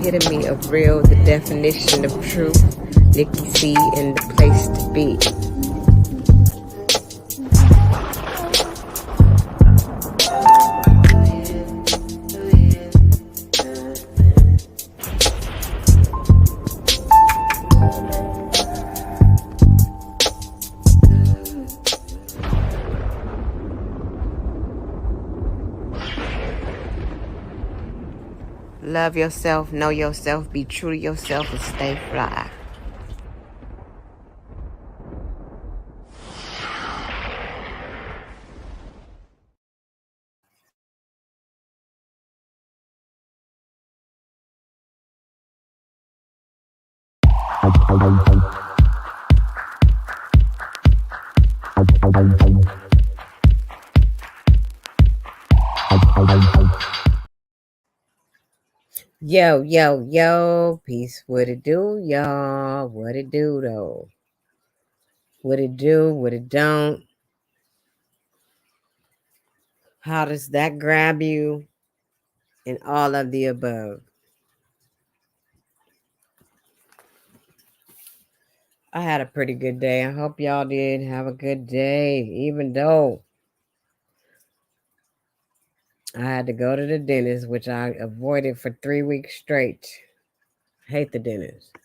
epitome of real, the definition of truth. Nikki C and the place to be. Love yourself, know yourself, be true to yourself, and stay fly. Yo, yo, yo, peace. What it do, y'all? What it do, though? What it do, what it don't? How does that grab you? And all of the above. I had a pretty good day. I hope y'all did have a good day, even though I had to go to the dentist, which I avoided for 3 weeks straight. Hate the dentist.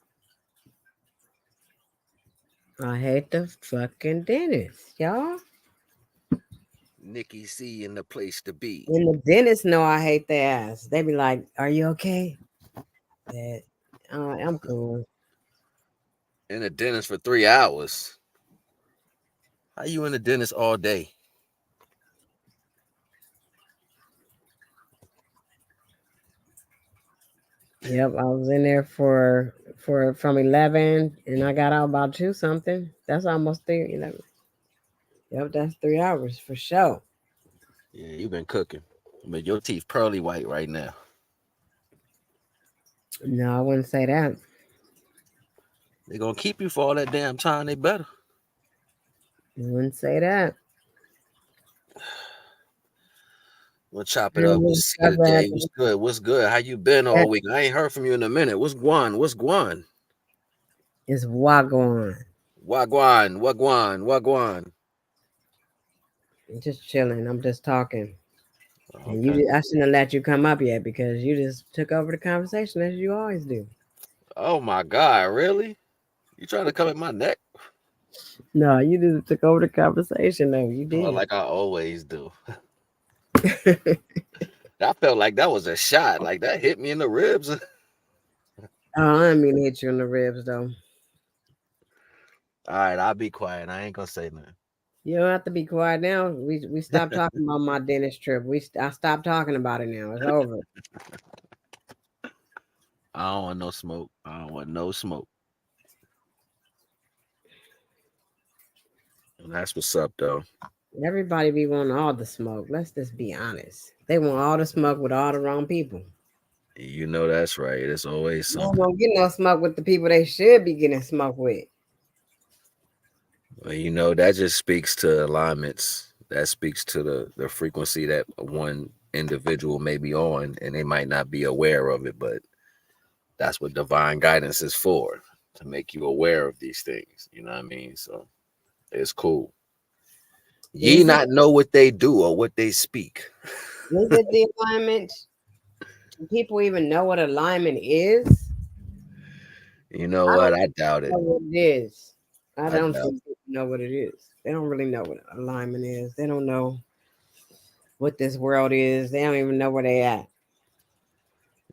I hate the fucking dentist, y'all. Nikki C in the place to be. And the dentist know I hate their ass. They be like, "Are you okay?" That I'm cool. In the dentist for 3 hours. How you in the dentist all day? Yep, I was in there for from 11, and I got out about 2 something. That's almost 3:11. Yep, that's 3 hours for sure. Yeah, you been cooking. But your teeth pearly white right now. No, I wouldn't say that. They gonna keep you for all that damn time. They better. I wouldn't say that. We'll chop it And up. we What's got back today? What's good? What's good? How you been all that week? I ain't heard from you in a minute. What's guan? What's guan? is Wagwan. Wagwan, wagwan, wagwan. Just chilling. I'm just talking. And Okay. I shouldn't have let you come up yet because you just took over the conversation as you always do. Oh my God, really? You trying to come at my neck? No, you just took over the conversation though. You Oh, did. like I always do. I felt like that was a shot. Like that hit me in the ribs. Oh, I didn't mean to hit you in the ribs though. All right, I'll be quiet. I ain't gonna say nothing. You don't have to be quiet now. We stopped talking about my dentist trip. I stopped talking about it now. It's over. I don't want no smoke. I don't want no smoke. And that's what's up, though. Everybody be wanting all the smoke. Let's just be honest. They want all the smoke with all the wrong people. You know that's right. It's always They don't something. want to get no smoke with the people they should be getting smoke with. Well, that just speaks to alignments. That speaks to the frequency that one individual may be on, and they might not be aware of it. But that's what divine guidance is for, to make you aware of these things. You know what I mean? So it's cool. Ye Is it not know what they do or what they speak. the alignment? Do people even know what alignment is? You know I what? don't I doubt know it. what it is. I I don't doubt. think people know what it is. They don't really know what alignment is. They don't know what this world is. They don't even know where they at.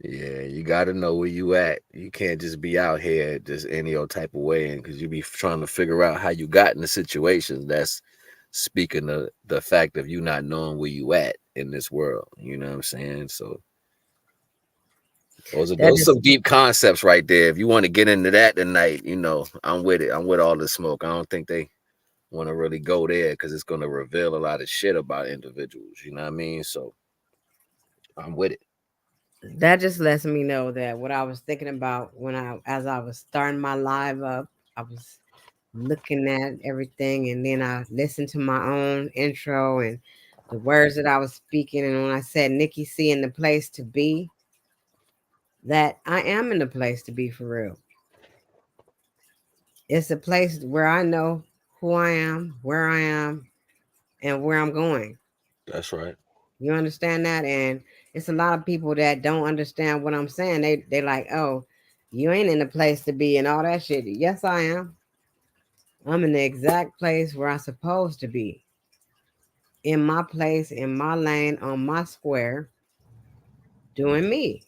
Yeah, you got to know where you at. You can't just be out here just any old type of way, and because you be trying to figure out how you got in the situations. That's speaking of the fact of you not knowing where you at in this world. You know what I'm saying? So those are That those is some deep concepts right there. If you want to get into that tonight, I'm with it. I'm with all the smoke. I don't think they want to really go there because it's going to reveal a lot of shit about individuals. You know what I mean? So I'm with it. that just lets me know that what I was thinking about as I was starting my live up, I was looking at everything and then I listened to my own intro and the words that I was speaking and when I said Nikki C in the place to be, that I am in the place to be for real. It's a place where I know who I am, where I am, and where I'm going. That's right. You understand that? And it's a lot of people that don't understand what I'm saying. They like, oh, you ain't in the place to be and all that shit. Yes, I am. I'm in the exact place where I'm supposed to be. In my place, in my lane, on my square, doing me.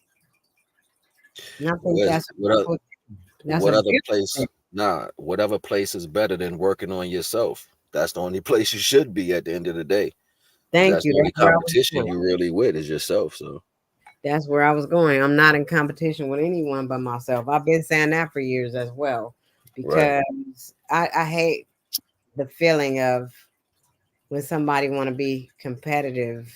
And I think Where's that's a beautiful thing. That's a what other beautiful place? thing. Nah, whatever place is better than working on yourself. That's the only place you should be at the end of the day, because Thank that's you. the only That's where I was competition going. you really with is yourself. So That's where I was going. I'm not in competition with anyone but myself. I've been saying that for years as well, right, because I hate the feeling of when somebody want to be competitive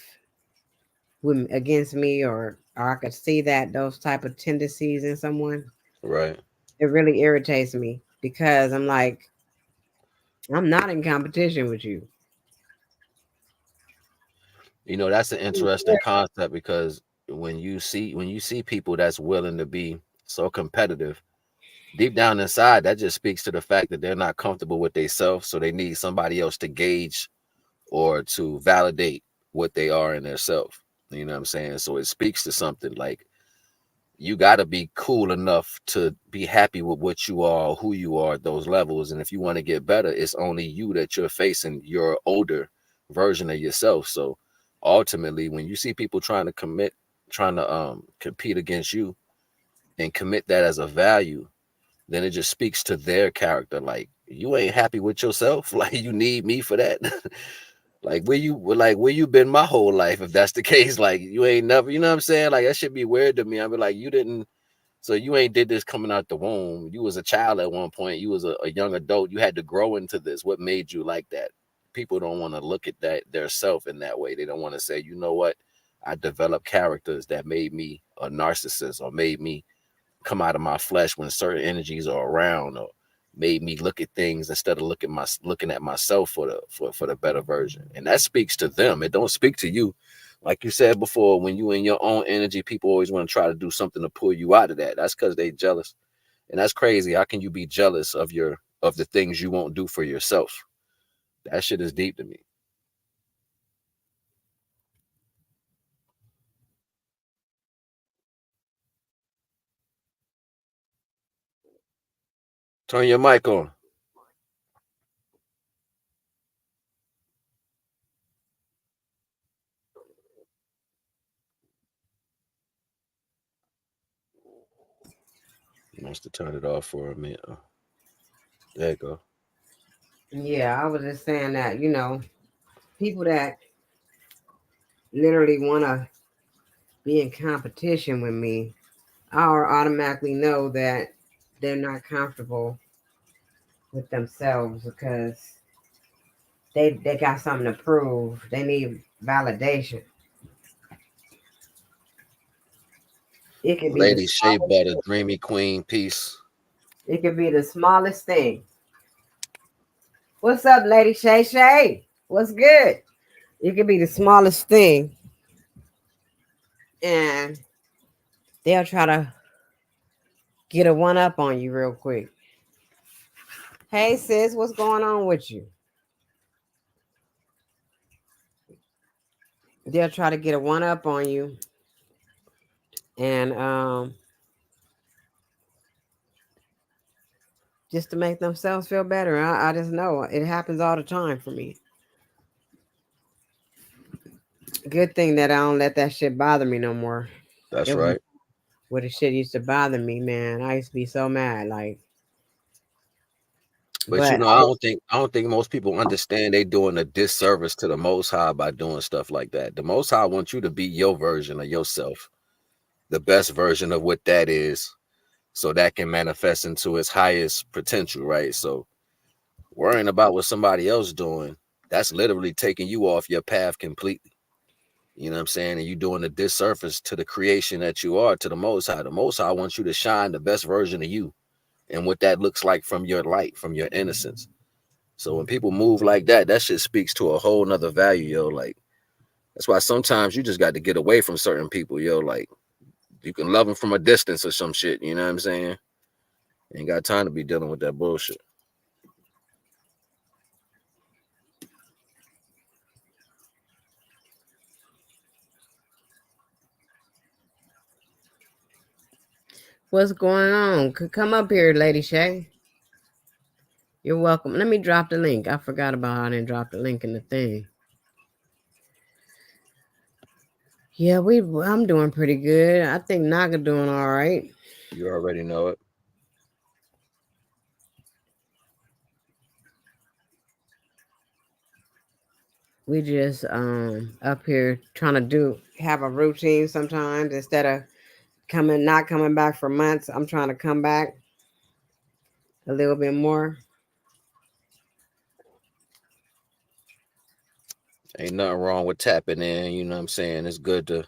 with against me, or I could see that those type of tendencies in someone. right. It really irritates me because I'm like, I'm not in competition with you. You know, that's an interesting concept because when you see people that's willing to be so competitive, deep down inside, that just speaks to the fact that they're not comfortable with themselves, so they need somebody else to gauge or to validate what they are in their self. You know what I'm saying? So it speaks to something like you got to be cool enough to be happy with what you are, who you are at those levels. And if you want to get better, it's only you that you're facing, your older version of yourself. So ultimately, when you see people trying to compete against you and commit that as a value, then it just speaks to their character. Like you ain't happy with yourself. Like you need me for that. Like where you been my whole life if that's the case. Like you ain't never, you know what I'm saying? Like that should be weird to me. I be like, you didn't, so you ain't did this coming out the womb. You was a child at one point. You was a young adult. You had to grow into this. What made you like that? People don't want to look at that their self in that way. They don't want to say, you know what? I developed characters that made me a narcissist or made me come out of my flesh when certain energies are around, or made me look at things instead of looking at myself for the better version. And that speaks to them. It don't speak to you. Like you said before, when you in your own energy, people always want to try to do something to pull you out of that. That's because they jealous. And that's crazy. How can you be jealous of the things you won't do for yourself? That shit is deep to me. Turn your mic on. He wants to turn it off for a minute. There you go. Yeah, I was just saying that, people that literally want to be in competition with me, I automatically know that they're not comfortable with themselves because they got something to prove. They need validation. It could be the Lady Shea smallest Butter, thing. Dreamy Queen, peace. It could be the smallest thing. What's up, Lady Shay Shay? What's good? It could be the smallest thing, and they'll try to get a one up on you real quick. Hey sis, what's going on with you? They'll try to get a one up on you, and just to make themselves feel better. I just know it happens all the time for me. Good thing that I don't let that shit bother me no more. That's It was right. where the shit used to bother me, man. I used to be so mad, like, But you but know, I don't think most people understand they doing a disservice to the Most High by doing stuff like that. The Most High wants you to be your version of yourself, the best version of what that is, so that can manifest into its highest potential, right? So worrying about what somebody else doing, that's literally taking you off your path completely. You know what I'm saying? And you doing a disservice to the creation that you are, to the Most High. The Most High wants you to shine the best version of you and what that looks like from your light, from your innocence. So when people move like that shit speaks to a whole nother value, yo. Like that's why sometimes you just got to get away from certain people, yo. Like You can love them from a distance or some shit. You know what I'm saying? Ain't got time to be dealing with that bullshit. What's going on? Come up here, Lady Shay. You're welcome. Let me drop the link. I forgot about how I didn't drop the link in the thing. Yeah, I'm doing pretty good. I think Naga doing all right. You already know it. We just up here trying to have a routine sometimes instead of not coming back for months. I'm trying to come back a little bit more. Ain't nothing wrong with tapping in. You know what I'm saying? It's good to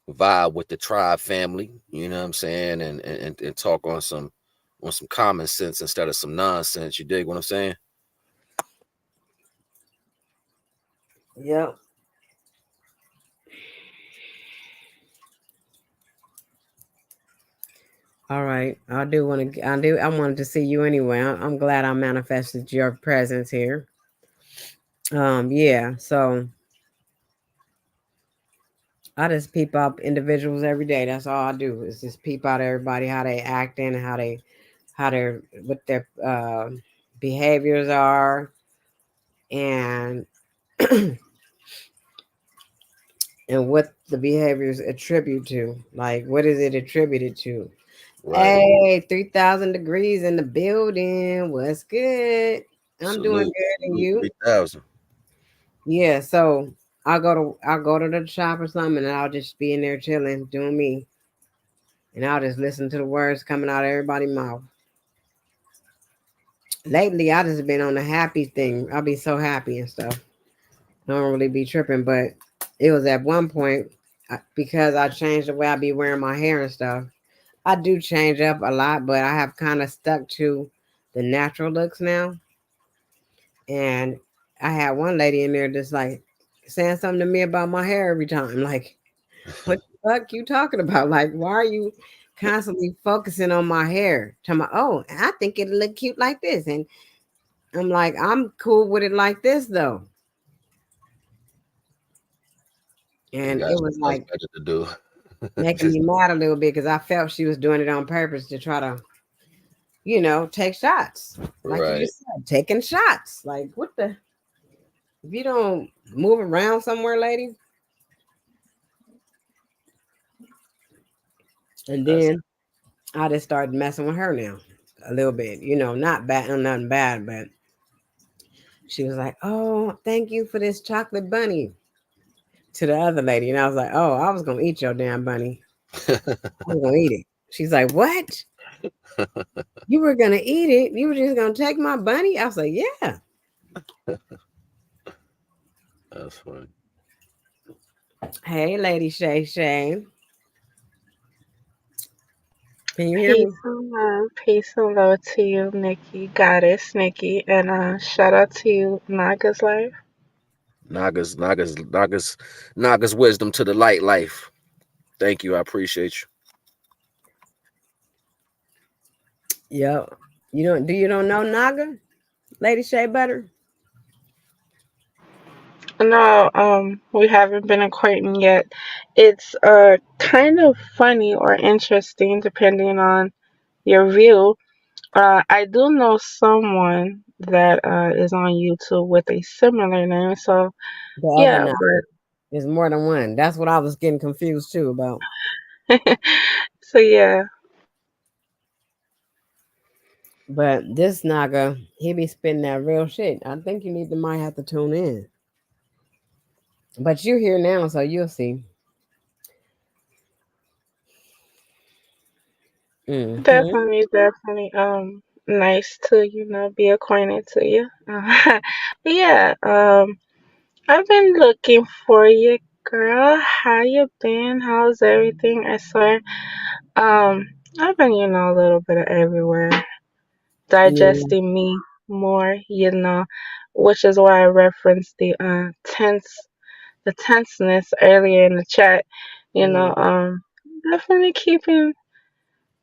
vibe with the tribe family. You know what I'm saying? And talk on some common sense instead of some nonsense. You dig what I'm saying? Yep. All right. I wanted to see you anyway. I'm glad I manifested your presence here. Yeah. So I just peep out individuals every day. That's all I do is just peep out everybody, how they acting and what their behaviors are, and and what the behaviors attribute to. Like, what is it attributed to? Right. Hey, 3,000 degrees in the building. What's good? I'm doing Salute. good, and Salute you? 3,000. Yeah. So I'll go to the shop or something, and I'll just be in there chilling, doing me, and I'll just listen to the words coming out of everybody's mouth. Lately, I just been on the happy thing. I'll be so happy and stuff. I don't really be tripping, but it was at one point because I changed the way I be wearing my hair and stuff. I do change up a lot, but I have kind of stuck to the natural looks now. And I had one lady in there just like saying something to me about my hair every time. Like, what the fuck you talking about? Like, why are you constantly focusing on my hair? Talking about, oh, I think it'll look cute like this. And I'm like, I'm cool with it like this though. You And got it was much like better to do. making me Just mad a little bit because I felt she was doing it on purpose to try to, take shots. Like you right. just said, taking shots. Like, what the? If you don't move around somewhere, lady. And That's then I just started messing with her now a little bit. Not bad, nothing bad, but she was like, "Oh, thank you for this chocolate bunny." To the other lady, and I was like, "Oh, I was gonna eat your damn bunny. I was gonna eat it." She's like, "What? You were gonna eat it? You were just gonna take my bunny?" I was like, "Yeah." that's funny. Hey, Lady Shay Shay, can you hear me? Peace and love to you, Nikki, Goddess Nikki, and shout out to you, Naga's Life. Naga's wisdom to the light life. Thank you. I appreciate you. Yep. You don't know Naga, Lady Shay Butter? No, we haven't been acquainted yet. It's kind of funny or interesting depending on your view. I do know someone that is on YouTube with a similar name, so The other yeah, Naga. There's more than one. That's what I was getting confused too about. but so yeah. But this Naga, he be spitting that real shit. I think might have to tune in. But you're here now, so you'll see. Hmm. Definitely, definitely. Nice to be acquainted to you. But yeah. I've been looking for you, girl. How you been? How's everything? I swear. Um, I've been a little bit of everywhere, Yeah. digesting me more. Which is why I referenced the tenseness earlier in the chat. You know, Yeah. um, definitely keeping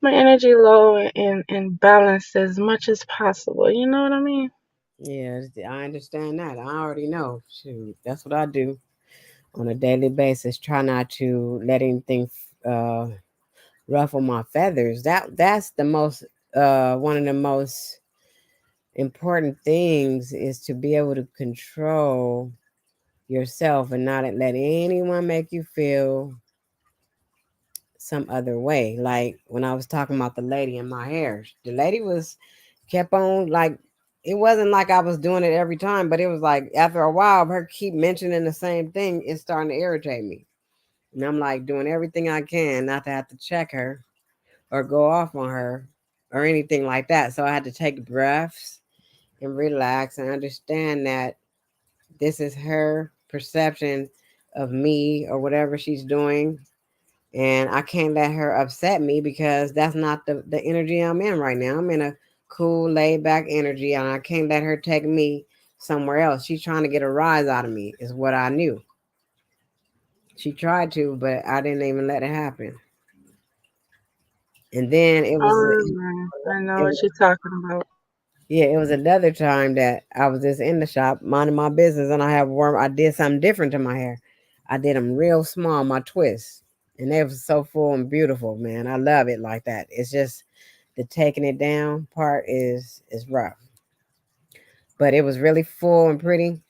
my energy low and balanced as much as possible. You know what I mean? Yeah, I understand that. I already know. Shoot, that's what I do on a daily basis. Try not to let anything uh, ruffle my feathers. That's the most one of the most important things is to be able to control yourself and not let anyone make you feel some other way. Like when I was talking about the lady in my hair, the lady was kept on like it wasn't like I was doing it every time, but it was like after a while, her keep mentioning the same thing, it's starting to irritate me. And I'm like doing everything I can not to have to check her or go off on her or anything like that. So I had to take breaths and relax and understand that this is her perception of me or whatever she's doing. And I can't let her upset me because that's not the energy I'm in right now. I'm in a cool, laid back energy, and I can't let her take me somewhere else. She's trying to get a rise out of me, is what I knew. She tried to, but I didn't even let it happen. And then Oh man, I know it what was you're talking about. yeah, it was another time that I was just in the shop minding my business, and I did something different to my hair. I did them real small, my twists, and they was so full and beautiful, man. I love it like that. It's just the taking it down part is rough, but it was really full and pretty.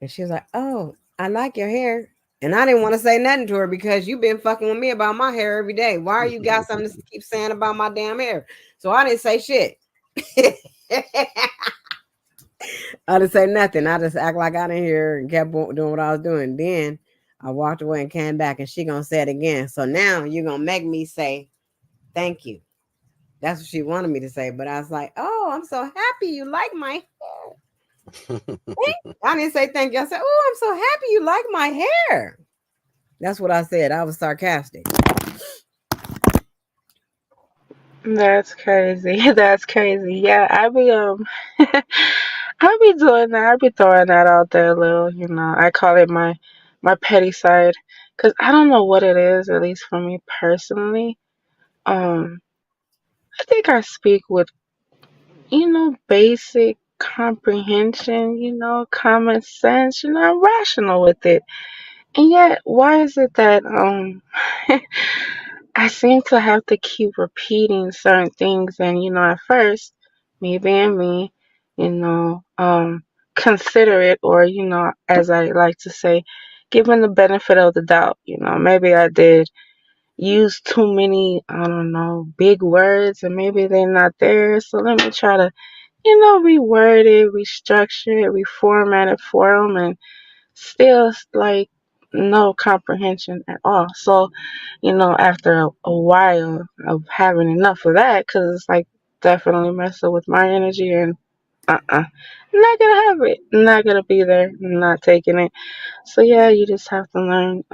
And she was like, "Oh, I like your hair." And I didn't want to say nothing to her because you've been fucking with me about my hair every day. Why are you got something to keep saying about my damn hair? So I didn't say shit. I didn't say nothing. I just act like I didn't hear and kept doing what I was doing. Then I walked away and came back, and she gonna say it again. So now you're gonna make me say thank you. That's what she wanted me to say, but I was like, "Oh, I'm so happy you like my hair." I didn't say thank you. I said, "Oh, I'm so happy you like my hair." That's what I said. I was sarcastic. That's crazy. That's crazy. Yeah, I be doing that. I be throwing that out there a little. You know, I call it my petty side because I don't know what it is. At least for me personally, um, I think I speak with basic comprehension. Common sense. I'm rational with it. And yet, why is it that I seem to have to keep repeating certain things? And at first, me being me, you know, um, consider it, or as I like to say, given the benefit of the doubt. Maybe I did use too many, I don't know, big words, and maybe they're not there. So let me try to, reword it, restructure it, reformat it for them, and still like no comprehension at all. So, after a while of having enough of that, because it's like definitely messing with my energy, and not gonna have it, not gonna be there, not taking it. So yeah, you just have to learn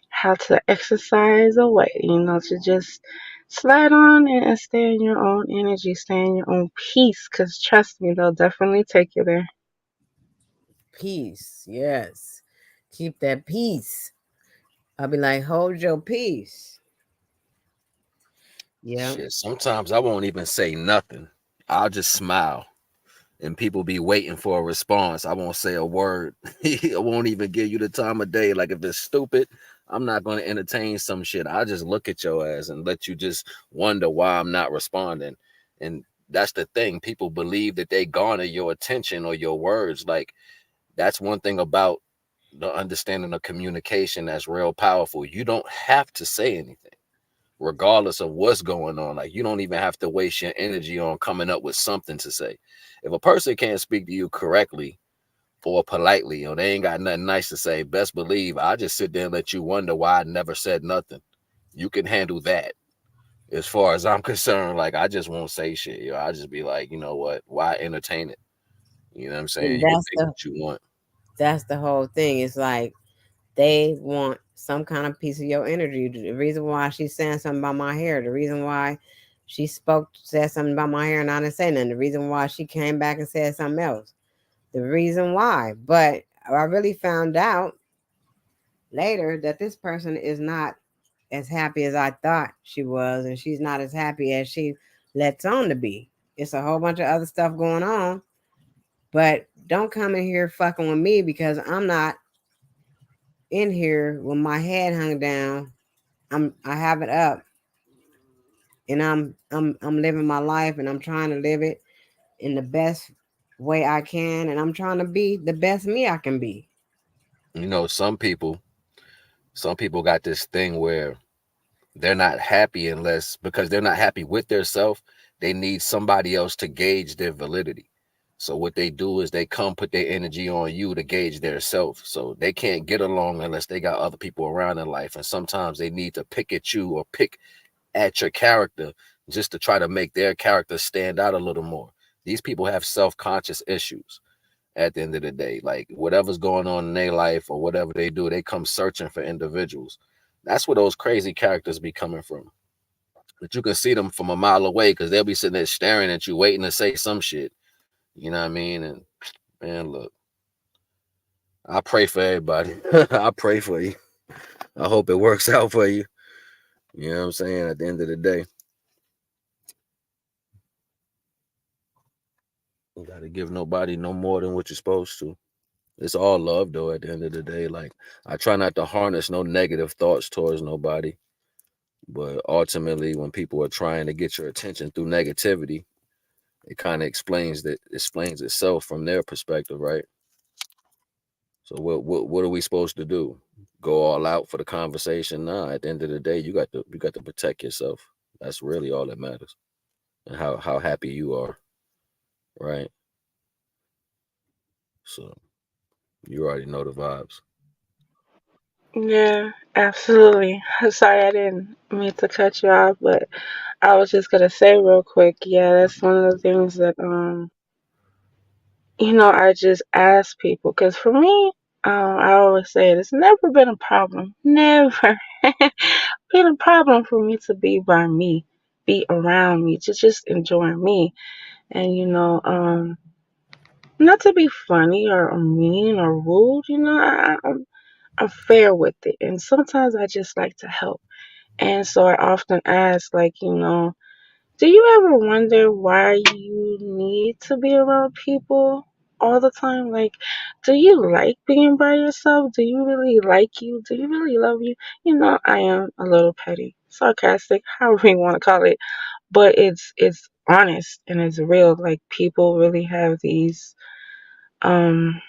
how to exercise away, to just slide on and stay in your own energy, stay in your own peace. Because trust me, they'll definitely take you there. Peace. Yes. Keep that peace. I'll be like, hold your peace. Yeah. Shit, sometimes I won't even say nothing. I'll just smile and people be waiting for a response. I won't say a word. I won't even give you the time of day. Like if it's stupid, I'm not going to entertain some shit. I just look at your ass and let you just wonder why I'm not responding. And that's the thing. People believe that they garner your attention or your words. Like that's one thing about the understanding of communication that's real powerful. You don't have to say anything regardless of what's going on. Like you don't even have to waste your energy on coming up with something to say. If a person can't speak to you correctly or politely, or they ain't got nothing nice to say, best believe I just sit there and let you wonder why I never said nothing. You can handle that. As far as I'm concerned, like I just won't say shit. I just be like, you know what? Why entertain it? You know what I'm saying? And You can think what you want. that's the whole thing. It's like they want some kind of piece of your energy. The reason why she's saying something about my hair, the reason why said something about my hair and I didn't say nothing, the reason why she came back and said something else, the reason why. But I really found out later that this person is not. as happy as I thought she was, and she's not as happy as she lets on to be. It's a whole bunch of other stuff going on, but don't come in here fucking with me because I'm not in here with my head hung down. I have it up, and I'm living my life, and I'm trying to live it in the best way I can, and I'm trying to be the best me I can be. You know, some people got this thing where they're not happy unless because they're not happy with their self, they need somebody else to gauge their validity. So what they do is they come put their energy on you to gauge their self. So they can't get along unless they got other people around in life. And sometimes they need to pick at you or pick at your character just to try to make their character stand out a little more. These people have self-conscious issues at the end of the day. Like whatever's going on in their life or whatever they do, they come searching for individuals. That's where those crazy characters be coming from. But you can see them from a mile away because they'll be sitting there staring at you, waiting to say some shit. You know what I mean? And man, look, I pray for everybody. I pray for you. I hope it works out for you. You know what I'm saying? At the end of the day, you gotta give nobody no more than what you're supposed to. It's all love though, at the end of the day. Like I try not to harness no negative thoughts towards nobody. But ultimately, when people are trying to get your attention through negativity, it kind of explains itself from their perspective, right? So what are we supposed to do? Go all out for the conversation? Nah, at the end of the day, you got to protect yourself. That's really all that matters. And how happy you are, right? So you already know the vibes. Yeah, absolutely. Sorry, I didn't mean to cut you off, but I was just gonna say real quick. Yeah, that's one of the things that I just ask people because for me, I always say it, it's never been a problem, never been a problem for me to be by me, be around me, to just enjoy me, and not to be funny or mean or rude. I'm fair with it, and sometimes I just like to help. And so I often ask, like, do you ever wonder why you need to be around people all the time? Like, do you like being by yourself? Do you really like you? Do you really love you? I am a little petty, sarcastic, however you want to call it, but it's honest and it's real. Like, people really have these um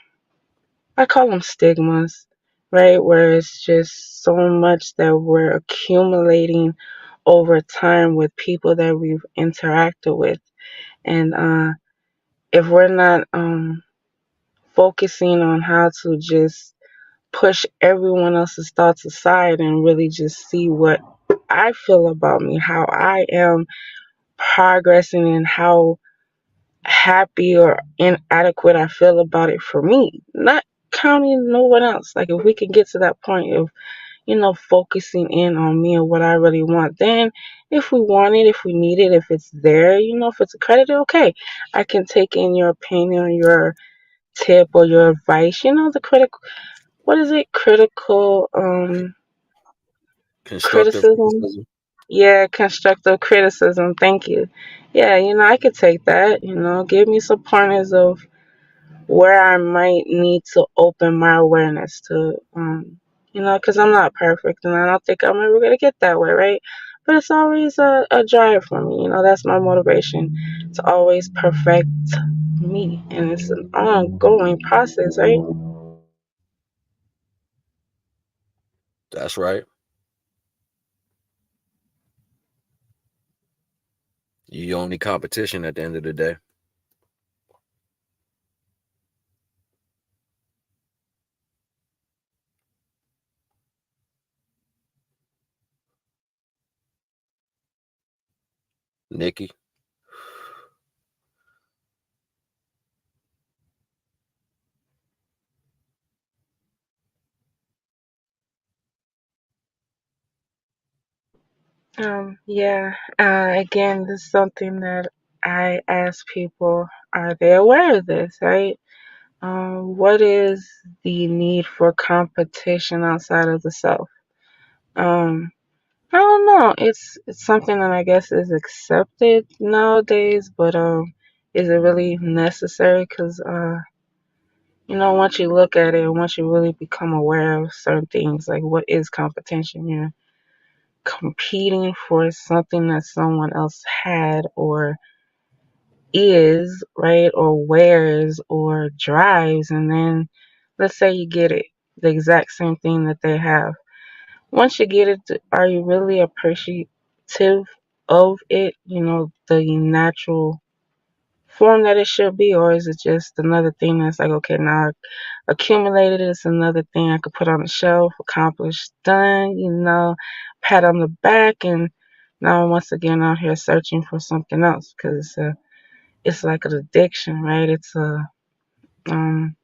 I call them stigmas, right? Where it's just so much that we're accumulating over time with people that we've interacted with. And if we're not focusing on how to just push everyone else's thoughts aside and really just see what I feel about me, how I am progressing, and how happy or inadequate I feel about it for me, not counting no one else. Like, if we can get to that point of focusing in on me and what I really want. Then, if we want it, if we need it, if it's there, if it's accredited, okay, I can take in your opinion, your tip, or your advice. The critical, what is it? Critical, Constructive criticism. criticism. Yeah, constructive criticism. Thank you. Yeah, I could take that. Give me some pointers of where I might need to open my awareness to, because I'm not perfect and I don't think I'm ever going to get that way, right? But it's always a drive for me. That's my motivation to always perfect me. And it's an ongoing process, right? That's right. You your only competition at the end of the day. Nikki. Yeah. Again, this is something that I ask people, are they aware of this, right? What is the need for competition outside of the self? Um, I don't know. It's something that I guess is accepted nowadays, but is it really necessary? Because once you look at it, once you really become aware of certain things, like what is competition? You're competing for something that someone else had or is, right, or wears or drives, and then let's say you get it, the exact same thing that they have. Once you get it, are you really appreciative of it, the natural form that it should be, or is it just another thing that's like, okay, now I accumulated it, it's another thing I could put on the shelf, accomplished, done, pat on the back, and now I'm once again out here searching for something else because it's like an addiction, right? It's um,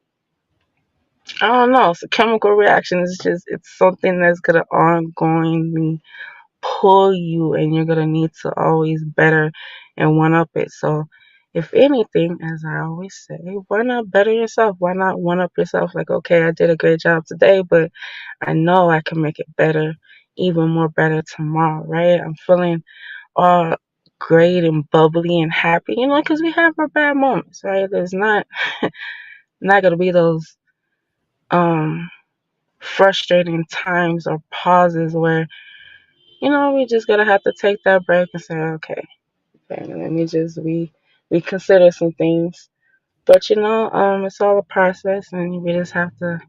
I don't know, it's a chemical reaction. It's something that's gonna ongoingly pull you, and you're gonna need to always better and one up it. So, if anything, as I always say, why not better yourself? Why not one up yourself? Like, okay, I did a great job today, but I know I can make it better, even more better tomorrow, right? I'm feeling all great and bubbly and happy, because we have our bad moments, right? There's not gonna be those um frustrating times or pauses where we just gotta have to take that break and say, okay, let me just reconsider some things. But it's all a process, and we just have to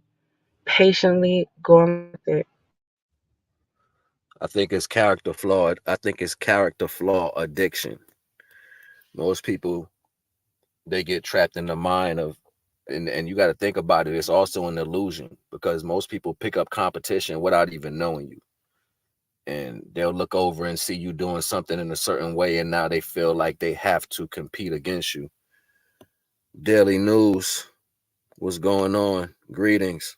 patiently go on with it. I think it's character flawed. I think it's character flaw addiction. Most people, they get trapped in the mind of, and you got to think about it. It's also an illusion because most people pick up competition without even knowing you, and they'll look over and see you doing something in a certain way, and now they feel like they have to compete against you. Daily news, what's going on? Greetings.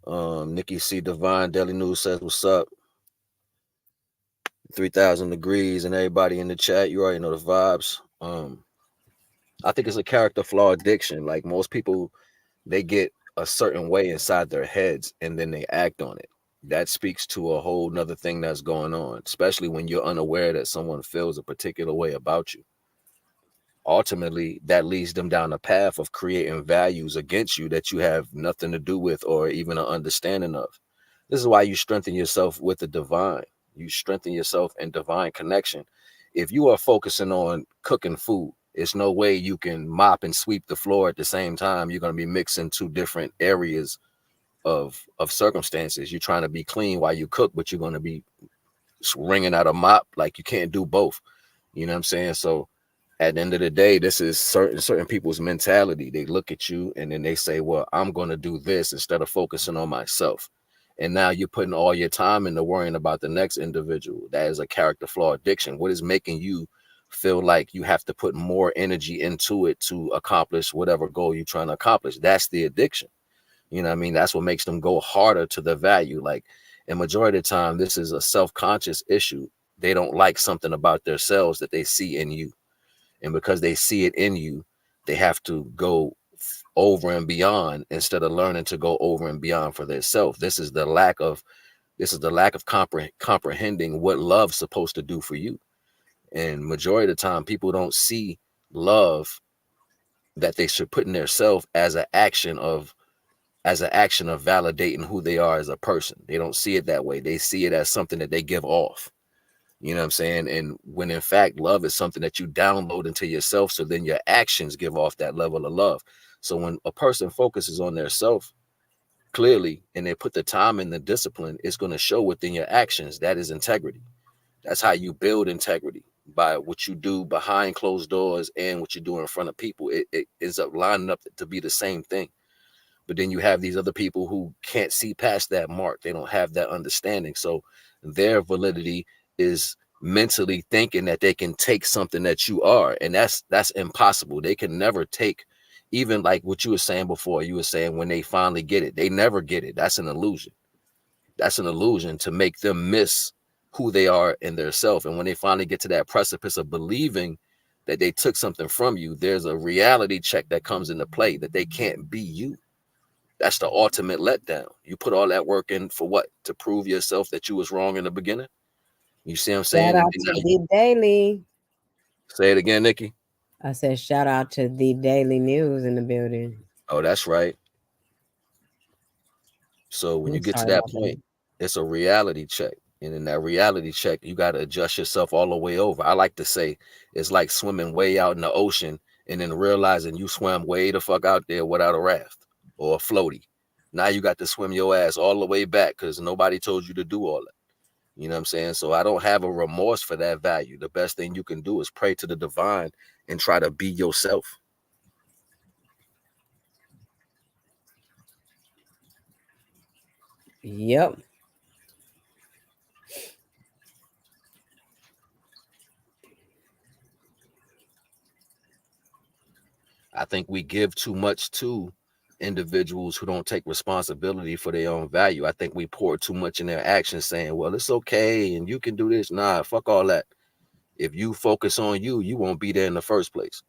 Nikki C. Divine, Daily News says, what's up? 3,000 degrees and everybody in the chat. You already know the vibes. I think it's a character flaw addiction. Like most people, they get a certain way inside their heads and then they act on it. That speaks to a whole nother thing that's going on, especially when you're unaware that someone feels a particular way about you. Ultimately, that leads them down a path of creating values against you that you have nothing to do with or even an understanding of. This is why you strengthen yourself with the divine. You strengthen yourself in divine connection. If you are focusing on cooking food, it's no way you can mop and sweep the floor at the same time. You're going to be mixing two different areas of circumstances. You're trying to be clean while you cook, but you're going to be wringing out a mop. Like you can't do both. You know what I'm saying? So at the end of the day, this is certain people's mentality. They look at you and then they say, well, I'm going to do this instead of focusing on myself. And now you're putting all your time into worrying about the next individual. That is a character flaw addiction. What is making you feel like you have to put more energy into it to accomplish whatever goal you're trying to accomplish? That's the addiction. You know what I mean? That's what makes them go harder to the value. Like, in majority of the time, this is a self-conscious issue. They don't like something about themselves that they see in you. And because they see it in you, they have to go over and beyond instead of learning to go over and beyond for themselves. This is the lack of comprehending what love's supposed to do for you. And majority of the time, people don't see love that they should put in their self as an action of validating who they are as a person. They don't see it that way. They see it as something that they give off. You know what I'm saying? And when in fact, love is something that you download into yourself. So then your actions give off that level of love. So when a person focuses on their self clearly and they put the time and the discipline, it's going to show within your actions. That is integrity. That's how you build integrity, by what you do behind closed doors and what you do in front of people. It ends up lining up to be the same thing. But then you have these other people who can't see past that mark. They don't have that understanding. So their validity is mentally thinking that they can take something that you are. And that's impossible. They can never take, even like what you were saying before. You were saying when they finally get it, they never get it. That's an illusion. That's an illusion to make them miss who they are in their self. And when they finally get to that precipice of believing that they took something from you, there's a reality check that comes into play that they can't be you. That's the ultimate letdown. You put all that work in for what? To prove yourself that you was wrong in the beginning. You see what I'm Shout saying? And out then to now the Daily. say it again, Nikki. I said shout out to the Daily News in the building. Oh, that's right. So when you I'm get to sorry that about point, that. it's a reality check. And in that reality check, you got to adjust yourself all the way over. I like to say it's like swimming way out in the ocean and then realizing you swam way the fuck out there without a raft or a floaty. Now you got to swim your ass all the way back because nobody told you to do all that. You know what I'm saying? So I don't have a remorse for that value. The best thing you can do is pray to the divine and try to be yourself. Yep. I think we give too much to individuals who don't take responsibility for their own value. I think we pour too much in their actions saying, well, it's okay and you can do this. Nah, fuck all that. If you focus on you, you won't be there in the first place.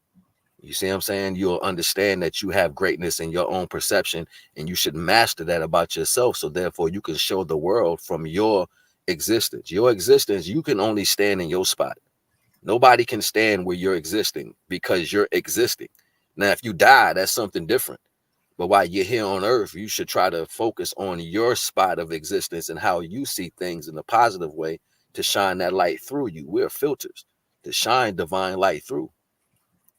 You see what I'm saying? You'll understand that you have greatness in your own perception and you should master that about yourself. So therefore you can show the world from your existence. Your existence, you can only stand in your spot. Nobody can stand where you're existing because you're existing. Now, if you die, that's something different. But while you're here on earth, you should try to focus on your spot of existence and how you see things in a positive way to shine that light through you. We're filters to shine divine light through.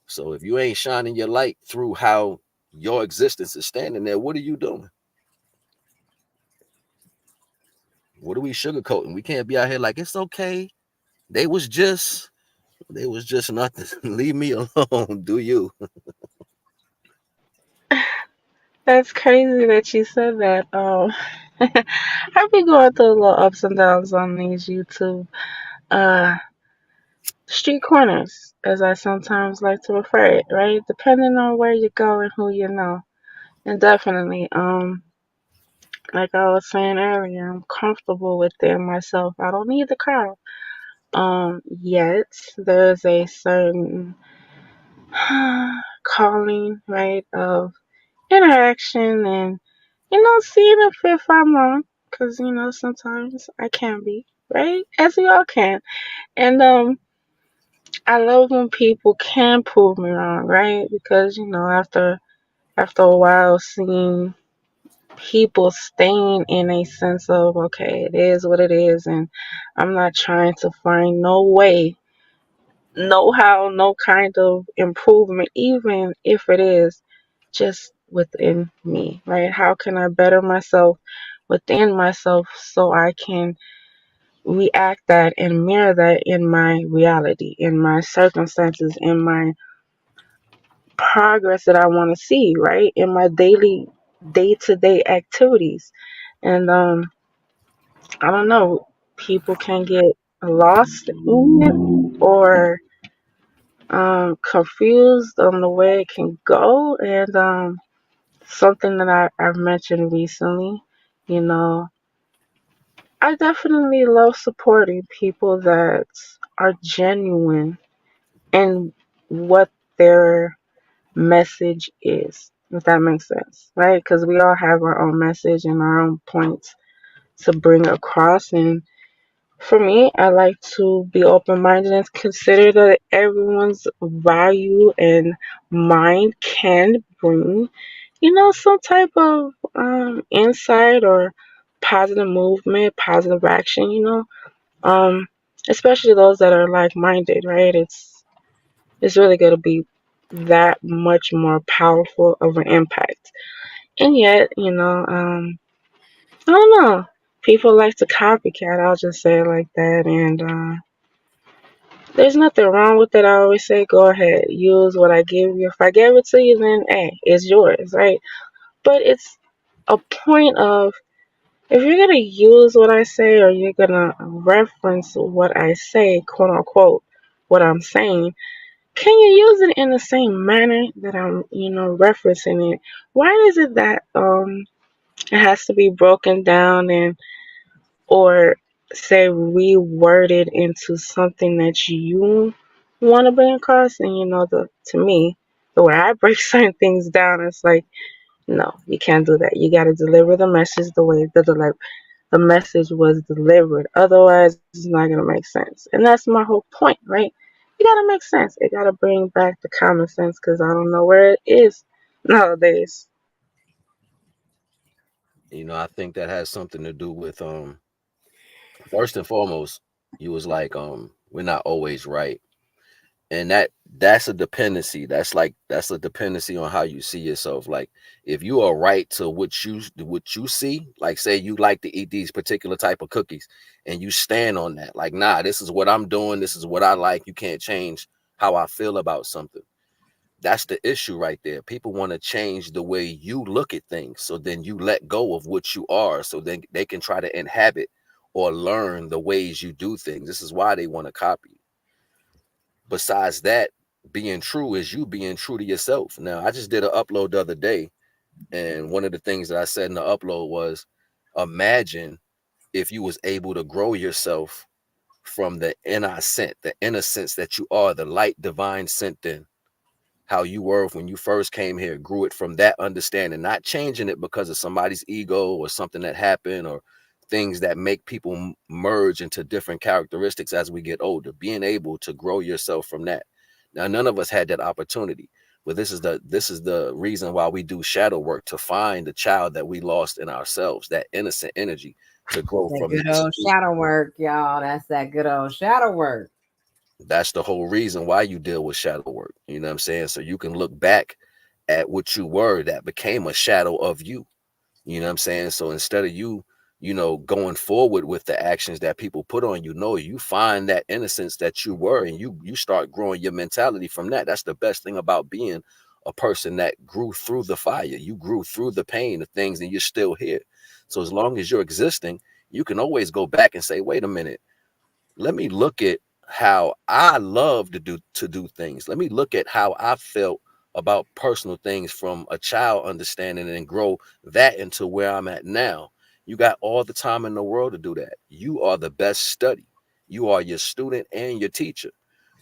So if you ain't shining your light through how your existence is standing there, what are you doing? What are we sugarcoating? We can't be out here like it's okay. They was just nothing. Leave me alone. Do you? That's crazy that you said that. I've been going through little ups and downs on these YouTube uh street corners, as I sometimes like to refer it, right? Depending on where you go and who you know. And definitely, like I was saying earlier, I'm comfortable within myself. I don't need the crowd. Yet there's a certain calling, right, of interaction and, seeing if I'm wrong. Because, sometimes I can be, right? As we all can. And, I love when people can prove me wrong, right? Because, after a while, seeing people staying in a sense of, okay, it is what it is, and I'm not trying to find no way, no how, no kind of improvement, even if it is just within me, right? How can I better myself within myself so I can react that and mirror that in my reality, in my circumstances, in my progress that I want to see, right? In my daily, day to day activities. And I don't know, people can get lost in it or confused on the way it can go. And something that I've mentioned recently, you know, I definitely love supporting people that are genuine in what their message is, if that makes sense, right? Because we all have our own message and our own points to bring across. And for me, I like to be open minded and consider that everyone's value and mind can bring, some type of insight or positive movement, positive action, um, especially those that are like minded, right? It's really going to be that much more powerful of an impact. And yet, I don't know. People like to copycat. I'll just say it like that. And there's nothing wrong with it. I always say, go ahead, use what I give you. If I gave it to you, then hey, it's yours, right? But it's a point of, if you're gonna use what I say or you're gonna reference what I say, quote unquote, what I'm saying, can you use it in the same manner that I'm, referencing it? Why is it that it has to be broken down and or say reworded into something that you want to bring across? And the to me, the way I break certain things down, it's like No, you can't do that. You got to deliver the message the way the message was delivered. Otherwise, it's not going to make sense. And that's my whole point, right? You got to make sense. It got to bring back the common sense because I don't know where it is nowadays. I think that has something to do with first and foremost, you was like, we're not always right. And that's a dependency. That's a dependency on how you see yourself. Like if you are right to what you see, like say you like to eat these particular type of cookies and you stand on that, like, nah, this is what I'm doing, this is what I like. You can't change how I feel about something. That's the issue right there. People want to change the way you look at things. So then you let go of what you are. So then they can try to inhabit or learn the ways you do things. This is why they want to copy you. Besides that, being true is you being true to yourself. Now, I just did an upload the other day. And one of the things that I said in the upload was, imagine if you was able to grow yourself from the innocence that you are, the light divine sent in, how you were when you first came here, grew it from that understanding, not changing it because of somebody's ego or something that happened or things that make people merge into different characteristics as we get older, being able to grow yourself from that. Now, none of us had that opportunity, but this is the reason why we do shadow work, to find the child that we lost in ourselves, that innocent energy, to grow That from good that. old shadow work, y'all. That's that good old shadow work. That's the whole reason why you deal with shadow work. You know what I'm saying? So you can look back at what you were that became a shadow of you. You know what I'm saying? So instead of you, going forward with the actions that people put on you, no, you find that innocence that you were and you start growing your mentality from that. That's the best thing about being a person that grew through the fire. You grew through the pain of things and you're still here. So as long as you're existing, you can always go back and say, wait a minute, let me look at how I love to do things. Let me look at how I felt about personal things from a child understanding and grow that into where I'm at now. You got all the time in the world to do that. You are the best study. You are your student and your teacher.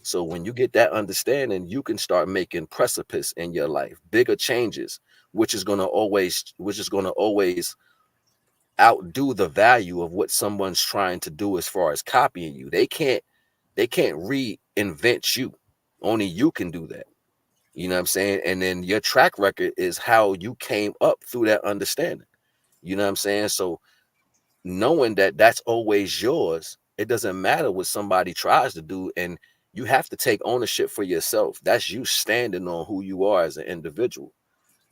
So when you get that understanding, you can start making precipice in your life, bigger changes, which is going to always outdo the value of what someone's trying to do as far as copying you. They can't reinvent you. Only you can do that. You know what I'm saying? And then your track record is how you came up through that understanding. You know what I'm saying? So knowing that that's always yours, it doesn't matter what somebody tries to do. And you have to take ownership for yourself. That's you standing on who you are as an individual.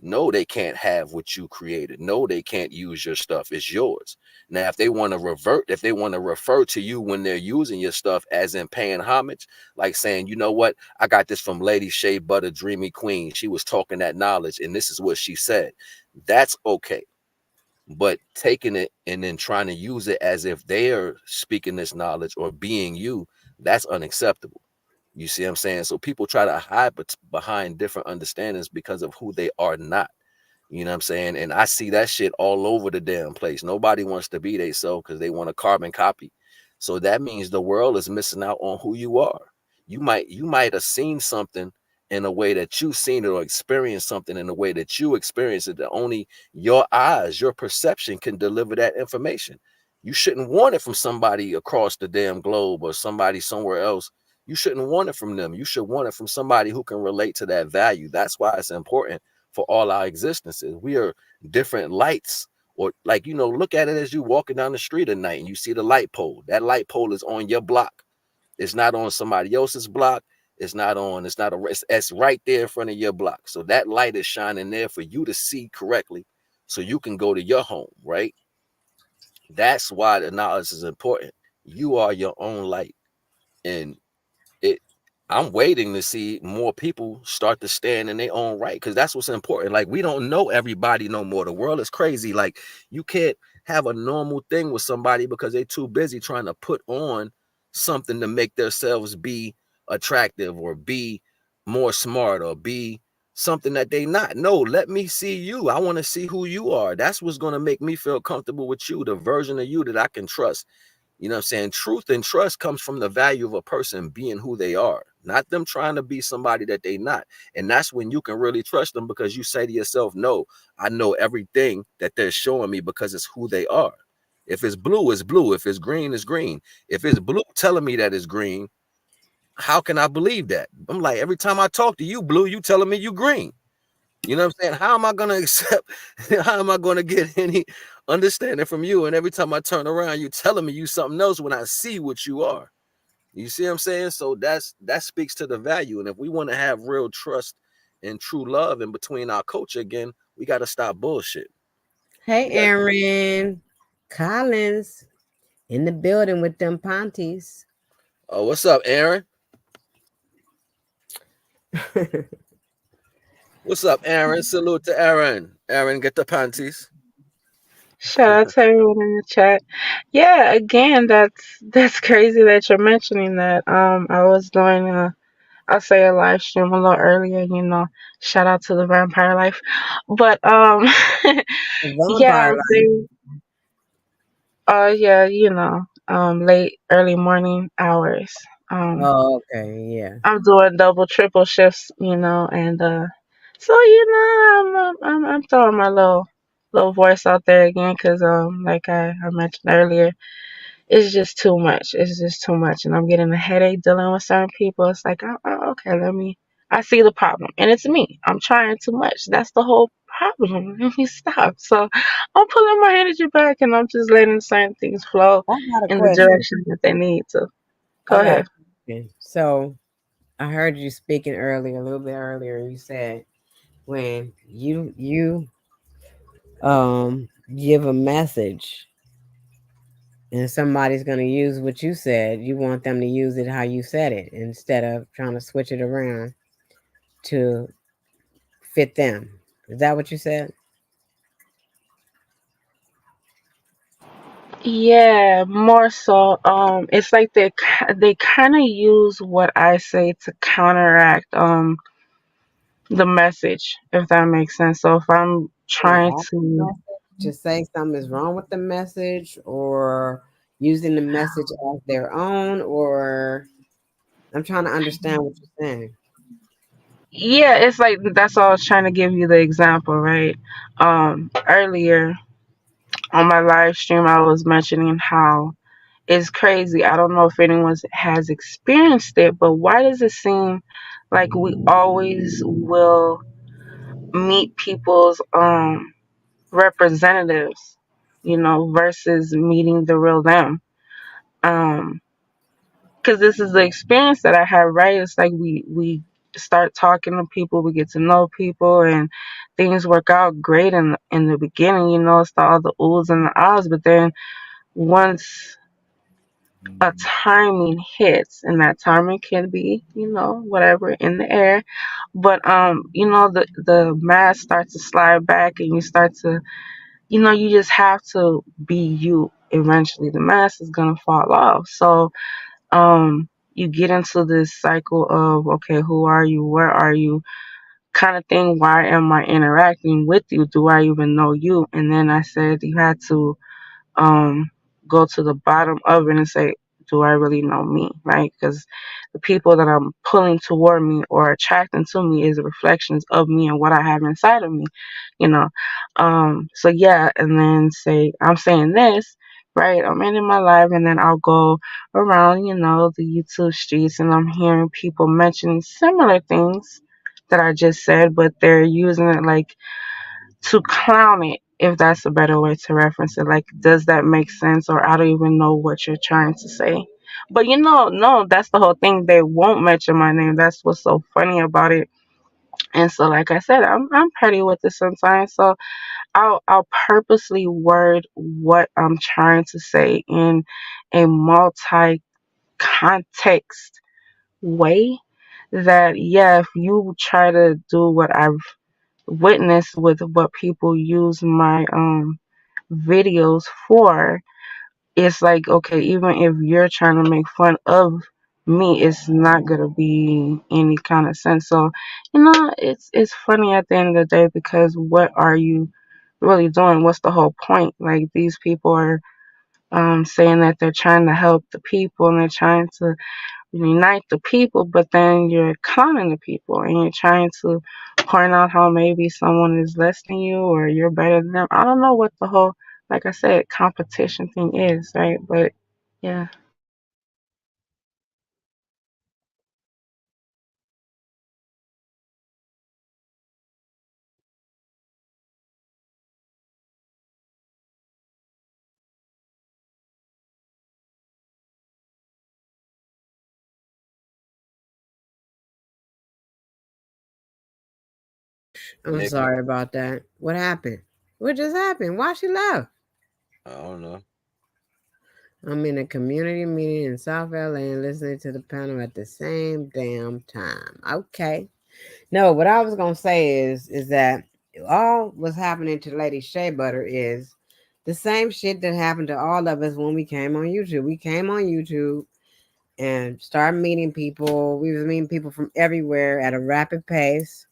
No, they can't have what you created. No, they can't use your stuff. It's yours. Now, if they want to refer to you when they're using your stuff as in paying homage, like saying, you know what, I got this from Lady Shea Butter, Dreamy Queen. She was talking that knowledge, and this is what she said. That's okay. But taking it and then trying to use it as if they're speaking this knowledge or being you, that's unacceptable. You see what I'm saying? So people try to hide behind different understandings because of who they are not. You know what I'm saying? And I see that shit all over the damn place. Nobody wants to be they self because they want a carbon copy. So that means the world is missing out on who you are. You might have seen something in a way that you seen it, or experienced something in a way that you experienced it, that only your eyes, your perception can deliver that information. You shouldn't want it from somebody across the damn globe or somebody somewhere else. You shouldn't want it from them. You should want it from somebody who can relate to that value. That's why it's important for all our existences. We are different lights. Or like, look at it as you walking down the street at night and you see the light pole. That light pole is on your block. It's not on somebody else's block. It's right there in front of your block. So that light is shining there for you to see correctly so you can go to your home, right? That's why the knowledge is important. You are your own light. And it I'm waiting to see more people start to stand in their own right, because that's what's important. Like, we don't know everybody no more. The world is crazy. Like, you can't have a normal thing with somebody because they're too busy trying to put on something to make themselves be attractive or be more smart or be something that they not. No, let me see you. I want to see who you are. That's what's going to make me feel comfortable with you, the version of you that I can trust. You know what I'm saying? Truth and trust comes from the value of a person being who they are, not them trying to be somebody that they not. And that's when you can really trust them, because you say to yourself, no, I know everything that they're showing me because it's who they are. If it's blue, it's blue. If it's green, it's green. If it's blue telling me that it's green, how can I believe that? I'm like, every time I talk to you, blue, you telling me you green. You know what I'm saying? How am I going to accept? How am I going to get any understanding from you? And every time I turn around, you telling me you something else when I see what you are. You see what I'm saying? So that speaks to the value. And if we want to have real trust and true love in between our culture again, we got to stop bullshit. Hey, We got, Aaron Collins in the building with them panties. oh, what's up, Aaron? What's up, Aaron? Salute to Aaron. Aaron, get the panties. Shout out to everyone in the chat. Yeah, again, that's crazy that you're mentioning that. I was doing I'll say a live stream a little earlier, shout out to the vampire life. But yeah, Vampire life. yeah, late early morning hours. Oh, okay, yeah. I'm doing double, triple shifts, and so I'm throwing my little voice out there again because like I mentioned earlier, it's just too much. It's just too much, and I'm getting a headache dealing with certain people. It's like, okay, I see the problem, and it's me. I'm trying too much. That's the whole problem. Let me stop. So I'm pulling my energy back, and I'm just letting certain things flow I got a in the question. direction that they need to. I Go got ahead. a question. So I heard you speaking earlier, a little bit earlier. You said when you give a message and somebody's going to use what you said, you want them to use it how you said it instead of trying to switch it around to fit them. Is that what you said? Yeah, more so. It's like they kind of use what I say to counteract the message, if that makes sense. So if I'm trying Counteract the to, message to say something is wrong with the message, or using the message as their own, or I'm trying to understand what you're saying. yeah, it's like that's all I was trying to give you the example, right? Earlier on my live stream, I was mentioning how it's crazy. I don't know if anyone has experienced it, but why does it seem like we always will meet people's representatives, versus meeting the real them? Um, because this is the experience that I have, right? It's like we start talking to people, we get to know people, and things work out great in the beginning. It's all the oohs and the ahs, but then once a timing hits, and that timing can be, whatever in the air, but the mask starts to slide back, and you start to, you just have to be you. Eventually, the mask is gonna fall off. So you get into this cycle of, okay, who are you, where are you, kind of thing. Why am I interacting with you? Do I even know you? And then I said you had to um go to the bottom of it and say, do I really know me, right? Because the people that I'm pulling toward me or attracting to me is reflections of me and what I have inside of me, you know. So yeah, and then say I'm saying this, right? I'm ending my life, and then I'll go around, the YouTube streets, and I'm hearing people mentioning similar things that I just said, but they're using it like to clown it, if that's a better way to reference it. Like, does that make sense? Or I don't even know what you're trying to say. But no, that's the whole thing. They won't mention my name. That's what's so funny about it. And so, like I said, I'm petty with it sometimes. So I'll purposely word what I'm trying to say in a multi context way. That, yeah, if you try to do what I've witnessed with what people use my videos for, it's like, okay, even if you're trying to make fun of me, it's not gonna be any kind of sense. So it's funny at the end of the day, because what are you really doing? What's the whole point? Like, these people are saying that they're trying to help the people, and they're trying to unite the people, but then you're clowning the people and you're trying to point out how maybe someone is less than you or you're better than them. I don't know what the whole, like I said, competition thing is, right? But yeah. I'm Nick, sorry about that. What happened? What just happened? Why she left? I don't know. I'm in a community meeting in South LA and listening to the panel at the same damn time. Okay. No, what I was gonna say is that all what's happening to Lady Shea Butter is the same shit that happened to all of us when we came on YouTube. We came on YouTube and started meeting people. We was meeting people from everywhere at a rapid pace.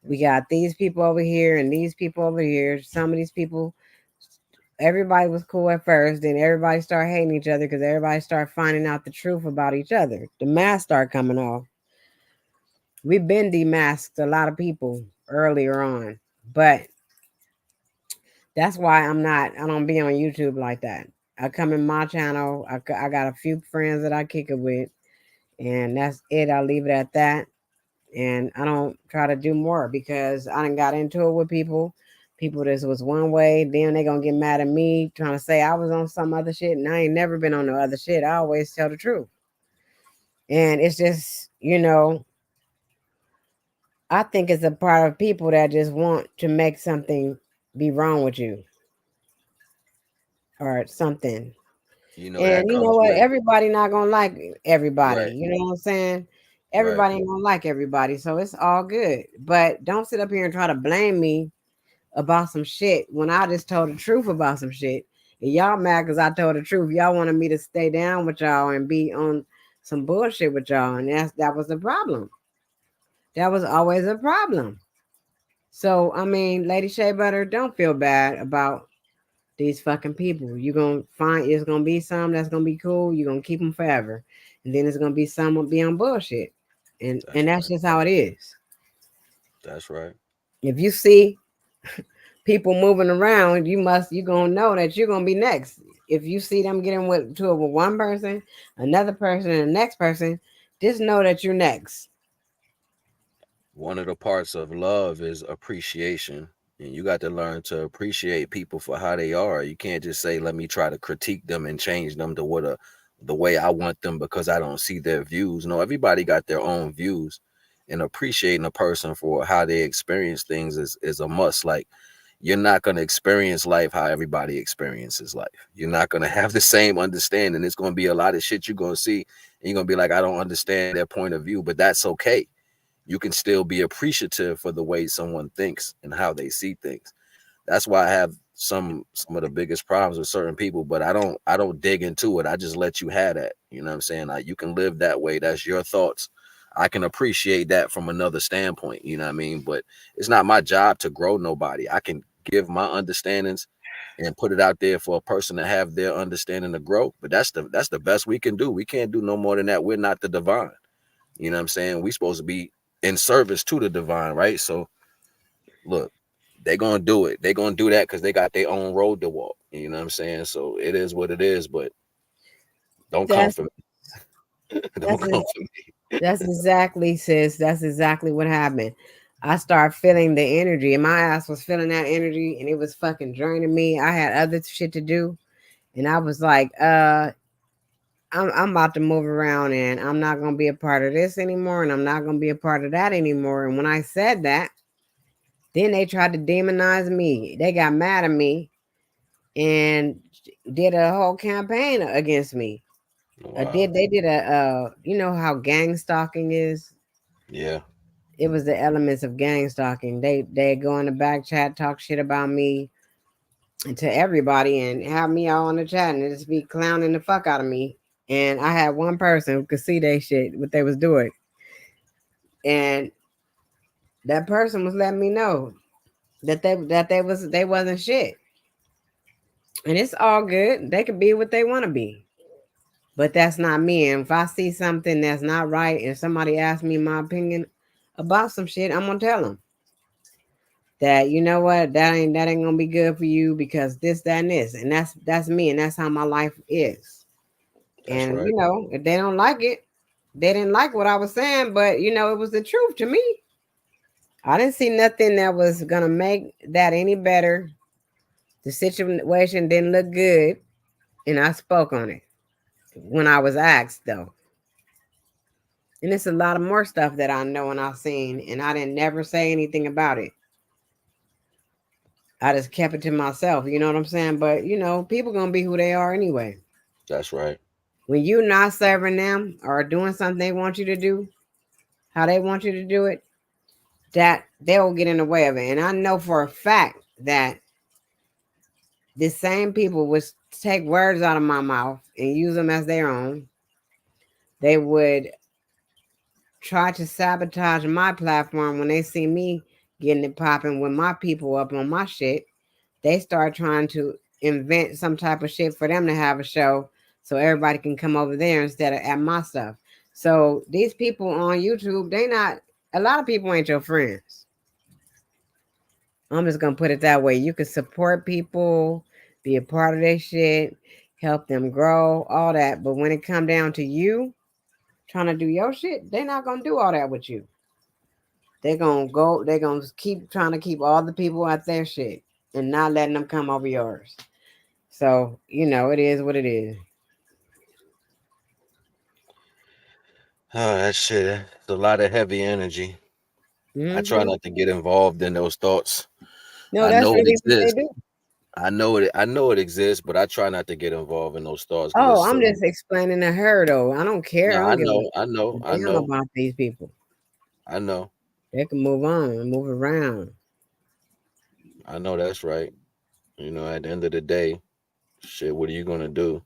We got these people over here and these people over here. Some of these people, everybody was cool at first, then everybody started hating each other because everybody started finding out the truth about each other. The masks started coming off. We've been demasked a lot of people earlier on, but that's why I don't be on YouTube like that. I come in my channel. I got a few friends that I kick it with, and that's it. I'll leave it at that. And I don't try to do more because I done got into it with people. People this was one way, then they gonna get mad at me trying to say I was on some other shit, and I ain't never been on no other shit. I always tell the truth. And it's just, I think it's a part of people that just want to make something be wrong with you or something. You know that And you know comes what? with Everybody not gonna like everybody. right, You know what I'm saying? right. Everybody ain't gonna like everybody, so it's all good. But don't sit up here and try to blame me about some shit when I just told the truth about some shit. And y'all mad because I told the truth. Y'all wanted me to stay down with y'all and be on some bullshit with y'all, and that was the problem. That was always a problem. So I mean, Lady Shea Butter, don't feel bad about these fucking people. You gonna find it's gonna be some that's gonna be cool. You're gonna keep them forever, and then it's gonna be some will be on bullshit, That's and that's right. just how it is. That's right. If you see people moving around, you gonna know that you're gonna be next. If you see them getting to it with one person, another person, and the next person, just know that you're next. One of the parts of love is appreciation. And you got to learn to appreciate people for how they are. You can't just say, let me try to critique them and change them to the way I want them because I don't see their views. No, everybody got their own views. And appreciating a person for how they experience things is a must. Like you're not going to experience life how everybody experiences life. You're not going to have the same understanding. It's going to be a lot of shit you're going to see. And you're going to be like, I don't understand their point of view, but that's okay. You can still be appreciative for the way someone thinks and how they see things. That's why I have some of the biggest problems with certain people, but I don't dig into it. I just let you have that. You know what I'm saying? Like you can live that way. That's your thoughts. I can appreciate that from another standpoint, you know what I mean? But it's not my job to grow nobody. I can give my understandings and put it out there for a person to have their understanding to grow. But that's the best we can do. We can't do no more than that. We're not the divine. You know what I'm saying? We supposed to be in service to the divine, right? So look, they gonna do it. They gonna do that because they got their own road to walk. You know what I'm saying? So it is what it is, but don't come That's for me. Don't that's come for me. that's exactly, sis. That's exactly what happened. I started feeling the energy, and my ass was feeling that energy, and it was fucking draining me. I had other shit to do, and I was like, I'm about to move around and I'm not going to be a part of this anymore and I'm not going to be a part of that anymore. And when I said that, then they tried to demonize me. They got mad at me and did a whole campaign against me. Wow. They did you know how gang stalking is? Yeah. It was the elements of gang stalking. They go in the back chat, talk shit about me to everybody and have me all on the chat and just be clowning the fuck out of me. And I had one person who could see they shit, what they was doing. And that person was letting me know that they wasn't shit. And it's all good. They could be what they want to be. But that's not me. And if I see something that's not right and somebody asks me my opinion about some shit, I'm gonna tell them that, you know what, that ain't gonna be good for you because this, that, and this. And that's me, and that's how my life is. That's And right. if they don't like it, they didn't like what I was saying, but it was the truth to me. I didn't see nothing that was gonna make that any better. The situation didn't look good, and I spoke on it when I was asked, though. And it's a lot of more stuff that I know and I've seen, and I didn't never say anything about it. I just kept it to myself. You know what I'm saying? But people gonna be who they are anyway. That's right. When you're not serving them or doing something they want you to do, how they want you to do it, that they'll get in the way of it. And I know for a fact that the same people would take words out of my mouth and use them as their own. They would try to sabotage my platform when they see me getting it popping with my people up on my shit. They start trying to invent some type of shit for them to have a show so everybody can come over there instead of at my stuff. So these people on YouTube, a lot of people ain't your friends. I'm just gonna put it that way. You can support people, be a part of their shit, help them grow, all that. But when it come down to you trying to do your shit, they're not gonna do all that with you. They're gonna keep trying to keep all the people at their shit and not letting them come over yours. So, it is what it is. Oh, that shit. It's a lot of heavy energy. I try Hmm. not to get involved in those thoughts. No, I that's know it really what they exists. do. I know it exists, but I try not to get involved in those thoughts because Oh, it's I'm so. just explaining to her though. I don't No, care. I I don't give know, I know, a I damn know, about these people. I know, They can move on and move around. I know. That's right. At the end of the day, shit. What are you gonna do?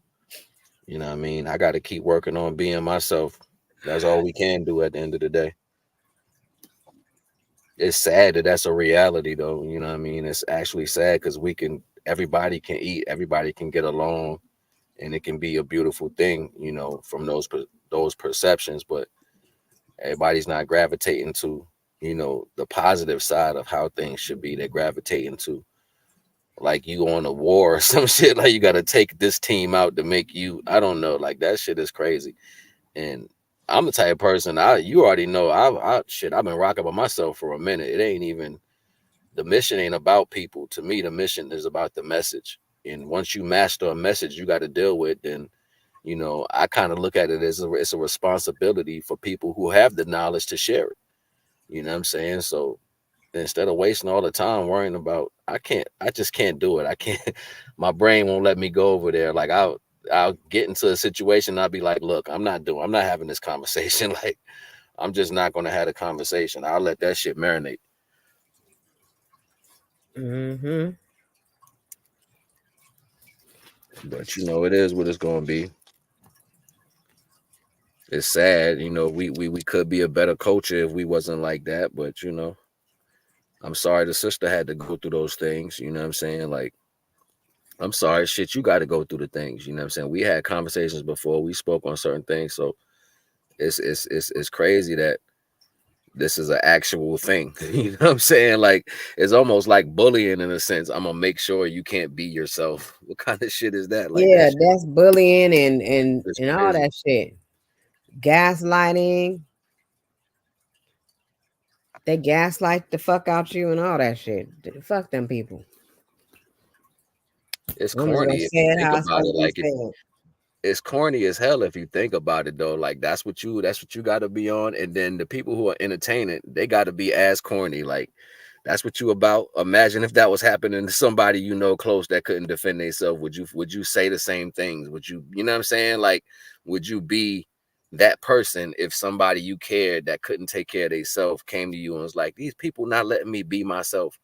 You know what I mean? I got to keep working on being myself. That's all we can do at the end of the day. It's sad that that's a reality, though. You know what I mean? It's actually sad because everybody can eat, everybody can get along, and it can be a beautiful thing, from those perceptions. But everybody's not gravitating to, the positive side of how things should be. They're gravitating to like you on a war or some shit. Like you got to take this team out to make you. I don't know. Like that shit is crazy. And I'm the type of person. You already know. I've been rocking by myself for a minute. It ain't even the mission ain't about people. To me, the mission is about the message. And once you master a message, you got to deal with. Then, I kind of look at it as it's a responsibility for people who have the knowledge to share it. You know what I'm saying? So instead of wasting all the time worrying about, I just can't do it. I can't. My brain won't let me go over there. Like I'll get into a situation and I'll be like, look, I'm not having this conversation. Like, I'm just not gonna have a conversation. I'll let that shit marinate. Hmm. But it is what it's gonna be. It's sad, we could be a better culture if we wasn't like that, but I'm sorry the sister had to go through those things, you know what I'm saying? Like, I'm sorry, shit, you gotta go through the things, you know what I'm saying? We had conversations before, we spoke on certain things, so it's crazy that this is an actual thing. You know what I'm saying? Like it's almost like bullying in a sense. I'm gonna make sure you can't be yourself. What kind of shit is that? Like Yeah, that shit that's bullying and is and all crazy. that shit. Gaslighting. They gaslight the fuck out you and all that shit. Fuck them people. It's I'm just gonna corny if say you it think how it's about supposed it. to be Like said. it's corny as hell if you think about it though. Like that's what you gotta be on. And then the people who are entertaining, they gotta be as corny. Like that's what you about. Imagine if that was happening to somebody close that couldn't defend themselves. Would you say the same things? Would you know what I'm saying? Like, would you be that person if somebody you cared that couldn't take care of themselves came to you and was like, these people not letting me be myself?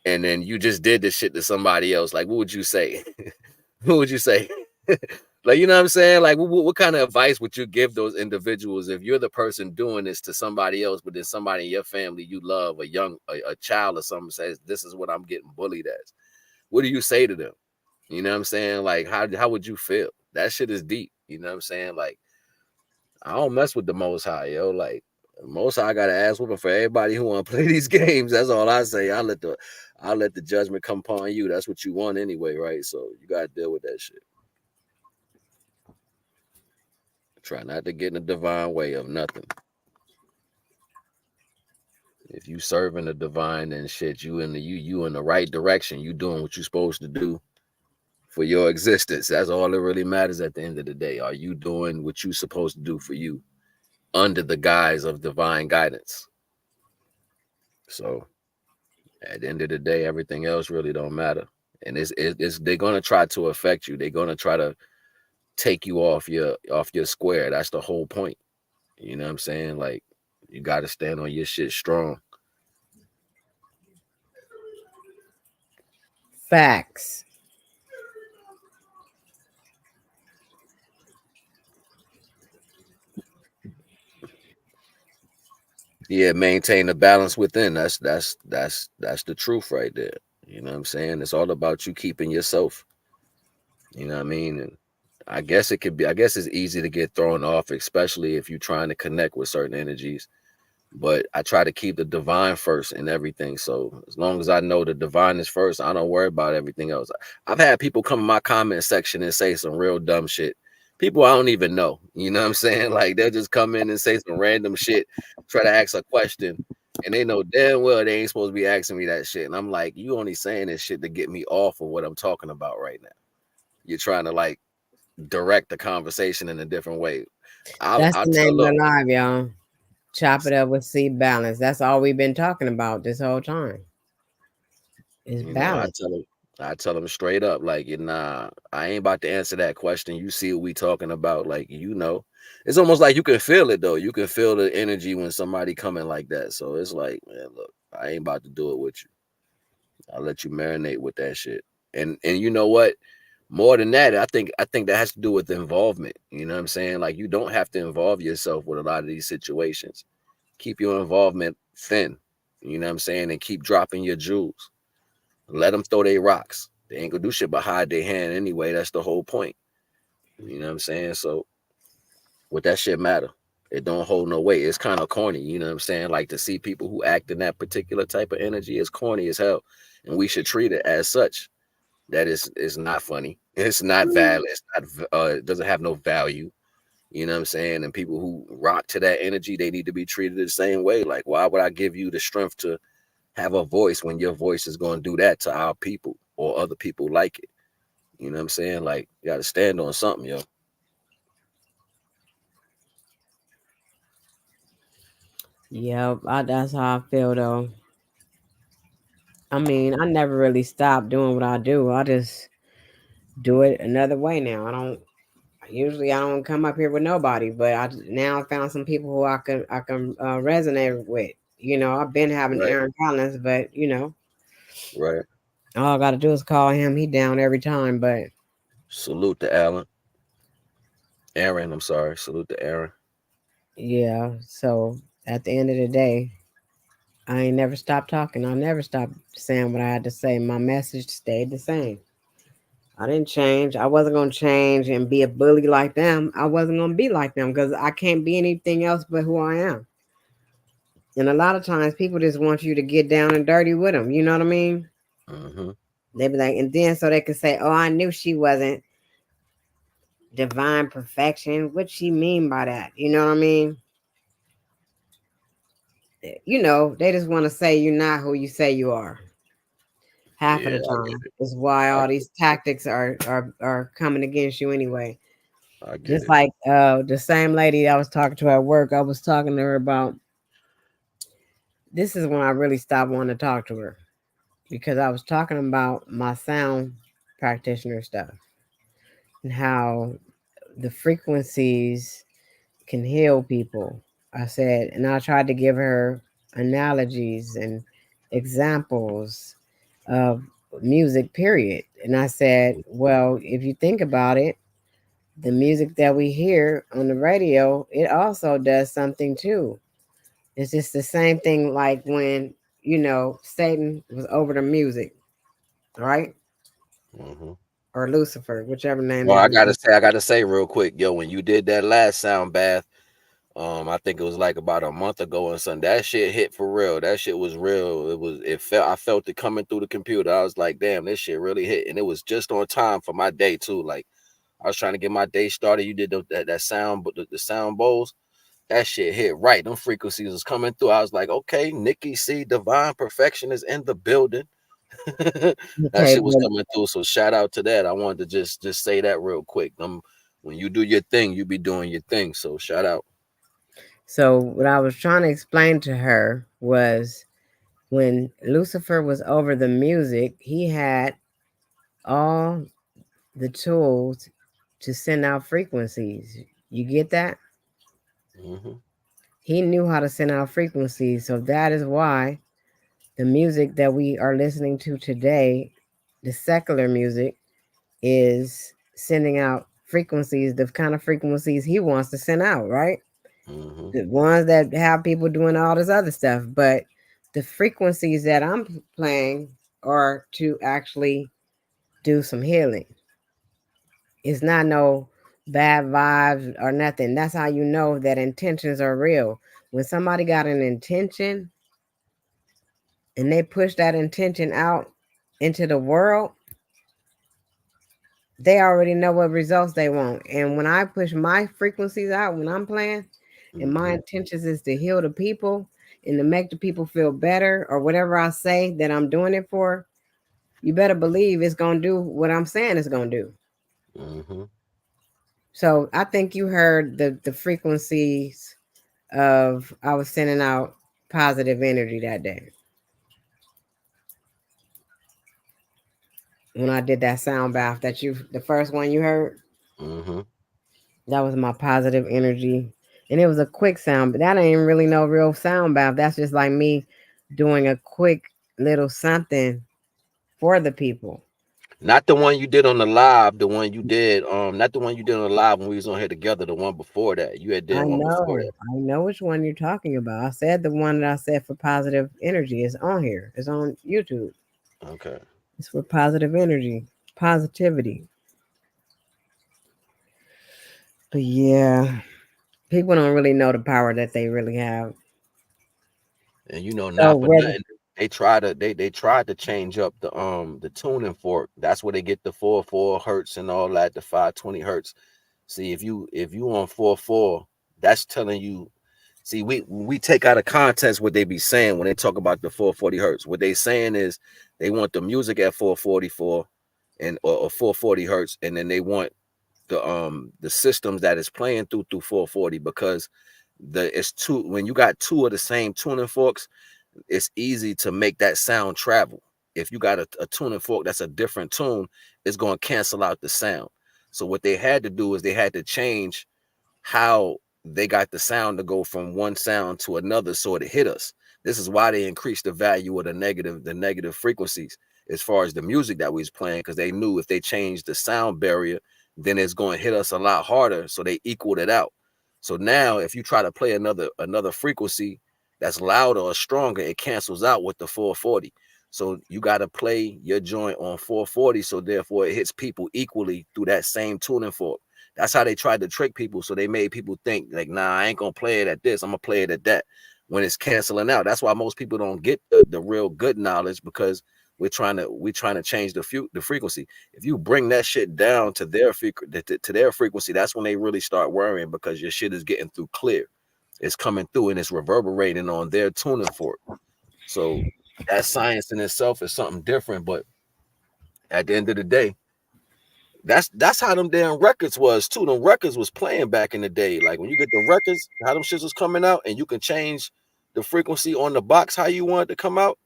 And then you just did this shit to somebody else. Like, what would you say? What would you say? Like, you know what I'm saying? Like, what kind of advice would you give those individuals if you're the person doing this to somebody else, but then somebody in your family you love, a child or something says, this is what I'm getting bullied as? What do you say to them? You know what I'm saying? Like, how would you feel? That shit is deep. You know what I'm saying? Like, I don't mess with the Most High, yo. Like, Most High got an ass whooping for everybody who want to play these games. That's all I say. I'll let the judgment come upon you. That's what you want anyway, right? So you gotta deal with that shit. Try not to get in the divine way of nothing. If you serving the divine and shit, you in the right direction. You doing what you supposed to do for your existence. That's all that really matters at the end of the day. Are you doing what you supposed to do for you under the guise of divine guidance? So at the end of the day, everything else really don't matter. And it's they're gonna try to affect you. They're gonna try to take you off your square. That's the whole point. You know what I'm saying? Like, you gotta stand on your shit strong. Facts. Yeah, maintain the balance within. That's the truth right there. You know what I'm saying? It's all about you keeping yourself. You know what I mean? And I guess it's easy to get thrown off, especially if you're trying to connect with certain energies. But I try to keep the divine first in everything. So as long as I know the divine is first, I don't worry about everything else. I've had people come in my comment section and say some real dumb shit. People I don't even know. You know what I'm saying? Like, they'll just come in and say some random shit, try to ask a question, and they know damn well they ain't supposed to be asking me that shit. And I'm like, you only saying this shit to get me off of what I'm talking about right now. You're trying to like direct the conversation in a different way. That's I'll the tell, name of look, the live, y'all. Chop it up with C balance. That's all we've been talking about this whole time. Is you know, balance. I tell them straight up, like, nah, I ain't about to answer that question. You see what we talking about, like, you know. It's almost like you can feel it though. You can feel the energy when somebody coming like that. So it's like, man, look, I ain't about to do it with you. I'll let you marinate with that shit. And you know what? More than that, I think that has to do with involvement. You know what I'm saying? Like, you don't have to involve yourself with a lot of these situations. Keep your involvement thin. You know what I'm saying? And keep dropping your jewels. Let them throw their rocks. They ain't gonna do shit but hide their hand anyway. That's the whole point. You know what I'm saying? So what that shit matter? It don't hold no weight. It's kind of corny. You know what I'm saying? Like, to see people who act in that particular type of energy is corny as hell. And we should treat it as such. That is not funny. It's not valid. It's not it doesn't have no value. You know what I'm saying? And people who rock to that energy, they need to be treated the same way. Like, why would I give you the strength to have a voice when your voice is going to do that to our people or other people like it? You know what I'm saying? Like, you got to stand on something, yo. Yep, that's how I feel though. I mean, I never really stopped doing what I do. I just do it another way now. I don't come up here with nobody, but now I found some people who I can resonate with. You know, I've been having Right, Aaron Collins, but you know, right. all I got to do is call him. He down every time. But Salute to Alan. Aaron, I'm sorry. Salute to Aaron. yeah, so at the end of the day, I ain't never stopped talking. I never stopped saying what I had to say. My message stayed the same. I didn't change. I wasn't gonna change and be a bully like them. I wasn't gonna be like them because I can't be anything else but who I am. And a lot of times people just want you to get down and dirty with them. You know what I mean? Mm-hmm. They be like, and then so they can say, "Oh, I knew she wasn't divine perfection." What she mean by that? You know what I mean? You know, they just want to say you're not who you say you are. Half of Yeah, the time is why I all get these tactics are coming against you anyway. it. I get Just it. like the same lady I was talking to at work, I was talking to her about this is when I really stopped wanting to talk to her because I was talking about my sound practitioner stuff and how the frequencies can heal people. I said, and I tried to give her analogies and examples of music, period. And I said, well, if you think about it, the music that we hear on the radio, it also does something too. It's just the same thing like when, Satan was over the music, right? Mm-hmm. or Lucifer, whichever name Well, that I is. gotta say real quick, yo, when you did that last sound bath, I think it was like about a month ago and something. That shit hit for real. That shit was real. I felt it coming through the computer. I was like, damn, this shit really hit. And it was just on time for my day too. Like I was trying to get my day started. You did that sound, but the sound bowls, that shit hit right. Them frequencies was coming through. I was like, okay, Nikki C, Divine Perfection is in the building. That Okay, shit was but coming through. So shout out to that. I wanted to just say that real quick. When you do your thing, you be doing your thing. So shout out. so what I was trying to explain to her was when Lucifer was over the music, he had all the tools to send out frequencies. You get that? Mm-hmm. He knew how to send out frequencies. So that is why the music that we are listening to today, the secular music, is sending out frequencies, the kind of frequencies he wants to send out, right? Mm-hmm. The ones that have people doing all this other stuff. But the frequencies that I'm playing are to actually do some healing. It's not no bad vibes or nothing. That's how you know that intentions are real. When somebody got an intention and they push that intention out into the world, they already know what results they want. And when I push my frequencies out when I'm playing, and my Mm-hmm. intentions is to heal the people and to make the people feel better or whatever I say that I'm doing it for, you better believe it's going to do what I'm saying it's going to do. Mm-hmm. So I think you heard the frequencies of I was sending out positive energy that day when I did that sound bath that the first one you heard. Mm-hmm. That was my positive energy. And it was a quick sound, but that ain't really no real sound bath. That's just like me doing a quick little something for the people. Not the one you did on the live, the one you did, not the one you did on the live when we was on here together, the one before that. You had did one before that. I know which one you're talking about. I said the one that I said for positive energy is on here. It's on YouTube. Okay. It's for positive energy, positivity. But yeah, people don't really know the power that they really have. And you know, So not for whether nothing, they tried to change up the tuning fork. That's where they get the 4 hertz and all that, the 520 hertz. See, if you on 4, that's telling you. See, we take out of context what they be saying when they talk about the 440 hertz. What they saying is they want the music at 444 or 440 hertz, and then they want the systems that is playing through 440 because it's two when you got two of the same tuning forks, it's easy to make that sound travel. If you got a tuning fork that's a different tune, it's going to cancel out the sound. So what they had to do is they had to change how they got the sound to go from one sound to another so it hit us. This is why they increased the value of the negative frequencies as far as the music that we was playing, because they knew if they changed the sound barrier, then it's going to hit us a lot harder. So they equaled it out. So now if you try to play another frequency that's louder or stronger, it cancels out with the 440. So you got to play your joint on 440. So therefore it hits people equally through that same tuning fork. That's how they tried to trick people. So they made people think like, nah, I ain't gonna play it at this. I'm gonna play it at that when it's canceling out. That's why most people don't get the real good knowledge, because we're trying to change the frequency. If you bring that shit down to their frequency, that's when they really start worrying, because your shit is getting through clear. It's coming through and it's reverberating on their tuning fork. So that science in itself is something different. But at the end of the day, that's how them damn records was too. Them records was playing back in the day. Like when you get the records, how them shits was coming out, and you can change the frequency on the box how you want it to come out.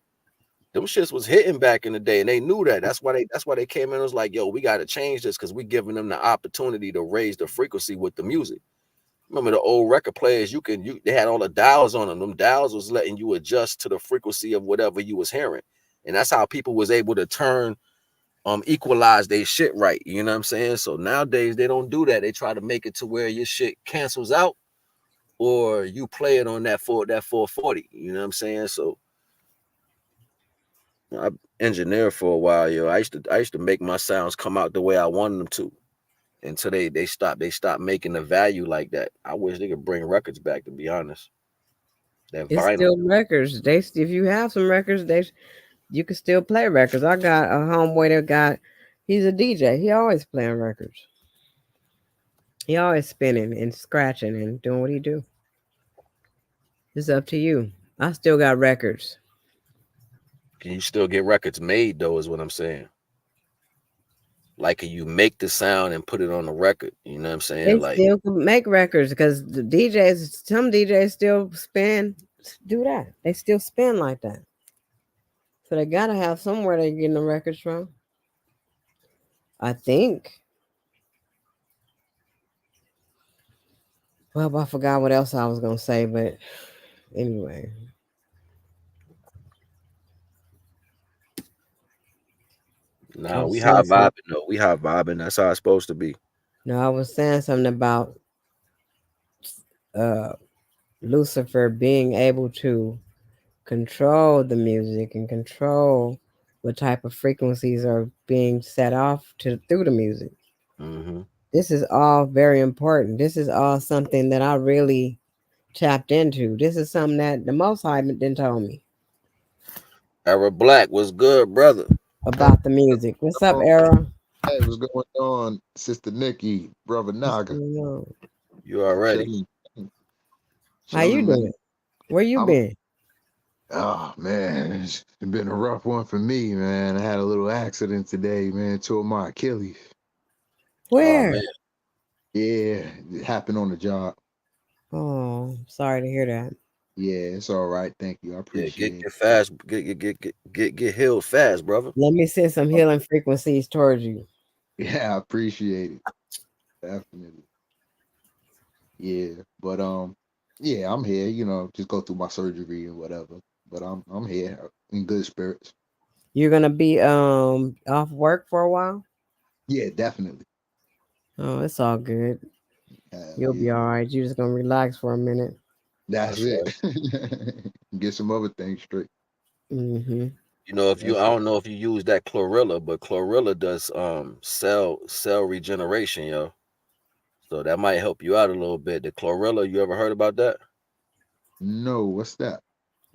Them shits was hitting back in the day, and they knew that. That's why they came in and was like, yo, we got to change this, because we giving them the opportunity to raise the frequency with the music. Remember the old record players, they had all the dials on them. Them dials was letting you adjust to the frequency of whatever you was hearing. And that's how people was able to equalize their shit right. You know what I'm saying? So nowadays they don't do that. They try to make it to where your shit cancels out, or you play it on that 440. You know what I'm saying? So I engineered for a while, yo. I used to make my sounds come out the way I wanted them to until they stopped making the value like that. I wish they could bring records back, to be honest. That It's vinyl. still records. If you have some records, you can still play records. I got a homeboy he's a DJ. He always playing records. He always spinning and scratching and doing what he do. It's up to you. I still got records. Can you still get records made though? Is what I'm saying. Like, can you make the sound and put it on the record? You know what I'm saying? They Like, still can make records because some DJs still do that. They still spin like that. So they gotta have somewhere they're getting the records from. I think. Well, I forgot what else I was gonna say, but anyway. I nah, was we saying high something. vibing though. We high vibing. That's how it's supposed to be. No, I was saying something about uh Lucifer being able to control the music and control what type of frequencies are being set off through the music. Hmm. This is all very important. This is all something that I really tapped into. This is something that the Most High didn't tell me Era Black was good, brother. Hey, about the music. What's up, um, Era? hey, what's going on, Sister Nikki, Brother What's Naga? going on? You already. Chilling, How you chilling, man. doing? Where you I'm, been? oh man, it's been a rough one for me, man. I had a little accident today, man. Tore my Achilles. Oh Where? man. Yeah, it happened on the job. Oh, sorry to hear that. Yeah, it's all right. Thank you. I Yeah, appreciate it. get fast. Get healed fast, brother. Let me send some Oh, healing frequencies towards you. yeah, I appreciate it. Definitely. Yeah, but yeah, I'm here. Just go through my surgery and whatever. But I'm here in good spirits. You're gonna be off work for a while. Yeah, definitely. Oh, it's all good. Hell You'll be yeah. all right. You're just gonna relax for a minute. That's That's it. right. Get some other things straight. Mm-hmm. You know, if you That's I it. don't know if you use that chlorella, but chlorella does cell regeneration, yo. So that might help you out a little bit. The chlorella, you ever heard about that? No, what's that?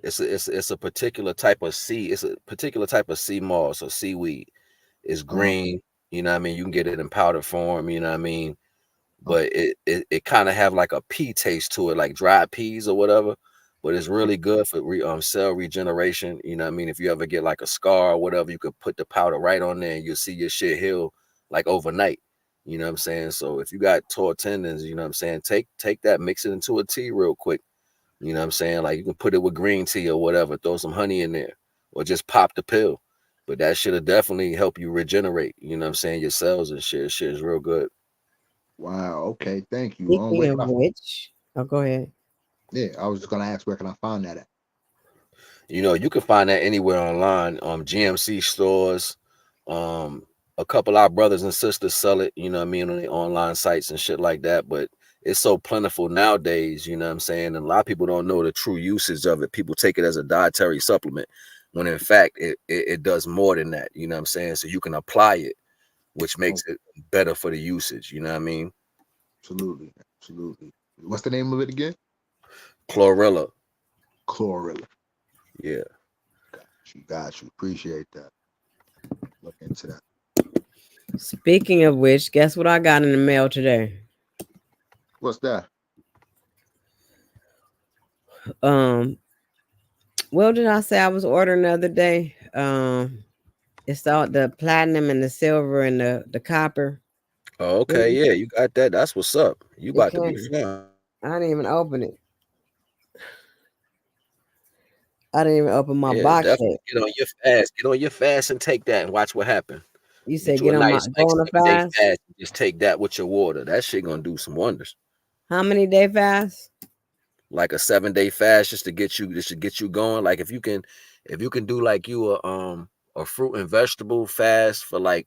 It's a particular type of sea. It's a particular type of sea moss or seaweed. It's Okay. green. You know what I mean? You can get it in powder form. You know what I mean? Okay. But it kind of have like a pea taste to it, like dried peas or whatever. But it's really good for cell regeneration. You know what I mean? If you ever get like a scar or whatever, you could put the powder right on there and you'll see your shit heal like overnight. You know what I'm saying? So if you got tore tendons, you know what I'm saying, take that, mix it into a tea real quick. You know what I'm saying? Like you can put it with green tea or whatever, throw some honey in there, or just pop the pill. But that should have definitely help you regenerate. You know what I'm saying? Your cells and shit. Shit is real good. Wow. Okay. Thank you. Speaking Where of can I? which, oh, go ahead. Yeah, I was just gonna ask where can I find that at? You know, you can find that anywhere online. GMC stores. Um, a couple of our brothers and sisters sell it, you know what I mean, on the online sites and shit like that. But it's so plentiful nowadays, you know what I'm saying? And a lot of people don't know the true usage of it. People take it as a dietary supplement when in fact it does more than that, you know what I'm saying? So you can apply it, which Oh, makes it better for the usage, you know what I mean? absolutely, absolutely. What's the name of it again? Chlorella. Chlorella. Yeah. Got you. Appreciate that. Look into that. Speaking of which, guess what I got in the mail today? What's that? Um, what did I say I was ordering the other day? It's all the platinum and the silver and the copper. Oh, okay, It, yeah, you got that. That's what's up. You it about to be came. fine. I didn't even open it. I didn't even open my Yeah, box definitely yet. get on your fast. Get on your fast and take that and watch what happens. You Get said you a get on my nice go like on a 7 day fast. fast. And just take that with your water. That shit gonna do some wonders. How many day fast? Like a 7 day fast just to get you, just to get you going. Like if you can do like you a fruit and vegetable fast for like,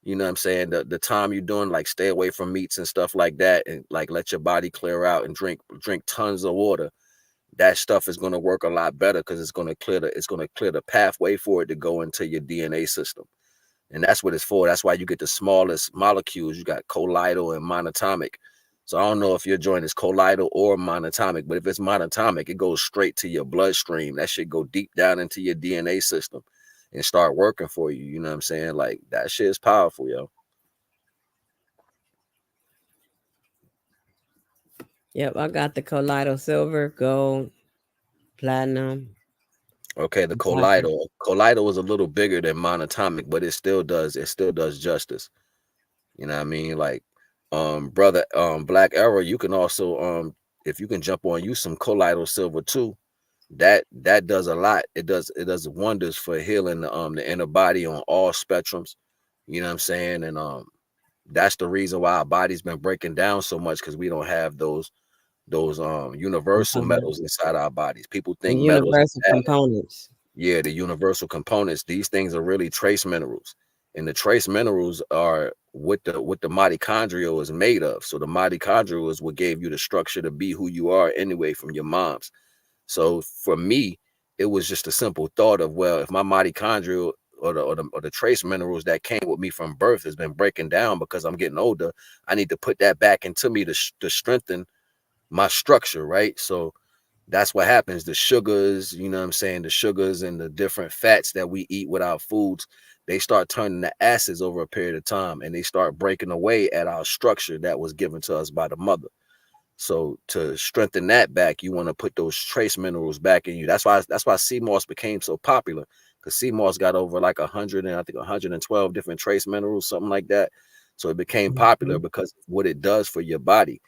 you know what I'm saying, the time you're doing, like stay away from meats and stuff like that, and like let your body clear out and drink tons of water. that stuff is going to work a lot better because it's going to clear the pathway for it to go into your DNA system. And that's what it's for. That's why you get the smallest molecules. You got colloidal and monatomic. So I don't know if your joint is colloidal or monatomic, but if it's monatomic, it goes straight to your bloodstream. That shit go deep down into your DNA system and start working for you. You know what I'm saying? Like, that shit is powerful, yo. Yep, I got the colloidal silver, gold, platinum. Okay, the Platinum. colloidal is a little bigger than monatomic, but it still does justice. You know what I mean? Like, brother, Black Arrow, you can also, if you can jump on you some colloidal silver too, that does a lot. It does wonders for healing the inner body on all spectrums. You know what I'm saying? And that's the reason why our body's been breaking down so much, because we don't have those universal metals inside our bodies. People The think metals universal are bad. components. Yeah, the universal components. These things are really trace minerals, and the trace minerals are what the mitochondrial is made of. So the mitochondrial is what gave you the structure to be who you are anyway from your moms. So for me, it was just a simple thought of, well, if my mitochondrial or the trace minerals that came with me from birth has been breaking down because I'm getting older, I need to put that back into me to strengthen my structure, right? So that's what happens. The sugars, you know what I'm saying? The sugars and the different fats that we eat with our foods, they start turning to acids over a period of time, and they start breaking away at our structure that was given to us by the mother. So to strengthen that back, you want to put those trace minerals back in you. That's why sea moss became so popular, because sea moss got over like 100 and I think 112 different trace minerals, something like that. So it became popular because of what it does for your body.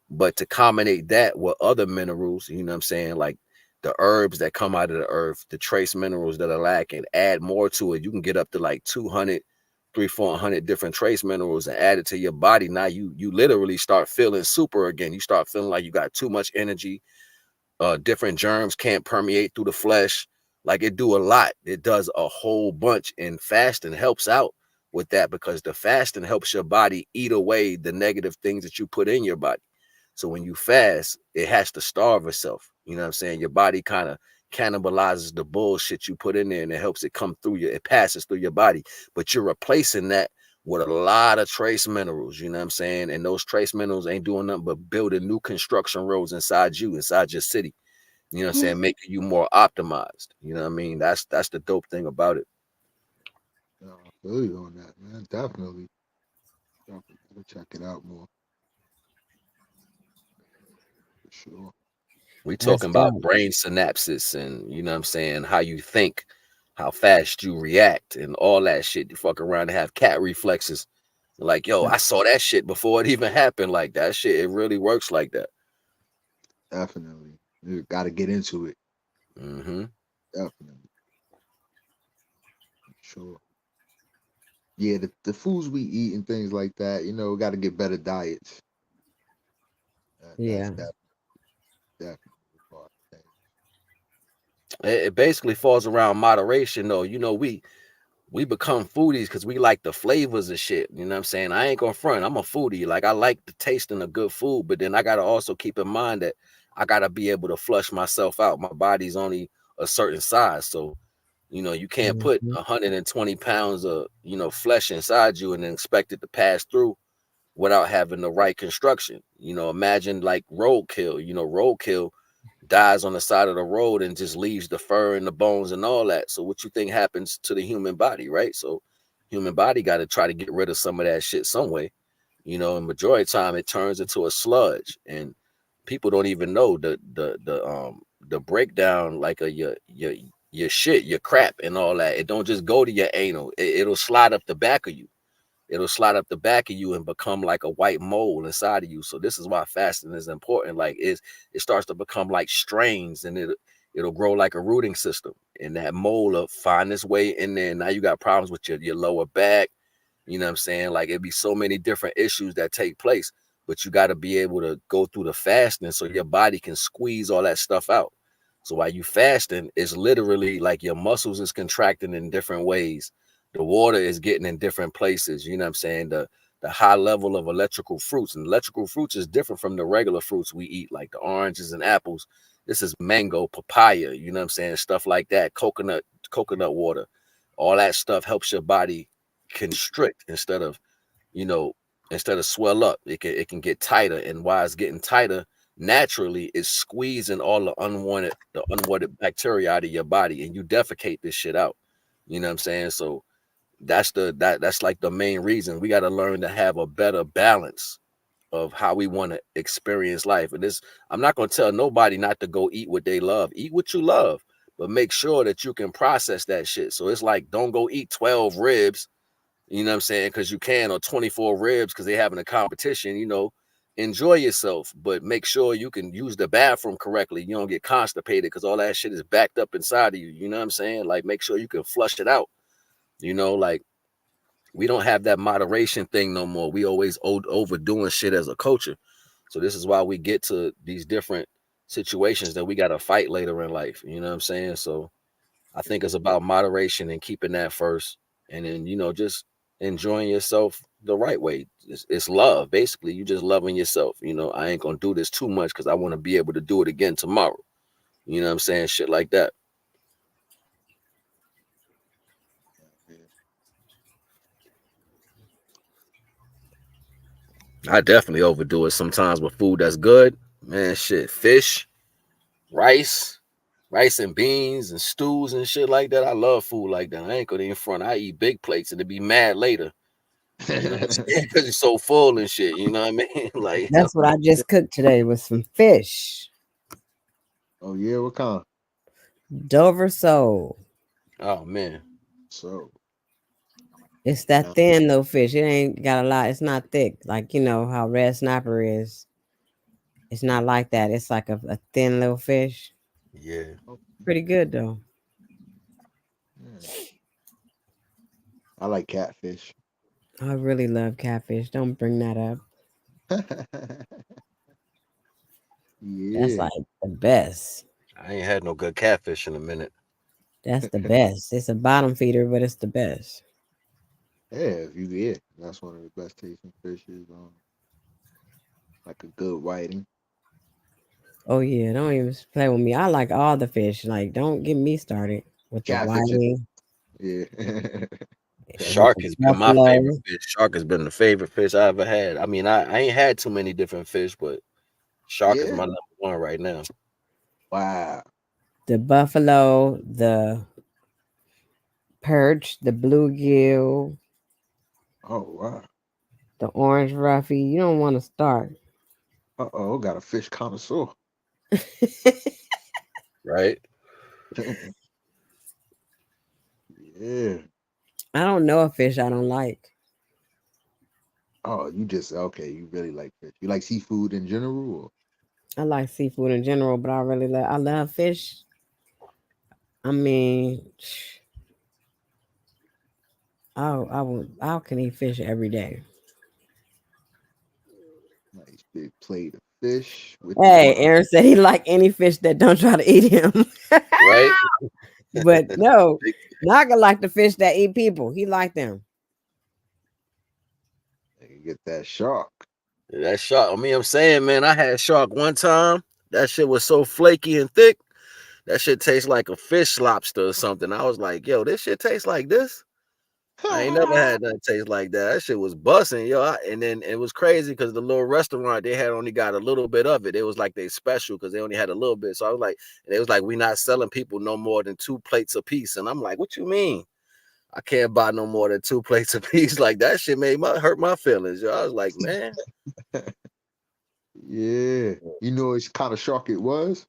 But to combine that with other minerals, you know what I'm saying, like the herbs that come out of the earth, the trace minerals that are lacking, add more to it. You can get up to like 200, 400 different trace minerals and add it to your body. Now you literally start feeling super again. You start feeling like you got too much energy. Different germs can't permeate through the flesh. Like, it do a lot. It does a whole bunch, and fasting helps out with that, because the fasting helps your body eat away the negative things that you put in your body. So when you fast, it has to starve itself. You know what I'm saying? Your body kind of cannibalizes the bullshit you put in there, and it helps it come through you. It passes through your body, but you're replacing that with a lot of trace minerals. You know what I'm saying? And those trace minerals ain't doing nothing but building new construction roads inside you, inside your city. You know what I'm saying? Making you more optimized. You know what I mean? That's the dope thing about it. I feel you on that, man. Definitely. Definitely check it out more. For sure. We That's talking about dope. brain synapses, and you know what I'm saying, how you think, how fast you react, and all that shit. You fuck around and have cat reflexes. Like, yo, I saw that shit before it even happened. Like, that shit, it really works like that. Definitely. You got to get into it. Mm-hmm. Definitely. Sure. Yeah, the foods we eat and things like that, got to get better diets. That's Yeah. definitely part of things. It basically falls around moderation, though. You know, we become foodies because we like the flavors of shit. You know what I'm saying? I ain't gonna front. I'm a foodie. Like, I like the tasting of good food, but then I gotta also keep in mind that I gotta be able to flush myself out. My body's only a certain size, so you can't put 120 pounds of flesh inside you and then expect it to pass through without having the right construction. Imagine like roadkill. Roadkill dies on the side of the road and just leaves the fur and the bones and all that. So what you think happens to the human body, right? So human body got to try to get rid of some of that shit some way. And majority of the time it turns into a sludge, and people don't even know the breakdown, like your shit, your crap and all that. It don't just go to your anal. It'll slide up the back of you. It'll slide up the back of you and become like a white mold inside of you. So this is why fasting is important. Like, it starts to become like strains, and it'll grow like a rooting system, and that mold will find its way in there. Now you got problems with your lower back. You know what I'm saying? Like, it'd be so many different issues that take place, but you got to be able to go through the fasting so your body can squeeze all that stuff out. So while you fasting, it's literally like your muscles is contracting in different ways. The water is getting in different places. You know what I'm saying? The high level of electrical fruits, and electrical fruits is different from the regular fruits we eat, like the oranges and apples. this is mango, papaya, you know what I'm saying? Stuff like that, coconut water, all that stuff helps your body constrict instead of, you know, instead of swell up. It can get tighter, and while it's getting tighter, naturally it's squeezing all the unwanted bacteria out of your body, and you defecate this shit out. You know what I'm saying? So that's like the main reason we got to learn to have a better balance of how we want to experience life. And this, I'm not going to tell nobody not to go eat what they love. Eat what you love, but make sure that you can process that shit. So it's like, don't go eat 12 ribs, you know what I'm saying, because you can, or 24 ribs because they're having a competition. You know, enjoy yourself, but make sure you can use the bathroom correctly. You don't get constipated because all that shit is backed up inside of you. You know what I'm saying? Like, make sure you can flush it out. You know, like, we don't have that moderation thing no more. We always overdoing shit as a culture. So this is why we get to these different situations that we got to fight later in life. You know what I'm saying? So I think it's about moderation and keeping that first. And then, you know, just enjoying yourself the right way. It's love. Basically, you just loving yourself. You know, I ain't going to do this too much because I want to be able to do it again tomorrow. You know what I'm saying? Shit like that. I definitely overdo it sometimes with food that's good. Man, shit, fish, rice and beans and stews and shit like that. I love food like that. I ain't gonna in front. I eat big plates and to be mad later. You know what I'm saying? Because you're so full and shit. You know what I mean? Like, That's what I just cooked today with some fish. Oh yeah, what kind? Dover sole. oh man. So It's that thin little fish. It ain't got a lot. It's not thick. Like, you know how red snapper is. It's not like that. It's like a thin little fish. Yeah. Pretty good though. I like catfish. I really love catfish. Don't bring that up. That's Yeah. like the best. I ain't had no good catfish in a minute. That's the best. It's a bottom feeder, but it's the best. Yeah, that's one of the best tasting fishes. Like a good whiting. Oh yeah, don't even play with me. I like all the fish. Like, don't get me started with the Catfish. whiting. Yeah. Shark the has been my buffalo. favorite fish. Shark has been the favorite fish I ever had. I mean, I ain't had too many different fish, but shark is my number one right now. Wow. The buffalo, the perch, the bluegill, Oh wow. the orange roughy. You don't want to start. Uh-oh, got a fish connoisseur. Right? Yeah. I don't know a fish I don't like. Oh, okay, you really like fish. You like seafood in general? Or? I like seafood in general, but I love fish. I mean, I can eat fish every day. Nice big plate of fish with Hey, the Aaron said he like any fish that don't try to eat him. Right? But no, Naga like the fish that eat people. He like them. you get that shark. That shark. I mean, I'm saying, man, I had shark one time. That shit was so flaky and thick. That shit tastes like a fish lobster or something. I was like, yo, this shit tastes like this. I ain't never had nothing taste like that. That shit was busting, yo. And then it was crazy because the little restaurant, they had only got a little bit of it. It was like they special because they only had a little bit. So I was like, and it was like, we not selling people no more than 2 plates a piece. And I'm like, what you mean? I can't buy no more than 2 plates a piece. Like, that shit hurt my feelings, yo. I was like, man. Yeah. You know it's kind of shark it was?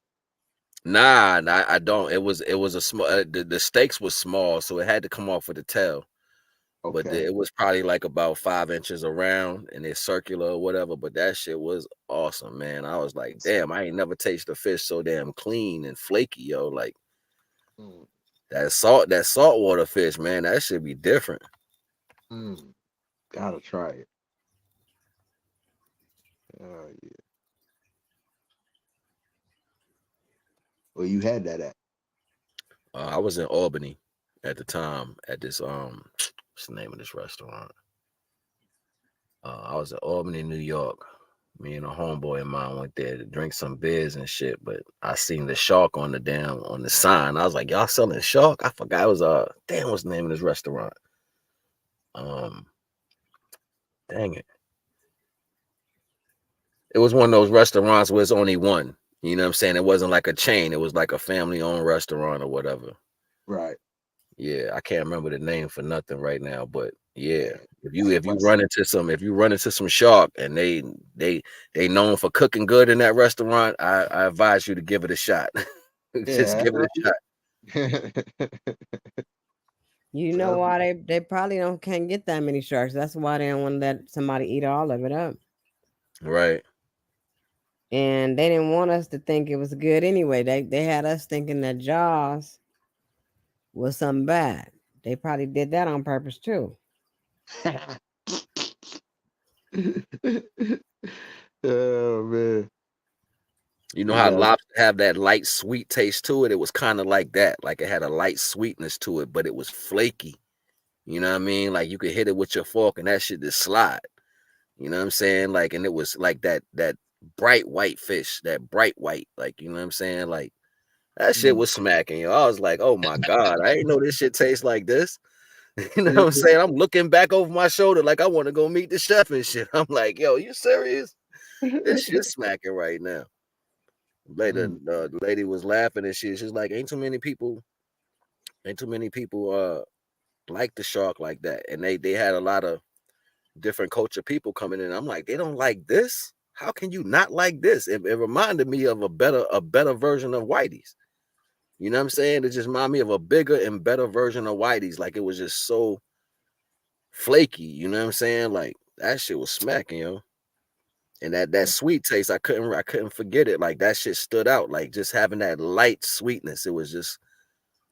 Nah, I don't. It was a small. The steaks was small, so it had to come off with the tail. Okay. But it was probably like about 5 inches around, and it's circular or whatever. But that shit was awesome, man. I was like, damn, I ain't never tasted a fish so damn clean and flaky, yo. Like that saltwater fish, man. That should be different. Gotta try it. Oh yeah. Well, you had that at? I was in Albany at the time at this what's the name of this restaurant? I was in Albany, New York. Me and a homeboy of mine went there to drink some beers and shit, but I seen the shark on the sign. I was like, y'all selling shark? I forgot it was damn, what's the name of this restaurant? Dang it. It was one of those restaurants where it's only one. You know what I'm saying? It wasn't like a chain. It was like a family-owned restaurant or whatever. Right. Yeah, I can't remember the name for nothing right now, but yeah, if you run into some shark and they known for cooking good in that restaurant, I advise you to give it a shot. Just Yeah. give it a shot. You know why they probably can't get that many sharks. That's why they don't want to let somebody eat all of it up. Right. And they didn't want us to think it was good anyway. They had us thinking that Jaws was something bad. They probably did that on purpose too. Oh man. You know how lobster have that light sweet taste to it? It was kind of like that. Like it had a light sweetness to it, but it was flaky. You know what I mean? Like you could hit it with your fork and that shit just slide. You know what I'm saying? Like, and it was like that bright white fish, that bright white, like, you know what I'm saying? Like that shit was smacking, yo. I was like, oh my God, I didn't know this shit tastes like this. You know what I'm saying? I'm looking back over my shoulder like I want to go meet the chef and shit. I'm like, yo, you serious? This shit's smacking right now. Later, the lady was laughing and shit. She's like, ain't too many people like the shark like that. And they had a lot of different culture people coming in. I'm like, they don't like this? How can you not like this? It reminded me of a better version of Whitey's. You know what I'm saying? It just reminded me of a bigger and better version of Whitey's. Like it was just so flaky. You know what I'm saying? Like that shit was smacking, yo. And that sweet taste, I couldn't forget it. Like that shit stood out. Like just having that light sweetness. It was just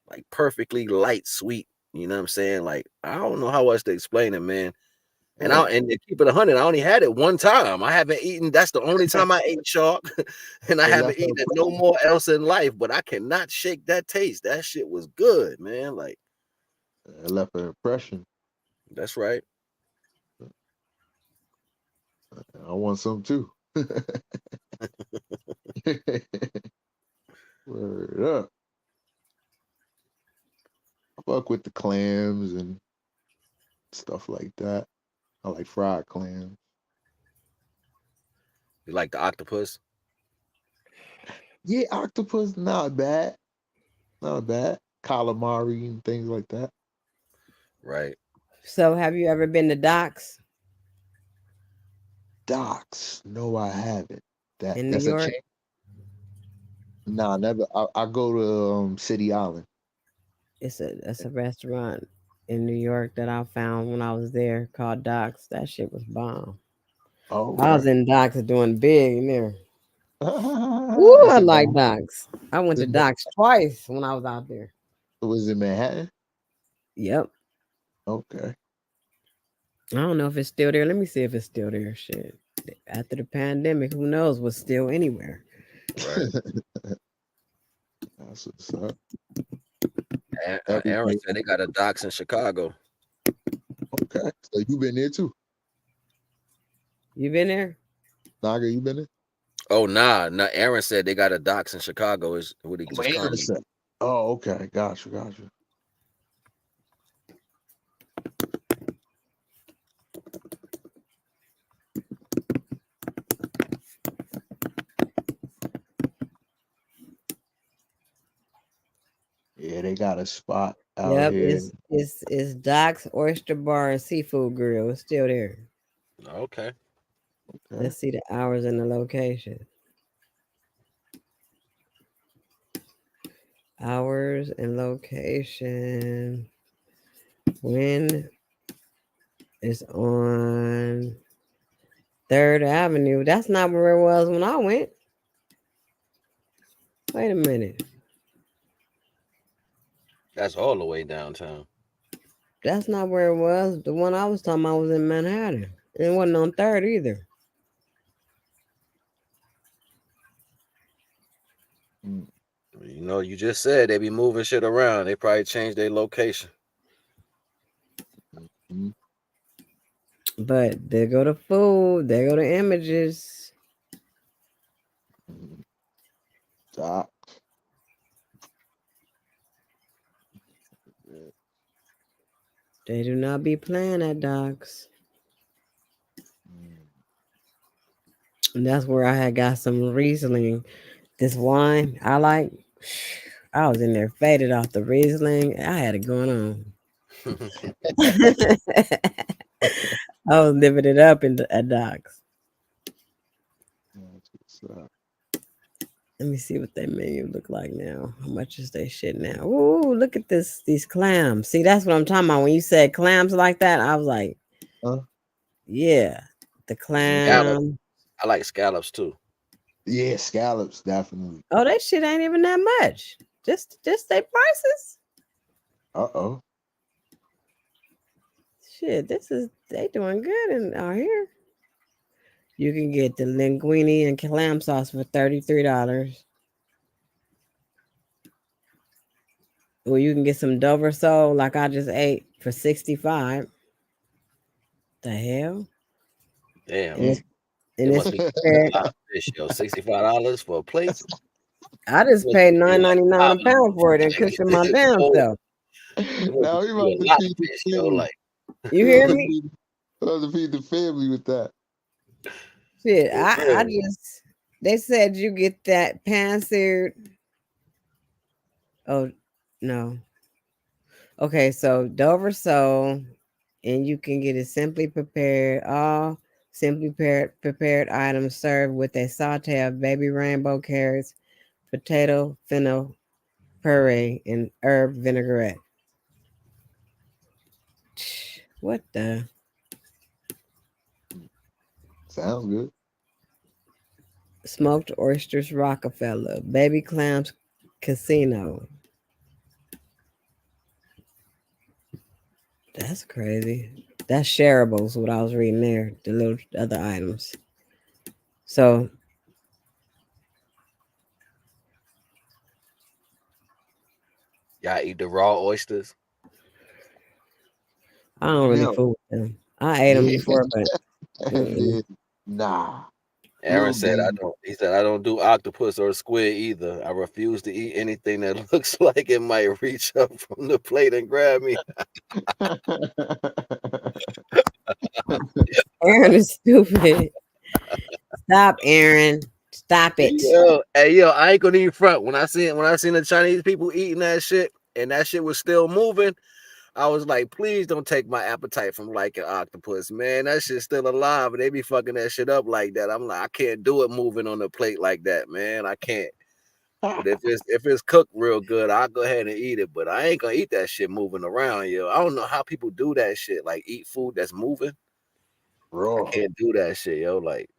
like perfectly light sweet. You know what I'm saying? Like I don't know how else to explain it, man. And to keep it 100, I only had it one time. I haven't eaten. That's the only time I ate shark, and I haven't eaten it no more else in life. But I cannot shake that taste. That shit was good, man. Like it left an impression. That's right. I want some too. Word up. I fuck with the clams and stuff like that. I like fried clams. You like the octopus? Yeah, octopus, not bad. Not bad. Calamari and things like that. Right. So have you ever been to Doc's? Doc's? No, I haven't. In New That's York? a chain? Nah, never. I go to City Island. It's a restaurant in New York that I found when I was there called Doc's. That shit was bomb. Oh, I was okay. in Doc's doing big in there. Ooh, I like Doc's. I went to Doc's twice when I was out there. Was it Manhattan? Yep. Okay. I don't know if it's still there. Let me see if it's still there. Shit. After the pandemic, who knows what's still anywhere. Right. That's what's up. Aaron said they got a Doc's in Chicago. Okay. So you been there too? You been there? Naga, you been there? Oh, nah. Aaron said they got a Doc's in Chicago. Is what he just commented. Oh, okay. Gotcha. Yeah, they got a spot out here. It's Doc's Oyster Bar and Seafood Grill. It's still there. Okay. Let's see the hours and the location. Hours and location. When it's on 3rd Avenue. That's not where it was when I went. Wait a minute. That's all the way downtown. That's not where it was. The one I was talking about was in Manhattan. It wasn't on 3rd either. You know, you just said they be moving shit around. They probably changed their location. But they go to food. They go to images. Doc. They do not be playing at docks. And that's where I had got some Riesling. This wine I like. I was in there faded off the Riesling. I had it going on. I was living it up at docks. Let me see what their menu look like now. How much is their shit now? Ooh, look at these clams. See, that's what I'm talking about. When you said clams like that, I was like, yeah, the clam. I like scallops too. Yeah, scallops definitely. Oh, that shit ain't even that much. Just their prices. Uh-oh. Shit, they doing good out here. You can get the linguine and clam sauce for $33. Or you can get some Dover sole like I just ate for $65. The hell? Damn. And it must be a lot of fish, yo. $65 for a plate. I just paid $9.99 a pound for it and cooked it my damn self. Now we about to feed the fish, yo, like. You hear me? About to feed the family with that. Shit, I just, they said you get that pan-seared. Oh, no. Okay, so Dover sole, and you can get it simply prepared. All simply prepared items served with a saute of baby rainbow carrots, potato fennel puree, and herb vinaigrette. What the? Sounds good. Smoked oysters Rockefeller, baby clams casino. That's crazy. That's shareables, what I was reading there, the little other items. So y'all eat the raw oysters? I don't really fool with them. I ate them before, but nah. Aaron said I don't. He said I don't do octopus or squid either. I refuse to eat anything that looks like it might reach up from the plate and grab me. Aaron is stupid. Stop, Aaron. Stop it. Yo, I ain't gonna even front. When I seen the Chinese people eating that shit and that shit was still moving, I was like, please don't take my appetite from liking octopus, man. That shit's still alive, and they be fucking that shit up like that. I'm like, I can't do it moving on the plate like that, man. I can't. But if it's cooked real good, I'll go ahead and eat it. But I ain't gonna eat that shit moving around, yo. I don't know how people do that shit, like eat food that's moving. Raw. I can't do that shit, yo. Like,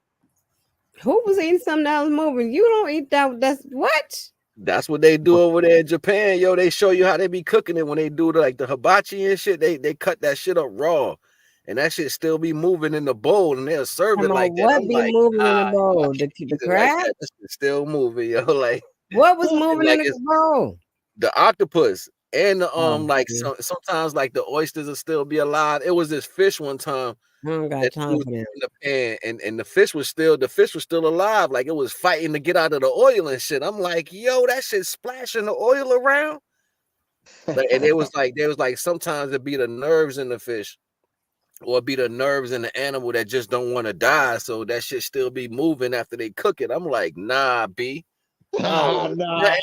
who was eating something that was moving? You don't eat that. That's what? That's what they do over there in Japan, yo. They show you how they be cooking it when they do the hibachi and shit. They cut that shit up raw, and that shit still be moving in the bowl, and they'll serve it like that. What I'm be like, moving in the bowl? The crab? Like that still moving, yo. Like what was moving in the bowl? The octopus and the sometimes like the oysters will still be alive. It was this fish one time. I don't got time for that. In the pan, and the fish was still alive, like it was fighting to get out of the oil and shit. I'm like, yo, that shit splashing the oil around. And it was like sometimes it'd be the nerves in the fish, or it'd be the nerves in the animal that just don't want to die, so that shit still be moving after they cook it. I'm like, nah, B. Nah.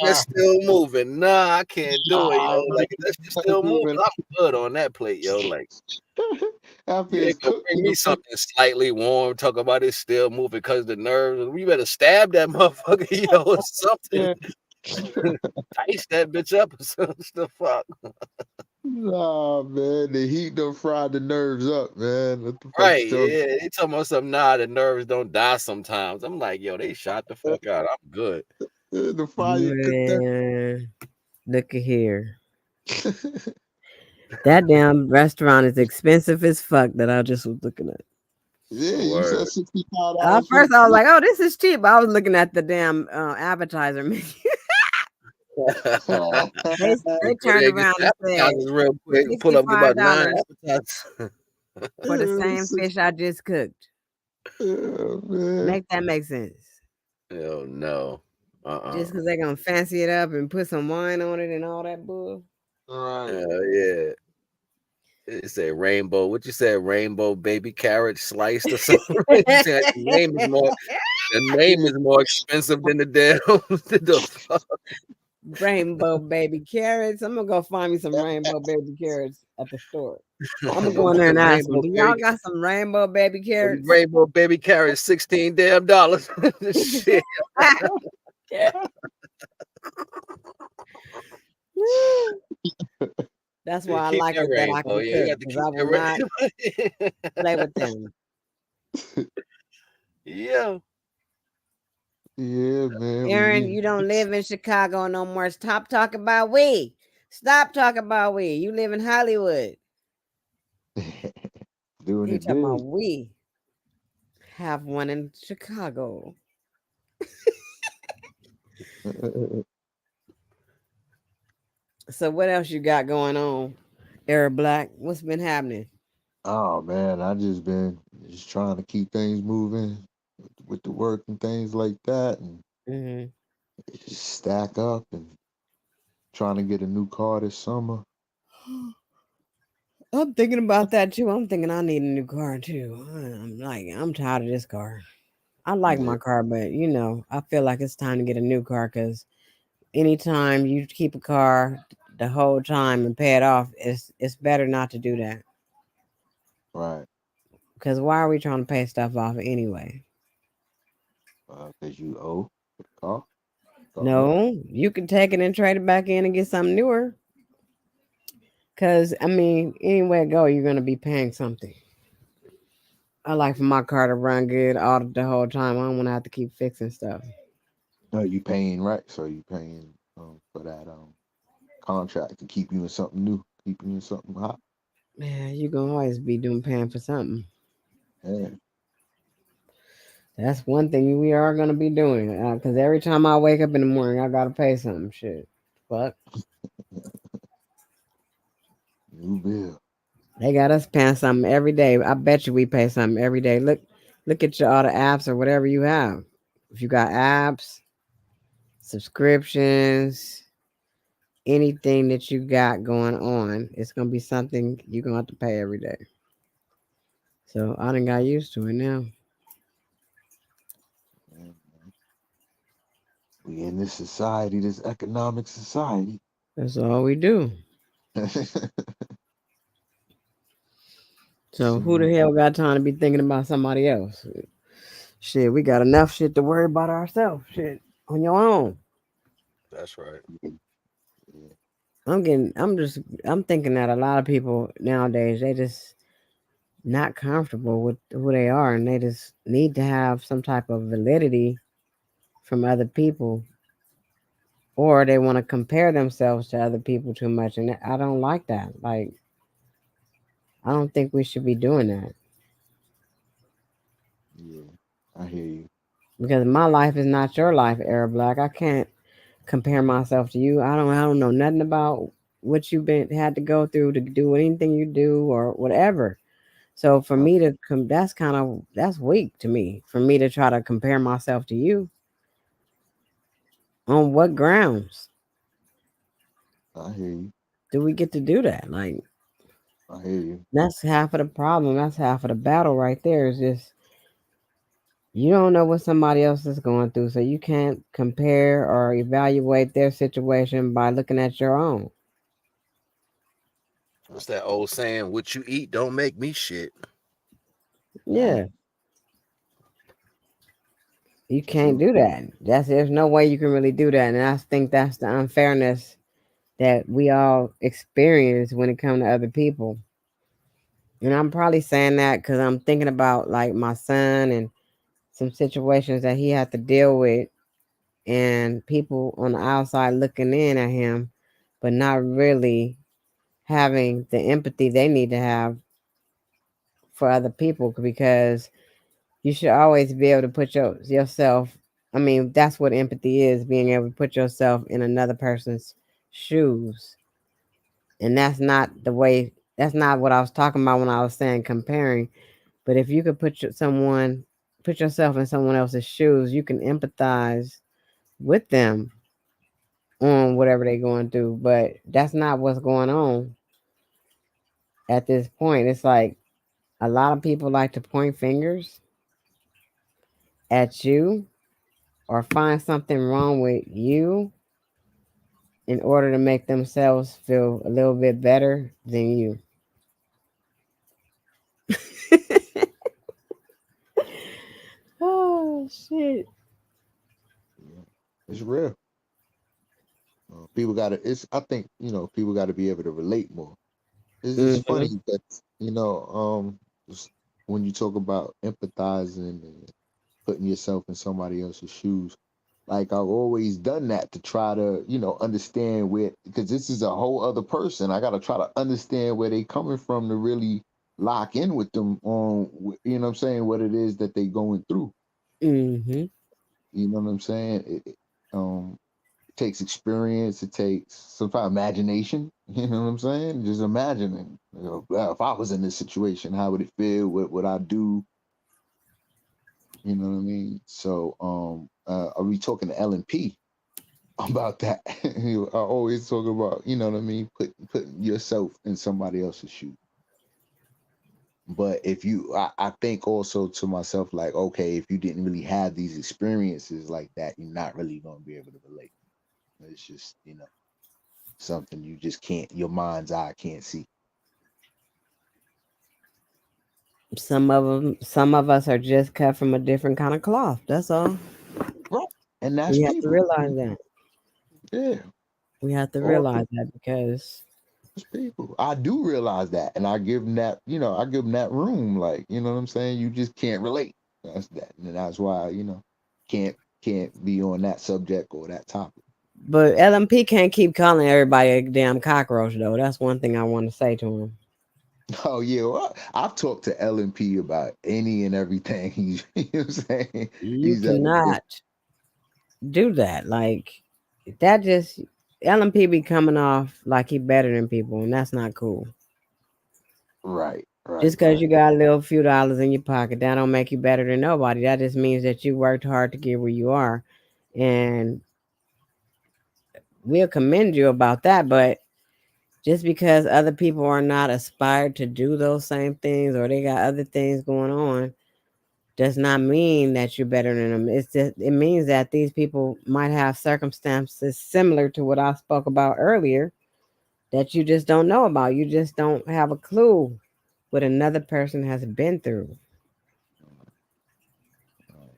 It's still moving. Nah, I can't do it, yo. Like that shit's still moving. I'm good on that plate, yo. Like you ain't gonna bring me something slightly warm, talk about it still moving because the nerves. We better stab that motherfucker, yo, or something. Dice that bitch up or something. The fuck. Nah, man, the heat don't fry the nerves up, man. What the fuck Right, yeah. They talking about something. Nah, the nerves don't die sometimes. I'm like, yo, they shot the fuck out. I'm good. The fire. Look at here. That damn restaurant is expensive as fuck that I just was looking at. Yeah, you said $65. At first, I was like, "Oh, this is cheap." I was looking at the damn appetizer menu. they turned around and said, real quick, pull up about $9 for the same fish I just cooked. Oh, man. Make that make sense. Hell no. Just because they're gonna fancy it up and put some wine on it and all that bull. Right. Yeah. It said rainbow. What you said? Rainbow baby carrot sliced or something? You said the name is more expensive than the damn. The fuck? Rainbow baby carrots. I'm gonna go find me some rainbow baby carrots at the store. I'm gonna go in there and ask them, do y'all got some rainbow baby carrots? Rainbow baby carrot, $16 damn. Shit. That's why I like it that I can cook, because I will not play with them. Yeah. Yeah, man. Aaron, you don't live in Chicago no more. Stop talking about we. Stop talking about we. You live in Hollywood. Doing You it talking about big. we have one in Chicago. So what else you got going on, Arab Black? What's been happening? Oh man, I just been just trying to keep things moving with the work and things like that, and Mm-hmm. just stack up and trying to get a new car this summer. I'm thinking about that too. I'm thinking I need a new car too. I'm tired of this car. I like Yeah, my car, but I feel like it's time to get a new car, because anytime you keep a car the whole time and pay it off, it's better not to do that. right. Because why are we trying to pay stuff off anyway? Because you owe for the car. Thought not. No, you can take it and trade it back in and get something newer. Because, I mean, anywhere it go, you're going to be paying something. I like for my car to run good all the whole time. I don't want to have to keep fixing stuff. No, you paying right, so you paying for that contract to keep you in something new, keep you in something hot. Man, you're going to always be paying for something. Yeah. That's one thing we are going to be doing. Because every time I wake up in the morning, I got to pay something. Shit. Fuck. New bill. They got us paying something every day. I bet you we pay something every day. Look at all the apps or whatever you have. If you got apps, subscriptions, anything that you got going on, it's gonna be something you're gonna have to pay every day. So I done got used to it now. Yeah, man. We in this society, this economic society. That's all we do. So who the hell got time to be thinking about somebody else? Shit, we got enough shit to worry about ourselves. Shit, on your own. That's right. Yeah. I'm thinking that a lot of people nowadays, they just not comfortable with who they are, and they just need to have some type of validity from other people, or they want to compare themselves to other people too much, and I don't like that. Like, I don't think we should be doing that, Yeah, I hear you. because my life is not your life, Arab Black. I can't compare myself to you. I don't know nothing about what you've been had to go through to do anything you do or whatever. So for me to come, that's weak to me. For me to try to compare myself to you, on what grounds I hear you. do we get to do that? Like, I hear you. that's half of the problem. That's half of the battle right there. Is just you don't know what somebody else is going through, so you can't compare or evaluate their situation by looking at your own. What's that old saying? What you eat don't make me shit. Yeah, you can't do that. There's no way you can really do that, and I think that's the unfairness that we all experience when it comes to other people. And I'm probably saying that because I'm thinking about like my son and some situations that he had to deal with, and people on the outside looking in at him, but not really having the empathy they need to have for other people, because you should always be able to put yourself. I mean, that's what empathy is, being able to put yourself in another person's shoes. And that's not what I was talking about when I was saying comparing. But if you could put someone put yourself in someone else's shoes, you can empathize with them on whatever they're going through. But that's not what's going on at this point. It's like a lot of people like to point fingers at you or find something wrong with you in order to make themselves feel a little bit better than you. Oh shit. Yeah, it's real. People gotta. It's. I think people got to be able to relate more. It's Hmm. funny that s- when you talk about empathizing and putting yourself in somebody else's shoes, like I've always done that to try to understand where, because this is a whole other person. I got to try to understand where they coming from to really lock in with them on what I'm saying, what it is that they going through. Hmm. You know what I'm saying? It takes experience. It takes sometimes imagination. You know what I'm saying? Just imagining. Well, if I was in this situation, how would it feel? What would I do? You know what I mean? So, are we talking to LNP about that? I always talk about, you know what I mean, putting yourself in somebody else's shoe. But if I think also to myself, like, okay, if you didn't really have these experiences like that, you're not really going to be able to relate. It's just, something you just can't, your mind's eye can't see. Some of us are just cut from a different kind of cloth. That's all. Right. And that's We have to people. realize that. Yeah. We have to All realize that because those people. I do realize that. And I give them that, I give them that room. Like, you know what I'm saying? You just can't relate. That's that. And that's why, can't can't be on that subject or that topic. but LMP can't keep calling everybody a damn cockroach though. That's one thing I want to say to him. Oh yeah, well, I've talked to LMP about any and everything. You know what I'm saying? You He's ever been. cannot do that. Like that just LMP be coming off like he better than people, and that's not cool. Right, right, Just because right. you got a little few dollars in your pocket, that don't make you better than nobody. That just means that you worked hard to get where you are, and we'll commend you about that. But just because other people are not aspired to do those same things or they got other things going on does not mean that you're better than them. It means that these people might have circumstances similar to what I spoke about earlier that you just don't know about. You just don't have a clue what another person has been through. Right.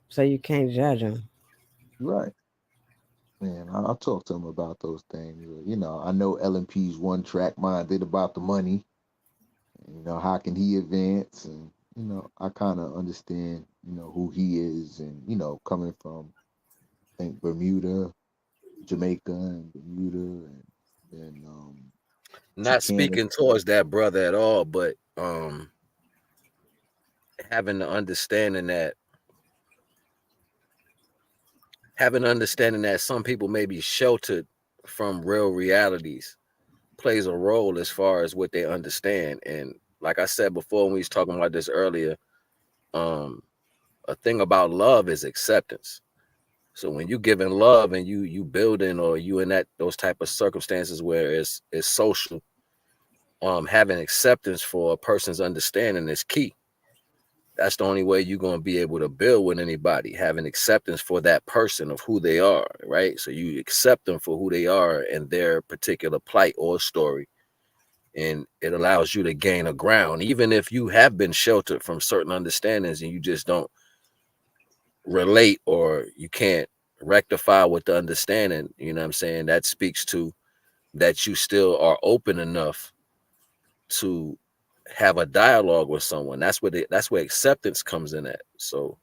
So you can't judge them. Right. Man, I'll talk to him about those things. I know LMP's one track minded about the money. How can he advance? And, I kind of understand, who he is and, coming from, I think, Bermuda, Jamaica and Bermuda and to Not Canada. speaking towards that brother at all, but having the understanding that some people may be sheltered from real realities plays a role as far as what they understand. And like I said before when we was talking about this earlier, um a thing about love is acceptance. So when you giving love and you building, or you in that those type of circumstances where it's social, having acceptance for a person's understanding is key. That's the only way you're going to be able to build with anybody, having acceptance for that person of who they are, right? So you accept them for who they are and their particular plight or story, and it allows you to gain a ground, even if you have been sheltered from certain understandings and you just don't relate, or you can't rectify with the understanding. You know what I'm saying? That speaks to that you still are open enough to have a dialogue with someone. That's where acceptance comes in at. So,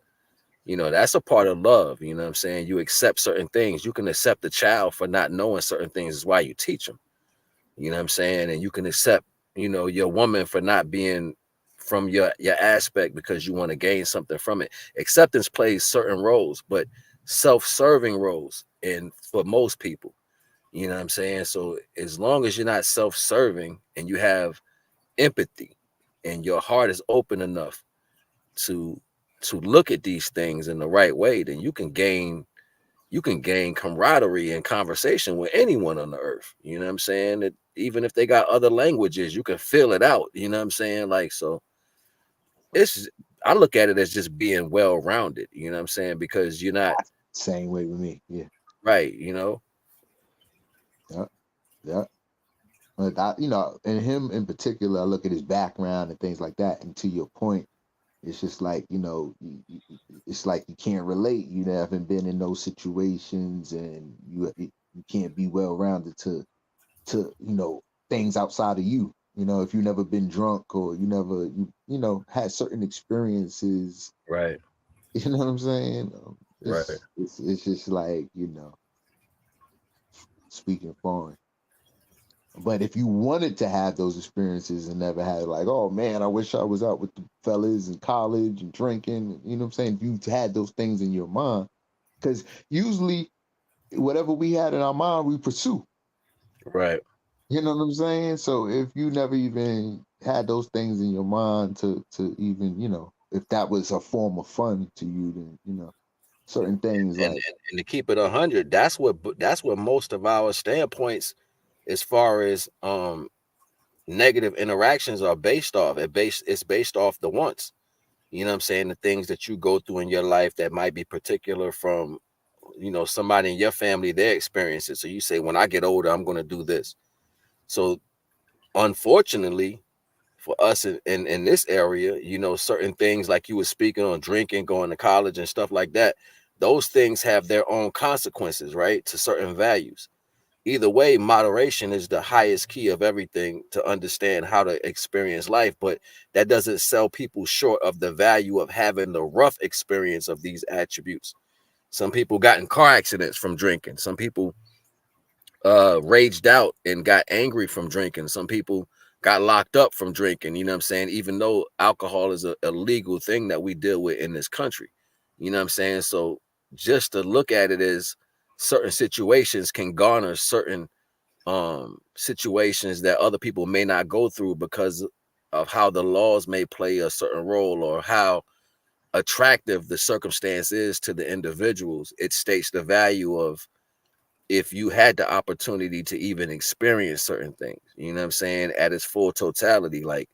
that's a part of love. You know what I'm saying? You accept certain things. You can accept the child for not knowing certain things, is why you teach them. You know what I'm saying? And you can accept, your woman for not being from your aspect because you want to gain something from it. Acceptance plays certain roles, but self-serving roles, and for most people. You know what I'm saying? So as long as you're not self-serving and you have empathy and your heart is open enough to to look at these things in the right way, then you can gain camaraderie and conversation with anyone on the earth. You know what I'm saying? That even if they got other languages, you can feel it out. You know what I'm saying? Like, so I look at it as just being well-rounded, you know what I'm saying? Because you're not same way with me. Yeah. right, you know. Yeah. Like and him in particular, I look at his background and things like that. And to your point, it's just like, it's like you can't relate. You haven't been in those situations, and you can't be well-rounded to things outside of you. If you never been drunk, or you never had certain experiences. Right. You know what I'm saying? Right. It's just like, speaking foreign. But if you wanted to have those experiences and never had, like, oh man, I wish I was out with the fellas in college and drinking, you know what I'm saying? If you had those things in your mind, because usually whatever we had in our mind, we pursue. Right. You know what I'm saying? So if you never even had those things in your mind to even, if that was a form of fun to you, then, certain things and to keep it 100, that's what most of our standpoints as far as negative interactions are based off. It's based off the wants. You know what I'm saying? The things that you go through in your life that might be particular from, somebody in your family, their experiences. So you say, when I get older, I'm going to do this. So unfortunately for us in this area, certain things like you were speaking on, drinking, going to college and stuff like that, those things have their own consequences, right? To certain values. Either way, moderation is the highest key of everything to understand how to experience life, but that doesn't sell people short of the value of having the rough experience of these attributes. Some people got in car accidents from drinking. Some people raged out and got angry from drinking. Some people got locked up from drinking, you know what I'm saying? Even though alcohol is a legal thing that we deal with in this country, you know what I'm saying? So just to look at it as certain situations can garner certain situations that other people may not go through because of how the laws may play a certain role or how attractive the circumstance is to the individuals. It states the value of if you had the opportunity to even experience certain things, you know what I'm saying, at its full totality. Like,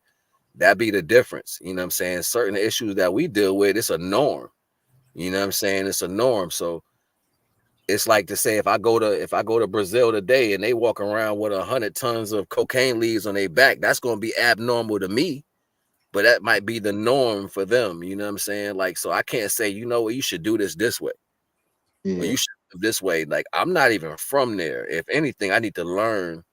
that be the difference. You know what I'm saying? Certain issues that we deal with, it's a norm. You know what I'm saying? It's a norm. So it's like to say, if I go to Brazil today and they walk around with 100 tons of cocaine leaves on their back, that's going to be abnormal to me, but that might be the norm for them. You know what I'm saying? Like, so I can't say, you should do this way. Yeah. Or you should live this way. Like, I'm not even from there. If anything, I need to learn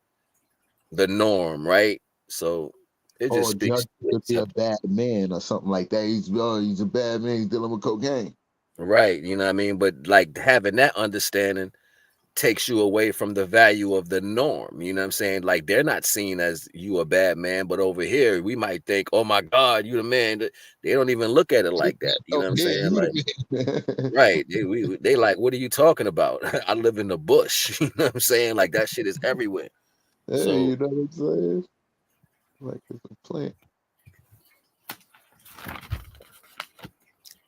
the norm, right? So it just speaks to be a bad man or something like that. He's a bad man. He's dealing with cocaine. Right. You know what I mean? But like, having that understanding takes you away from the value of the norm. You know what I'm saying? Like, they're not seen as you a bad man, but over here we might think, oh my God, you the man. They don't even look at it like that. You know what I'm saying? Like, right. They like, what are you talking about? I live in the bush. You know what I'm saying? Like, that shit is everywhere. Hey, So, you know what I'm saying? Like, it's a plant.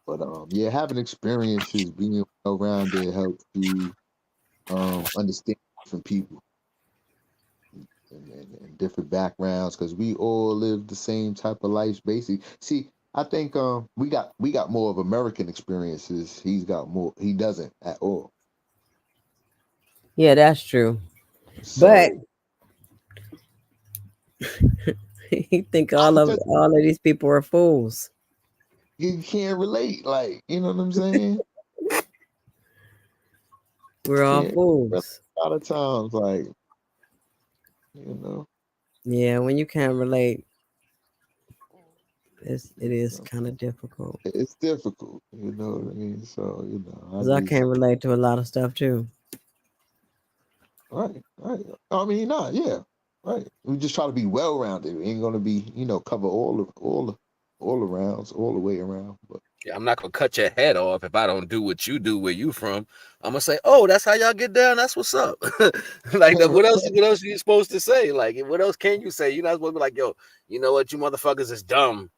But yeah, having experiences, being around it helps you understand different people and different backgrounds, because we all live the same type of life, basically. See, I think we got more of American experiences. He doesn't at all. Yeah, that's true. So, But you think all of these people are fools. You can't relate, like, you know what I'm saying? We're all fools. A lot of times, like, Yeah, when you can't relate, it is kind of difficult. It's difficult, you know what I mean? So, because I can't relate to a lot of stuff too. Right. I mean, yeah, right. We just try to be well-rounded. We ain't gonna be, cover all arounds, all the way around. But yeah, I'm not gonna cut your head off if I don't do what you do where you from. I'm gonna say, oh, that's how y'all get down. That's what's up. Like, what else are you supposed to say? Like, what else can you say? You're not supposed to be like, yo, you know what, you motherfuckers is dumb.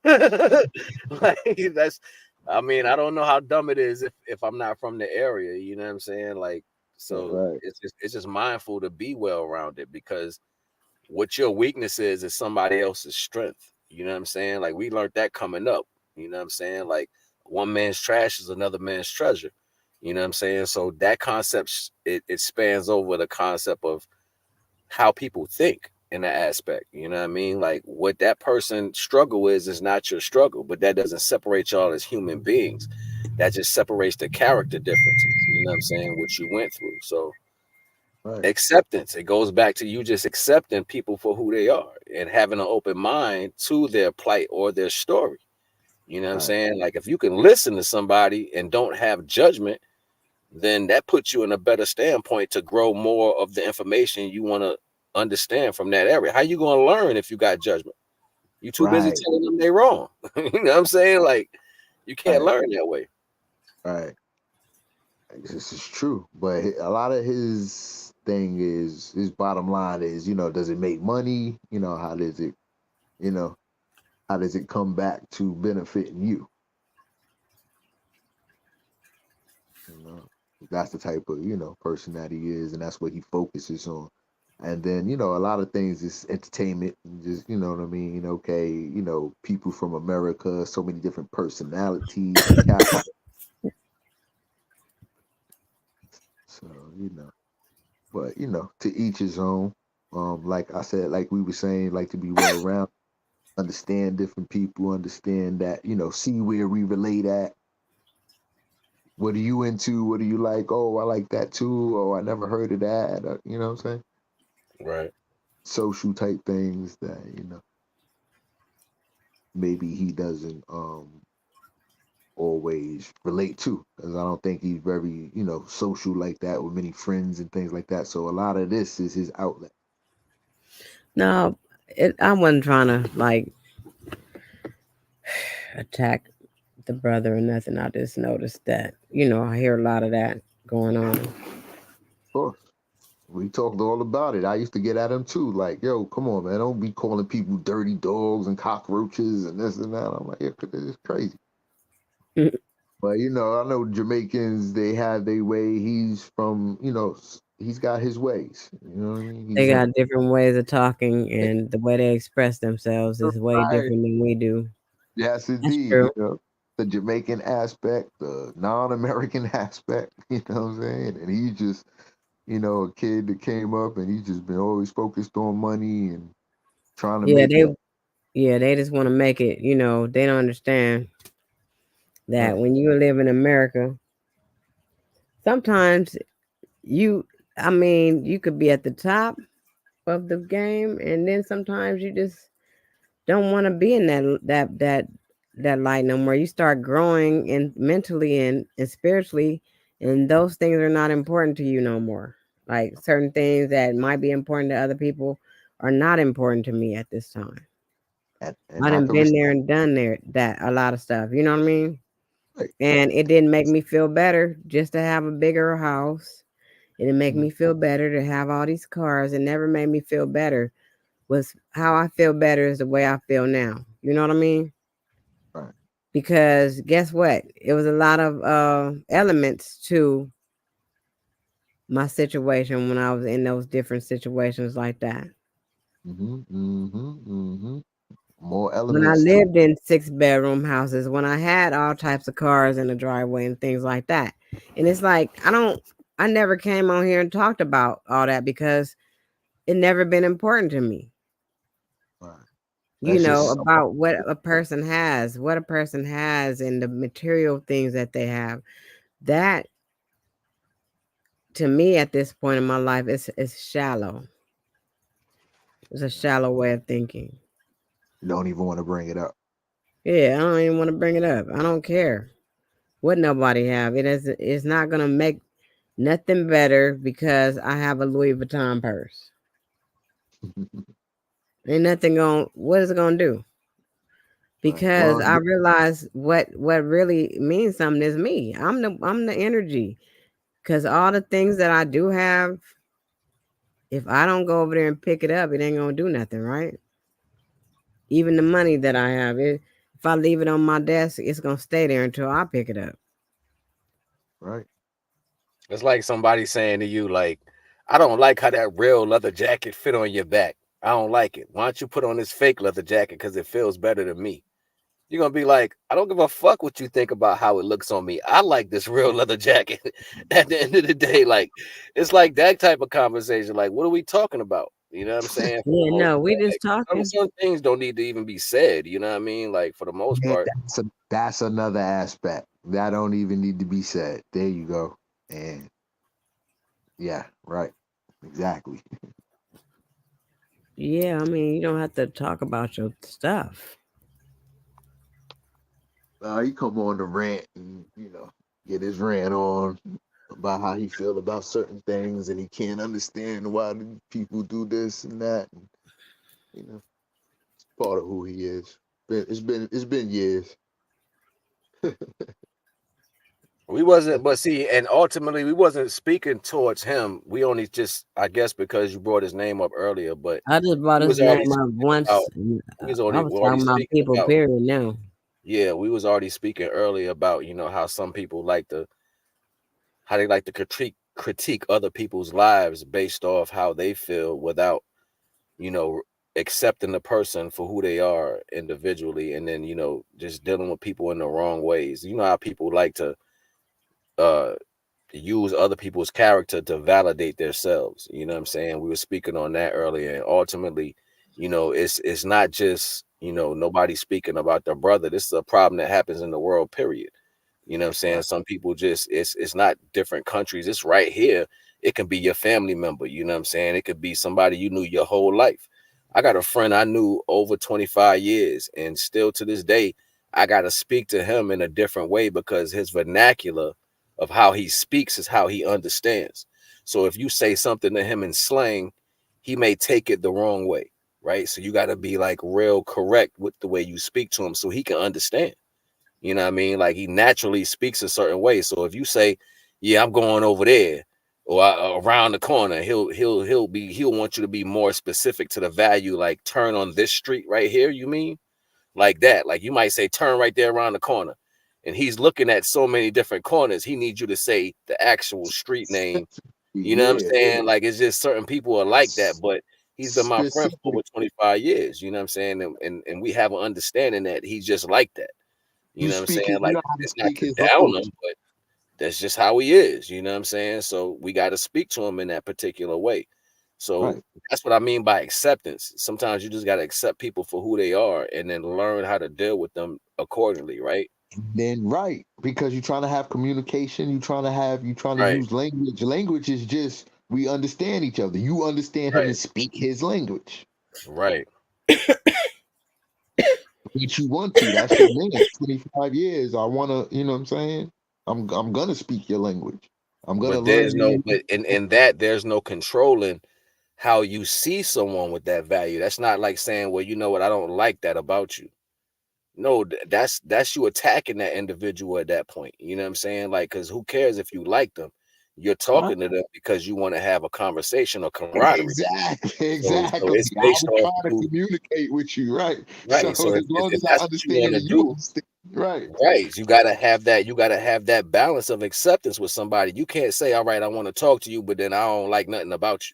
Like that's, I mean, I don't know how dumb it is if I'm not from the area. You know what I'm saying? Like, so Right. it's just mindful to be well rounded, because what your weakness is somebody else's strength. You know what I'm saying? Like we learned that coming up. You know what I'm saying? Like one man's trash is another man's treasure. You know what I'm saying? So that concept, it spans over the concept of how people think in that aspect. You know what I mean? Like what that person struggle is not your struggle, but that doesn't separate y'all as human beings. That just separates the character differences. You know what I'm saying? What you went through. So Right. acceptance, it goes back to you just accepting people for who they are and having an open mind to their plight or their story. You know what I'm Right. saying? Like if you can listen to somebody and don't have judgment, then that puts you in a better standpoint to grow more of the information you want to understand from that area. How you going to learn if you got judgment? You too busy Right. telling them they wrong. You know what I'm saying? Like you can't Right. learn that way. Right. This is true, but a lot of his thing is his bottom line is, does it make money? How does it, you know, how does it come back to benefiting you? You know, that's the type of person that he is, and that's what he focuses on. And then a lot of things is entertainment, and just what I mean. Okay, people from America, so many different personalities and characters. So but to each his own. Like I said, like we were saying, like to be well rounded, understand different people, understand that see where we relate at. What are you into? What do you like? Oh, I like that too. Oh, I never heard of that. You know what I'm saying? Right. Social type things that maybe he doesn't always relate to, because I don't think he's very social like that with many friends and things like that. So a lot of this is his outlet. No, I wasn't trying to like attack the brother or nothing. I just noticed that, I hear a lot of that going on. Of course. We talked all about it. I used to get at him too, like, yo, come on, man, don't be calling people dirty dogs and cockroaches and this and that. I'm like, yeah, it's crazy. But I know Jamaicans, they have their way. He's from, he's got his ways. You know what I mean? They He's got different ways of talking, and the way they express themselves is way right. different than we do. Yes, That's indeed. true. The Jamaican aspect, the non-American aspect. You know what I'm saying? And he just, a kid that came up, and he's just been always focused on money and trying to Yeah, make it. they just want to make it. They don't understand that Right. when you live in America, sometimes you, I mean, you could be at the top of the game, and then sometimes you just don't want to be in that light no more. You start growing and mentally and spiritually, and those things are not important to you no more. Like certain things that might be important to other people are not important to me at this time. And I I done could been respect there and done there that a lot of stuff. You know what I mean? it. And it didn't make me feel better just to have a bigger house. It didn't make Mhm. me feel better to have all these cars. It never made me feel better. Was how I feel better is the way I feel now. You know what I mean? Right. Because guess what? It was a lot of elements to my situation when I was in those different situations like that. More When I elements too. lived in 6 bedroom houses, when I had all types of cars in the driveway and things like that. And it's like, I never came on here and talked about all that because it never been important to me. Right. That's just About what a person has and the material things that they have. That to me at this point in my life is shallow. It's a shallow way of thinking. you don't even want to bring it up. Yeah, I don't even want to bring it up. I don't care what nobody have. It's not gonna make nothing better because I have a Louis Vuitton purse. Ain't nothing going what is it gonna do? Right. Because Well, I realize what really means something is me. I'm the energy. Cause all the things that I do have, if I don't go over there and pick it up, it ain't gonna do nothing, right? Even the money that I have, if If I leave it on my desk, it's gonna stay there until I pick it up. Right. It's like somebody saying to you, like, I don't like how that real leather jacket fit on your back. I don't like it. Why don't you put on this fake leather jacket because it feels better than me? You're gonna be like, I don't give a fuck what you think about how it looks on me. I like this real leather jacket. At the end of the day, like, it's like that type of conversation. Like, what are we talking about? You know what I'm saying? For the Yeah, most no, we part, just like, talking. some things don't need to even be said. You know what I mean? Like, for the most And part, that's another aspect that don't even need to be said. There you go. And yeah, right. Exactly. Yeah, I mean, you don't have to talk about your stuff. He come on the rant and get his rant on about how he feel about certain things and he can't understand why the people do this and that. And, it's part of who he is. It's been years. we wasn't, but see, and ultimately we wasn't speaking towards him. We only just, I guess, because you brought his name up earlier, but I just brought we his was already name up speaking about once. And, I was we're already talking about speaking people, about, period, now. yeah, we was already speaking earlier about, how some people like to, how they like to critique other people's lives based off how they feel without, you know, accepting the person for who they are individually, and then, just dealing with people in the wrong ways. You know how people like to uh use other people's character to validate themselves. You know what I'm saying? We were speaking on that earlier, and ultimately, it's not just, nobody speaking about their brother. This is a problem that happens in the world, period. You know what I'm saying? Right. Some people just, it's not different countries. It's right here. It can be your family member. You know what I'm saying? It could be somebody you knew your whole life. I got a friend I knew over 25 years, and still to this day, I got to speak to him in a different way because his vernacular of how he speaks is how he understands. So if you say something to him in slang, he may take it the wrong way, right? So you got to be like real correct with the way you speak to him so he can understand. You know what I mean? Like, he naturally speaks a certain way. So if you say, "Yeah, I'm going over there," or around the corner, he'll want you to be more specific to the value. Like, turn on this street right here. You mean like that? Like, you might say, "Turn right there around the corner," and he's looking at so many different corners. He needs you to say the actual street name. You know what I'm Yeah. saying? Like, it's just certain people are like that. But he's been my friend for Specific. over 25 years. You know what I'm saying? And we have an understanding that he's just like that. You You know what I'm speak saying? it. You Like, know how to it's not speak to his down language. him, but that's just how he is. You know what I'm saying? So we got to speak to him in that particular way. So Right. that's what I mean by acceptance. Sometimes you just got to accept people for who they are and then learn how to deal with them accordingly, right? Then right, because you're trying to have communication. You're trying to Right, use language. Language is just we understand each other. You understand him right, and speak his language. right. If you want to, that's your man. 25 years. I wanna, you know what I'm saying? I'm gonna speak your language. I'm gonna But learn there's no, you. but in that, there's no controlling how you see someone with that value. That's not like saying, well, you know what, I don't like that about you. No, that's you attacking that individual at that point. You know what I'm saying? Like, because who cares if you like them? You're Right? talking to them because you want to have a conversation or camaraderie. Exactly, So exactly. it's I based was off trying to you, communicate with you, right? So right? So as long if as I that's what you want understand to and you do, understand, right? right? You gotta have that. You gotta have that balance of acceptance with somebody. You can't say, "All right, I want to talk to you," but then I don't like nothing about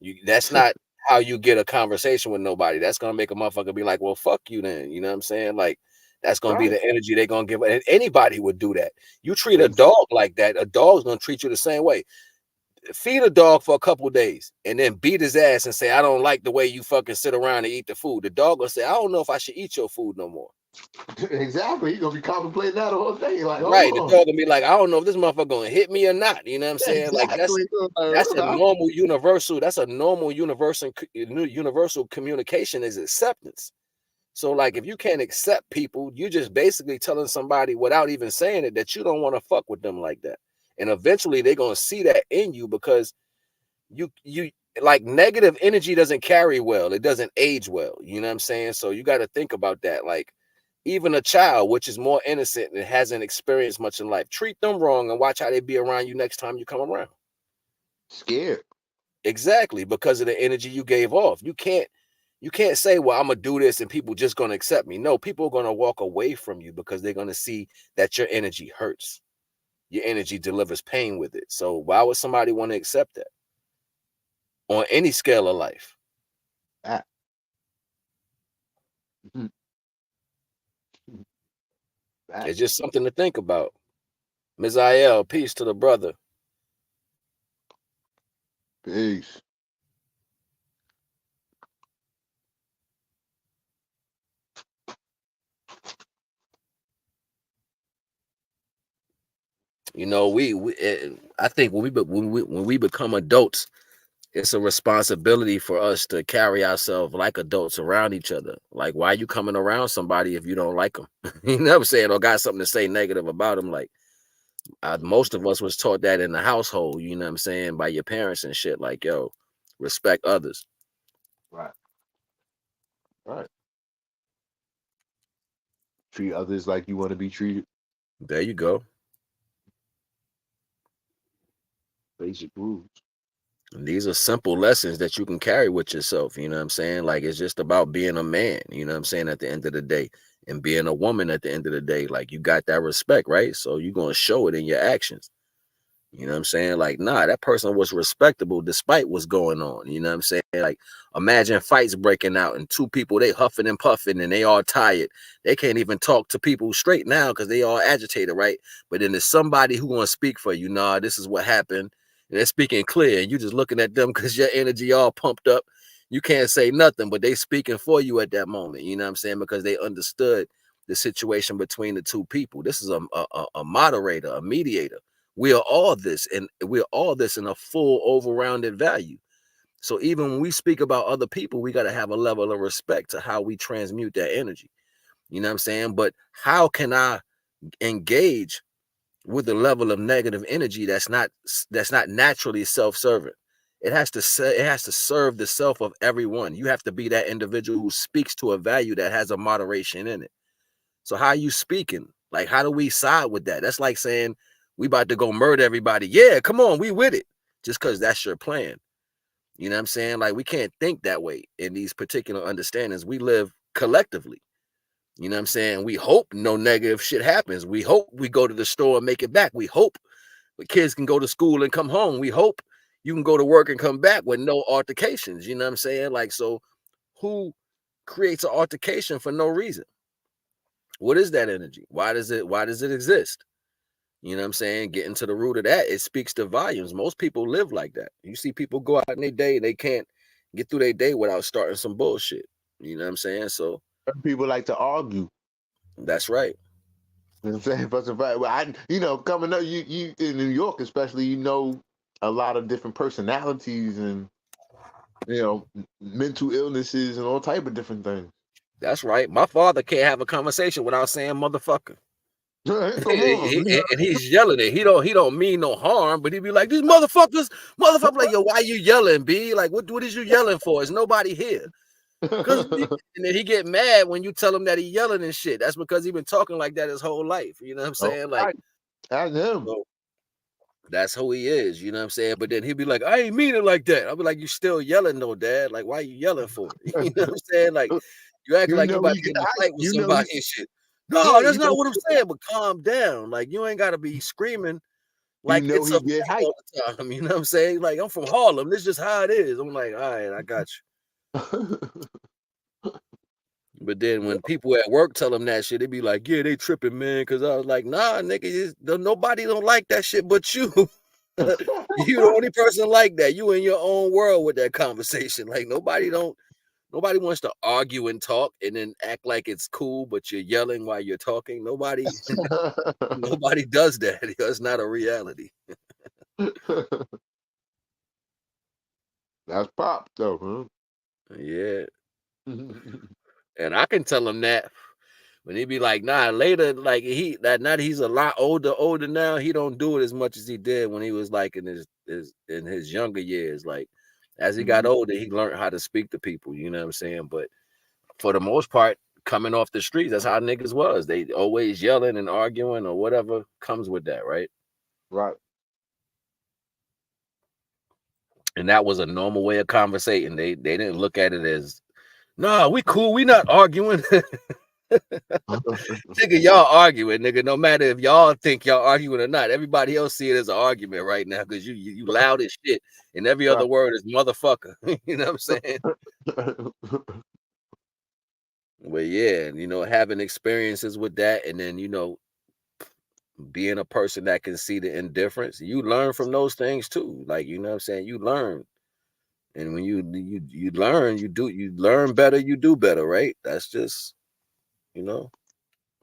you. That's not how you get a conversation with nobody. That's gonna make a motherfucker be like, "Well, fuck you then." You know what I'm saying? Like, that's gonna be Right. the energy they're gonna give. And anybody would do that. You treat a Ex- dog like that, a dog's gonna treat you the same way. Feed a dog for a couple of days and then beat his ass and say, "I don't like the way you fucking sit around and eat the food." The dog gonna say, "I don't know if I should eat your food no more." Exactly. You're gonna be contemplating that all day. Like, hold Right? The on. dog gonna be like, "I don't know if this motherfucker gonna hit me or not." You know what I'm saying? Like, Exactly. that's a normal universal. That's a normal universal communication is acceptance. So, like, if you can't accept people, you just basically telling somebody without even saying it that you don't want to fuck with them like that. And eventually they're gonna see that in you because you like negative energy doesn't carry well, it doesn't age well. You know what I'm saying? So you got to think about that. Like, even a child, which is more innocent and hasn't experienced much in life, treat them wrong and watch how they be around you next time you come around. Scared. Exactly, because of the energy you gave off. You can't You can't say, well, I'm gonna do this and people just gonna accept me. No, people are gonna walk away from you because they're gonna see that your energy hurts. Your energy delivers pain with it. So why would somebody want to accept that on any scale of life? Ah. It's just something to think about. Ms. IL, peace to the brother. Peace. You know, I think when we become adults, it's a responsibility for us to carry ourselves like adults around each other. Like, why are you coming around somebody if you don't like them? You know what I'm saying? Or got something to say negative about them? Like, most of us was taught that in the household, you know what I'm saying, by your parents and shit. Like, yo, respect others. Right. Right. Treat others like you want to be treated. There you go. Basic rules. And these are simple lessons that you can carry with yourself. You know what I'm saying? Like, it's just about being a man, you know what I'm saying, at the end of the day, and being a woman at the end of the day. Like, you got that respect, right? So you're going to show it in your actions. You know what I'm saying? Like, nah, that person was respectable despite what's going on. You know what I'm saying? Like, imagine fights breaking out and two people, they huffing and puffing and they all tired. They can't even talk to people straight now because they all agitated, right? But then there's somebody who going to speak for you. Nah, this is what happened. And they're speaking clear. And you just looking at them because your energy all pumped up. You can't say nothing, but they speaking for you at that moment. You know what I'm saying? Because they understood the situation between the two people. This is a moderator, a mediator. We are all this, and we're all this in a full over-rounded value. So even when we speak about other people, we got to have a level of respect to how we transmute that energy. You know what I'm saying? But how can I engage with a level of negative energy that's not naturally self-serving? It has to serve the self of everyone. You have to be that individual who speaks to a value that has a moderation in it. So how are you speaking? Like, how do we side with that? That's like saying we about to go murder everybody. Yeah, come on, we with it. Just because that's your plan. You know what I'm saying? Like, we can't think that way in these particular understandings. We live collectively. You know what I'm saying? We hope no negative shit happens. We hope we go to the store and make it back. We hope the kids can go to school and come home. We hope you can go to work and come back with no altercations. You know what I'm saying? Like, so who creates an altercation for no reason? What is that energy? Why does it exist? You know what I'm saying? Getting to the root of that, it speaks to volumes. Most people live like that. You see people go out in their day, they can't get through their day without starting some bullshit. You know what I'm saying? So People like to argue. that's right. You know what I'm saying? But coming up, you in New York especially, you know a lot of different personalities and mental illnesses and all type of different things. That's right. My father can't have a conversation without saying motherfucker. Come on. And he's yelling it. He don't mean no harm, but he be like, these motherfuckers. Like, yo, why you yelling, B? Like, what is you yelling for? Is nobody here? And then he get mad when you tell him that he yelling and shit. That's because he been talking like that his whole life. You know what I'm saying? Like, that's him. So that's who he is. You know what I'm saying? But then he'll be like, I ain't mean it like that. I'll be like, you still yelling though, Dad. Like, why are you yelling for? You know what I'm saying? Like, you act like you about to get in a fight with somebody and shit. No, that's not what I'm saying. But calm down. Like, you ain't got to be screaming like it's a fight all the time. You know what I'm saying? Like, I'm from Harlem. This is just how it is. I'm like, all right, I got you. But then when people at work tell them that shit, they be like, yeah, they tripping, man. Because I was like, nah, nigga, nobody don't like that shit but you. You the only person like that. You in your own world with that conversation. Like, nobody wants to argue and talk and then act like it's cool, but you're yelling while you're talking. Nobody does that. It's not a reality. That's pop though, huh? Yeah. And I can tell him that when he be like, nah, later, like now that he's a lot older now, he don't do it as much as he did when he was like in his younger years. Like, as he got older, he learned how to speak to people, you know what I'm saying? But for the most part, coming off the streets, that's how niggas was. They always yelling and arguing or whatever comes with that, right? Right. And that was a normal way of conversating. They didn't look at it as No, we cool. We not arguing. Nigga, y'all arguing, nigga. No matter if y'all think y'all arguing or not, everybody else see it as an argument right now because you loud as shit, and every other word is motherfucker. You know what I'm saying? But yeah, having experiences with that, and then being a person that can see the indifference, you learn from those things too. Like, you know what I'm saying? You learn. And when you learn, you learn better, you do better, right? That's just,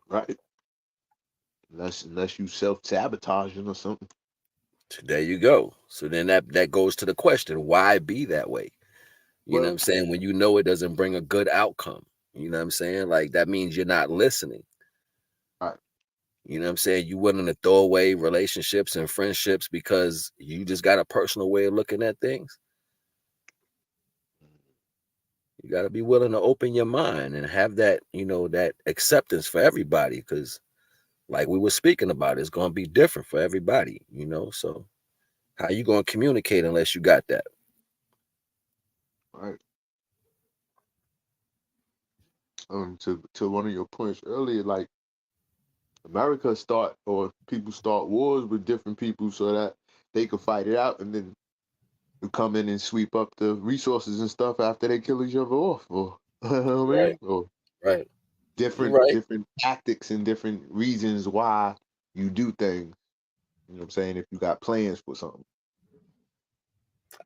Right. Unless you self-sabotaging or something. There you go. So then that goes to the question, why be that way? You know what I'm saying? When you know it doesn't bring a good outcome. You know what I'm saying? Like, that means you're not listening. Right. You know what I'm saying? You willing to throw away relationships and friendships because you just got a personal way of looking at things. You got to be willing to open your mind and have that, that acceptance for everybody. Because like we were speaking about, it's going to be different for everybody, So how you going to communicate unless you got that? Right. To one of your points earlier, like people start wars with different people so that they can fight it out, and then you come in and sweep up the resources and stuff after they kill each other off, or Right. or Right. different tactics and different reasons why you do things. You know what I'm saying? If you got plans for something.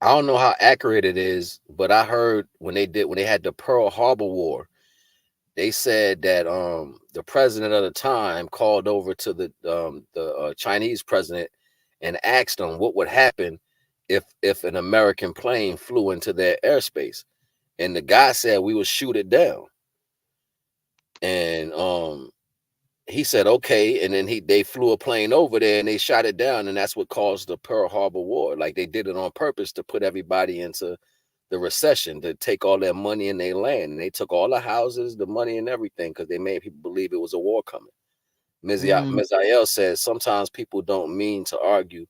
I don't know how accurate it is, but I heard when they had the Pearl Harbor War, they said that the president of the time called over to the Chinese president and asked him what would happen if an American plane flew into their airspace, and the guy said we would shoot it down, and he said okay, and then they flew a plane over there and they shot it down, and that's what caused the Pearl Harbor War. Like, they did it on purpose to put everybody into the recession, to take all their money and their land, and they took all the houses, the money, and everything because they made people believe it was a war coming. Ms. Ayel says sometimes people don't mean to argue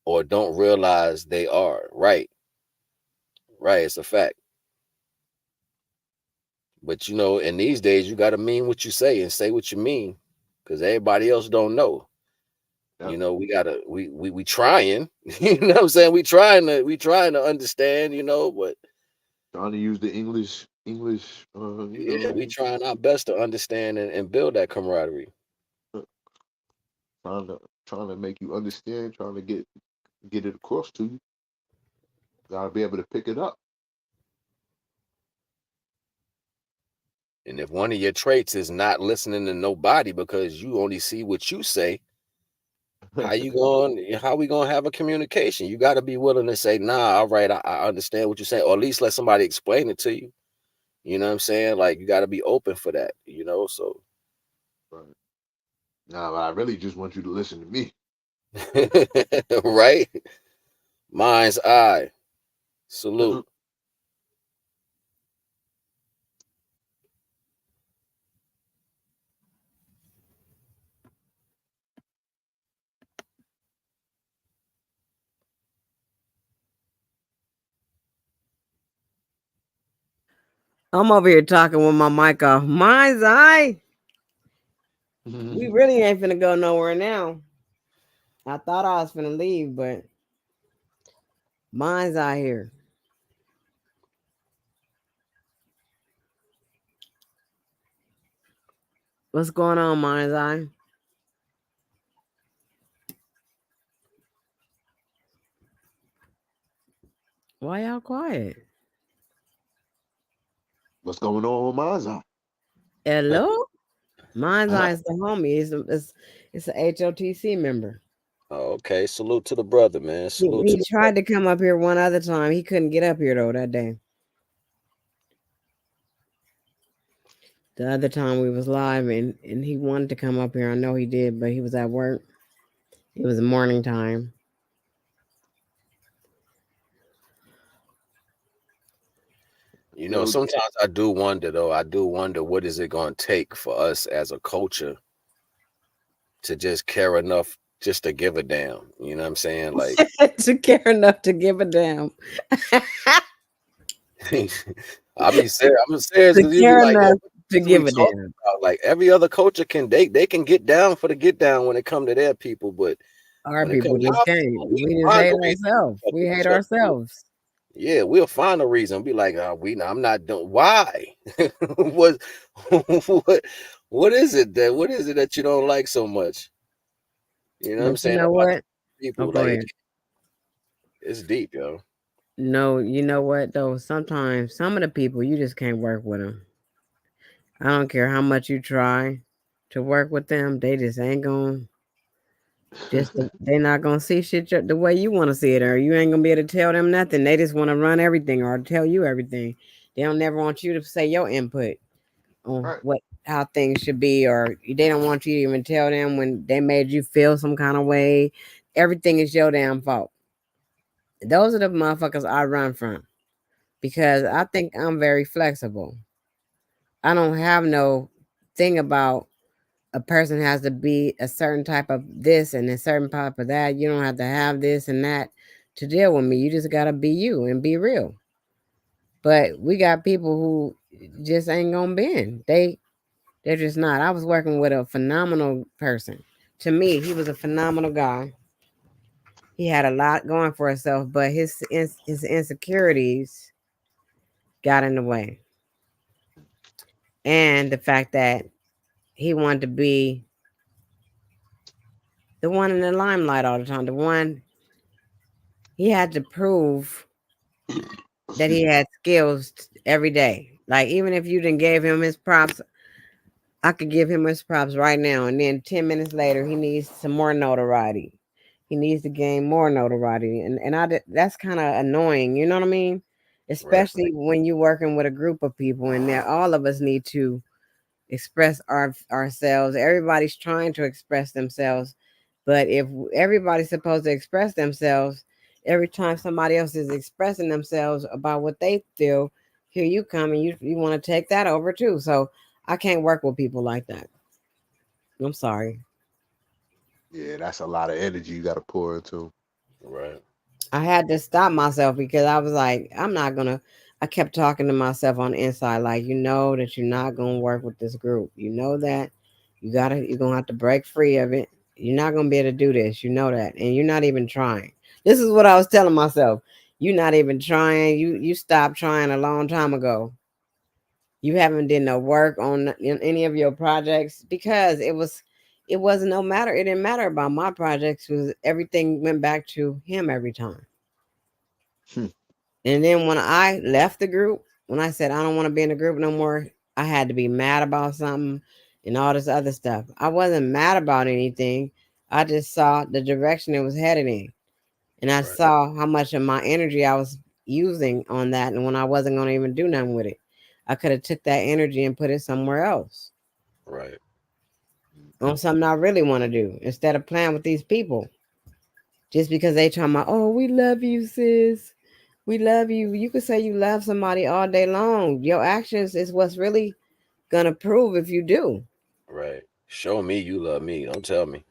or don't realize they are right. It's a fact. But in these days, you got to mean what you say and say what you mean, because everybody else don't know. Yep. We trying, you know what I'm saying? We trying to understand, but trying to use the English. We trying our best to understand and build that camaraderie. Trying to make you understand, trying to get it across to you. Gotta be able to pick it up. And if one of your traits is not listening to nobody because you only see what you say, how we gonna have a communication? You got to be willing to say, nah, all right, I understand what you're saying, or at least let somebody explain it to you. You know what I'm saying? Like, you got to be open for that, so. Right. No, I really just want you to listen to me. Right? Mind's eye. Salute. I'm over here talking with my mic off. Mind's eye. We really ain't finna go nowhere now. I thought I was finna leave, but mind's eye here. What's going on, mind's eye? Why y'all quiet? What's going on with Mind's Eye? Hello? Mind's eye is the homie. It's a HOTC member. Oh, okay. Salute to the brother, man. Salute He tried to come up here one other time. He couldn't get up here though that day. The other time we was live and he wanted to come up here. I know he did, but he was at work. It was morning time. Sometimes I do wonder, though. I do wonder, what is it going to take for us as a culture to just care enough just to give a damn? You know what I'm saying? Like, to care enough to give a damn. I be serious. I'm serious to because you be care like, yo, enough what to are we give a talking damn. about? Like every other culture they can get down for the get down when it come to their people, but Our when it people comes to just our can't. people, we We just find hate a reason to ourselves. fuck We with hate each other. ourselves. Yeah, we'll find a reason. Be like, I'm not doing. Why? what, what is it that you don't like so much? You know what I'm But you saying know about what? Oh, people? go Like ahead. it's deep, yo. No, you know what though? Sometimes some of the people you just can't work with them. I don't care how much you try to work with them, they just ain't gonna. They're not gonna see shit the way you want to see it, or you ain't gonna be able to tell them nothing. They just want to run everything or tell you everything. They don't never want you to say your input on Right. how things should be, or they don't want you to even tell them when they made you feel some kind of way. Everything is your damn fault. Those are the motherfuckers I run from because I think I'm very flexible. I don't have no thing about a person has to be a certain type of this and a certain type of that. You don't have to have this and that to deal with me. You just gotta be you and be real. But we got people who just ain't gonna bend. They're just not. I was working with a phenomenal person. To me, he was a phenomenal guy. He had a lot going for himself, but his insecurities got in the way, and the fact that he wanted to be the one in the limelight all the time, the one he had to prove that Excuse he me. had skills every day. Like even if you didn't gave him his props, I could give him his props right now, and then 10 minutes later, he needs some more notoriety. He needs to gain more notoriety, and that's kind of annoying. You know what I mean? Right, Especially when you're working with a group of people, and that all of us need to express ourselves. Everybody's trying to express themselves, but if everybody's supposed to express themselves, every time somebody else is expressing themselves about what they feel, here you come and you want to take that over too. So I can't work with people like that. I'm sorry. Yeah, that's a lot of energy you got to pour into. right, I had to stop myself because I was like, I'm not gonna. I kept talking to myself on the inside, like, you know that you're not gonna work with this group. You know that you're gonna have to break free of it. You're not gonna be able to do this. You know that, and you're not even trying. This is what I was telling myself. You're not even trying. You stopped trying a long time ago. You haven't done no work on in any of your projects because it wasn't no matter. It didn't matter about my projects because everything went back to him every time. Hmm. And then when I left the group, when I said I don't want to be in the group no more, I had to be mad about something and all this other stuff. I wasn't mad about anything. I just saw the direction it was headed in. And I right, saw how much of my energy I was using on that and when I wasn't going to even do nothing with it. I could have took that energy and put it somewhere else right, on something I really want to do instead of playing with these people just because they talking about, oh, we love you, sis. We love you. You could say you love somebody all day long. Your actions is what's really gonna prove if you do. right. Show me you love me. Don't tell me.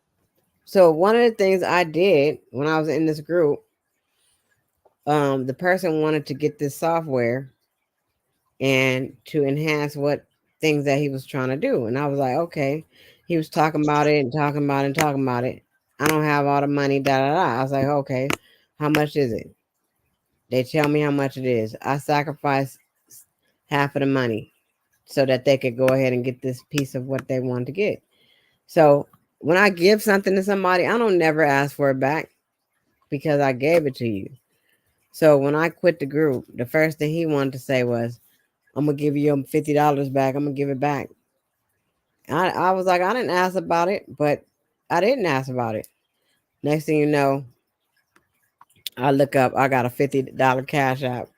So one of the things I did when I was in this group, the person wanted to get this software and to enhance what things that he was trying to do. And I was like, okay. He was talking about it and talking about it and talking about it. I don't have all the money, da da da. I was like, okay, how much is it? They tell me how much it is. I sacrificed half of the money so that they could go ahead and get this piece of what they want to get. So when I give something to somebody, I don't never ask for it back because I gave it to you. So when I quit the group, the first thing he wanted to say was, I'm gonna give you your $50 back. I'm gonna give it back. I was like, I didn't ask about it, but I didn't ask about it. Next thing you know, I look up, I got a $50 cash app.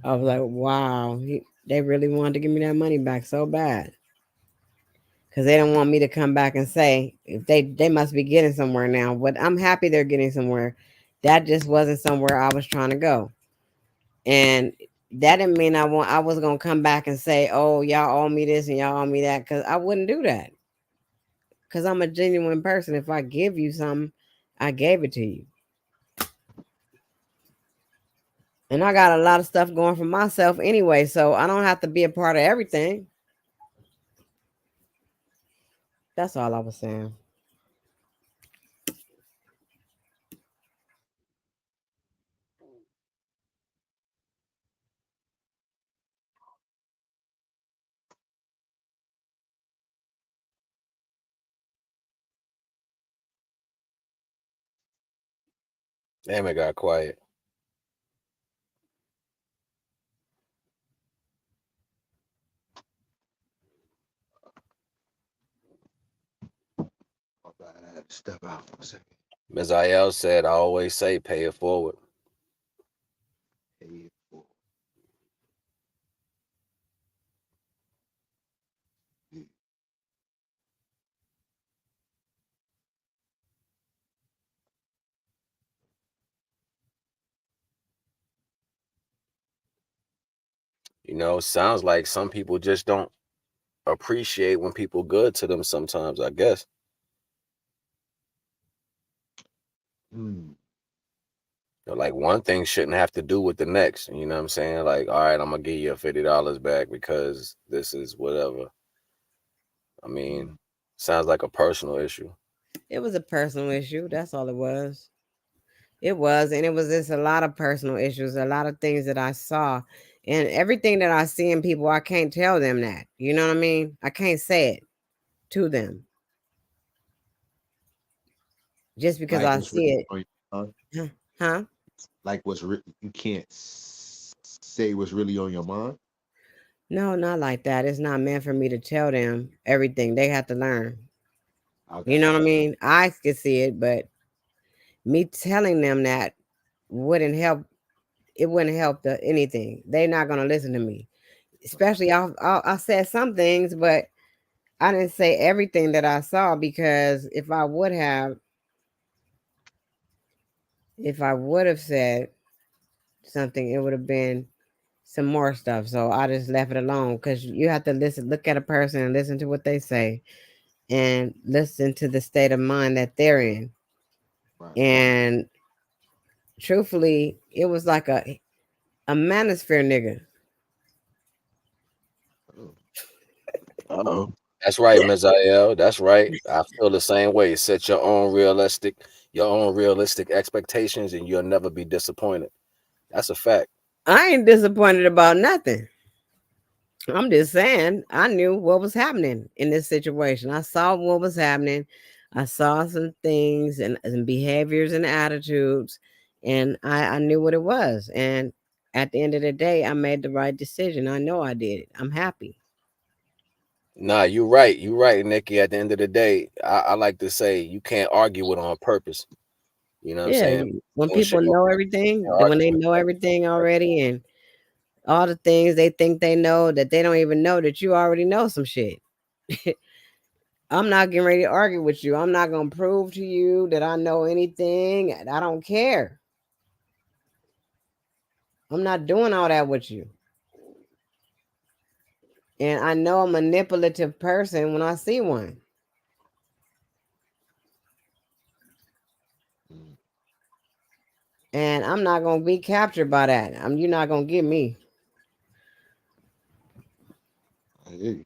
I was like, wow, they really wanted to give me that money back so bad. Because they don't want me to come back and say if they must be getting somewhere now. But I'm happy they're getting somewhere. That just wasn't somewhere I was trying to go, and that didn't mean I was gonna come back and say, oh, y'all owe me this and y'all owe me that, because I wouldn't do that. Because I'm a genuine person. If I give you something, I gave it to you. And I got a lot of stuff going for myself anyway, so I don't have to be a part of everything. That's all I was saying. Damn, it got quiet. My bad, I had to step out for a second. Ms. Ayel said, I always say pay it forward. Pay it forward. Yeah. You know, sounds like some people just don't appreciate when people good to them sometimes, I guess. Mm. You know, like one thing shouldn't have to do with the next. You know what I'm saying? Like, all right, I'm gonna give you $50 back because this is whatever. I mean, sounds like a personal issue. It was a personal issue. That's all it was. It was, and it was just a lot of personal issues, a lot of things that I saw, and everything that I see in people, I can't tell them that. You know what I mean? I can't say it to them just because Like I what's written see on your mind? it. Huh? Like what's written, you can't say what's really on your mind. No, not like that. It's not meant for me to tell them everything. They have to learn. I You got know what I you. mean? I can see it, but me telling them that wouldn't help. It wouldn't help anything. They're not gonna listen to me. Especially, I said some things, but I didn't say everything that I saw because if I would have said something, it would have been some more stuff. So I just left it alone because you have to look at a person and listen to what they say and listen to the state of mind that they're in. Right. And truthfully, it was like a manosphere nigga. Uh-oh. That's right, Ms. Ayel. That's right. I feel the same way. Set your own realistic expectations, and you'll never be disappointed. That's a fact. I ain't disappointed about nothing. I'm just saying I knew what was happening in this situation. I saw what was happening. I saw some things and behaviors and attitudes, and I knew what it was. And at the end of the day, I made the right decision. I know I did it. I'm happy. Nah, you're right. You're right, Nikki. At the end of the day, I like to say you can't argue with on purpose. You know what I'm Yeah, saying? when Doing shit people on know purpose, you everything, can't when argue they with know everything already, and all the things they think they know that they don't even know that you already know some shit. I'm not getting ready to argue with you. I'm not going to prove to you that I know anything. I don't care. I'm not doing all that with you. And I know a manipulative person when I see one. Mm. And I'm not going to be captured by that. You're not going to get me. I hear you.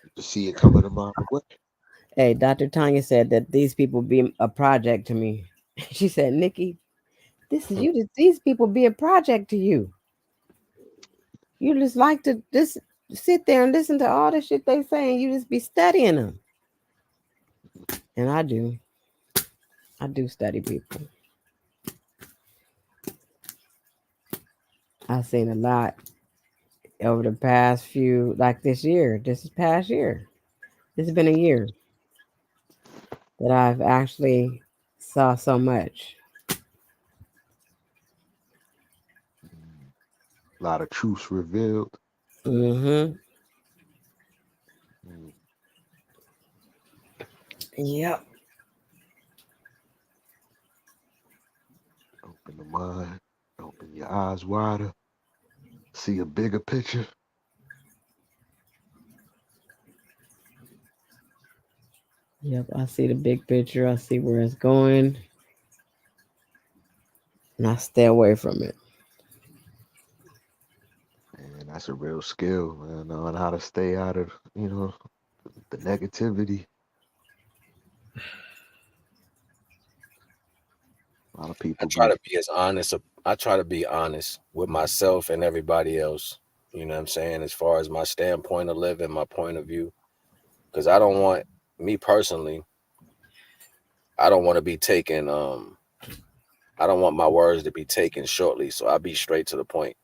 You can see it coming a mile away. Hey, Dr. Tanya said that these people be a project to me. She said, Nikki, this is you. These people be a project to you. You just like to just sit there and listen to all the shit they say, and you just be studying them. And I do. I do study people. I've seen a lot over the past few, like this year. This is past year. This has been a year that I've actually saw so much. A lot of truths revealed. Mm-hmm. Mm. Yep. Open the mind. Open your eyes wider. See a bigger picture. Yep. I see the big picture. I see where it's going. And I stay away from it. That's a real skill, man. Knowing how to stay out of, the negativity. A lot of I people try be to be as honest. I try to be honest with myself and everybody else. You know what I'm saying? As far as my standpoint of living, my point of view, because I don't want me personally. I don't want to be taken. I don't want my words to be taken shortly. So I be straight to the point.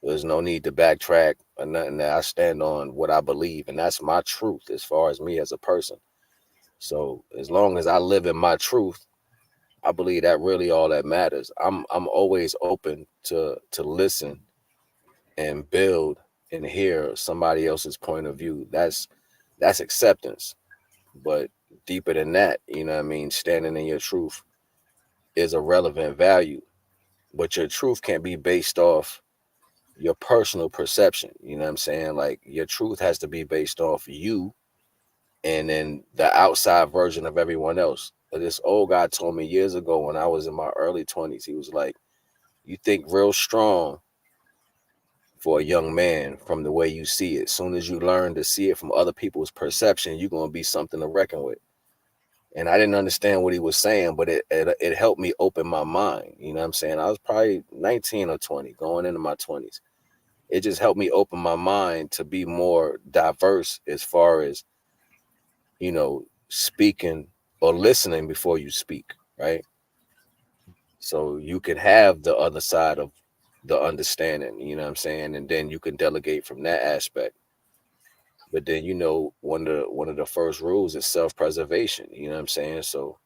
There's no need to backtrack or nothing. That I stand on what I believe, and that's my truth as far as me as a person. So as long as I live in my truth, I believe that really all that matters. I'm always open to listen and build and hear somebody else's point of view. That's acceptance. But deeper than that, you know what I mean, standing in your truth is a relevant value. But your truth can't be based off your personal perception. You know what I'm saying? Like your truth has to be based off you and then the outside version of everyone else. But this old guy told me years ago when I was in my early 20s, he was like, you think real strong for a young man from the way you see it. As soon as you learn to see it from other people's perception, you're going to be something to reckon with. And I didn't understand what he was saying, but it helped me open my mind. You know what I'm saying? I was probably 19 or 20, going into my 20s. It just helped me open my mind to be more diverse as far as, speaking or listening before you speak, right? So you could have the other side of the understanding, you know what I'm saying? And then you can delegate from that aspect. But then, one of the first rules is self-preservation, you know what I'm saying? So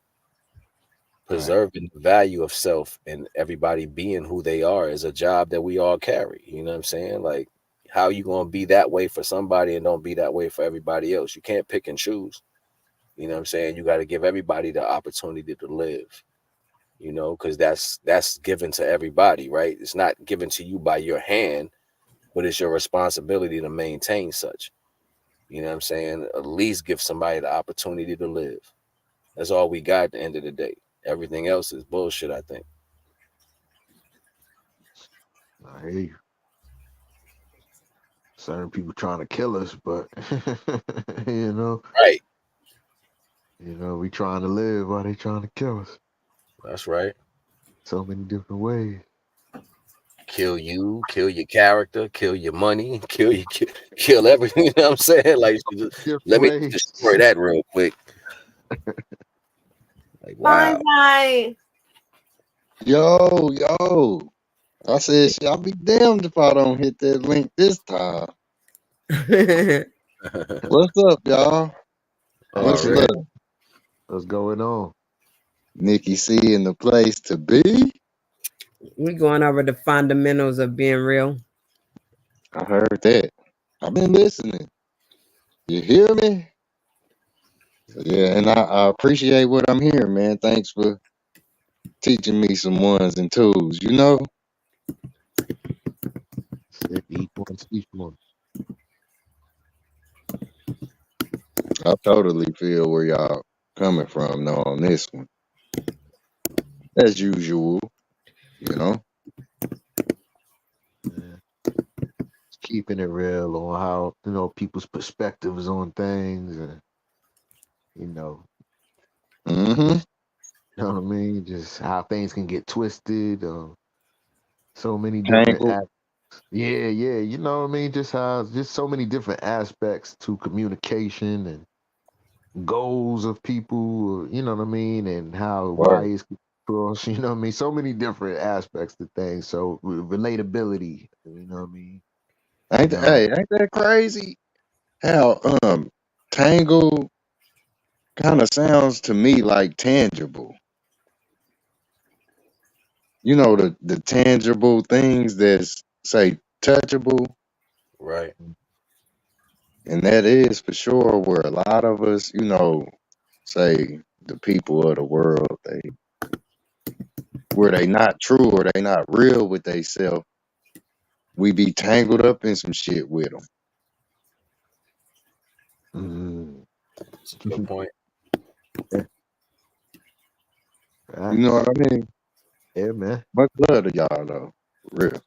right. preserving the value of self and everybody being who they are is a job that we all carry. You know what I'm saying? Like, how you gonna be that way for somebody and don't be that way for everybody else? You can't pick and choose. You know what I'm saying? You got to give everybody the opportunity to live. Because that's given to everybody, right? It's not given to you by your hand, but it's your responsibility to maintain such. You know what I'm saying? At least give somebody the opportunity to live. That's all we got at the end of the day. Everything else is bullshit, I think. I hear you. Certain people trying to kill us, but Right. We trying to live while they trying to kill us. That's right. So many different ways. Kill you, kill your character, kill your money, kill everything. You know what I'm saying? Like, Different let me ways. destroy that real quick. Like, Bye wow. bye. Yo. I said, shit, I'll be damned if I don't hit that link this time. What's up, y'all? Much Already. love. What's going on? Nikki C in the place to be. We're going over the fundamentals of being real. I heard that. I've been listening. You hear me? So, yeah, and I appreciate what I'm hearing, man. Thanks for teaching me some ones and twos, Sip each one, speak one. I totally feel where y'all coming from, though, on this one. As usual, Yeah. Just keeping it real on how, people's perspectives on things and, Mm-hmm. you know what I mean? Just how things can get twisted. So many different Tangled. Yeah, you know what I mean? Just so many different aspects to communication and goals of people, you know what I mean? And how Word. wires can cross, you know what I mean? So many different aspects to things. So relatability, you know what I mean? Ain't that crazy? How tangled kind of sounds to me like tangible. The tangible things that's say touchable, Right. and that is for sure where a lot of us, say the people of the world, where they not true or they not real with they self, we be tangled up in some shit with them. Mm-hmm. That's a good point. You know what I mean? Yeah, man. Much love to y'all though, for real.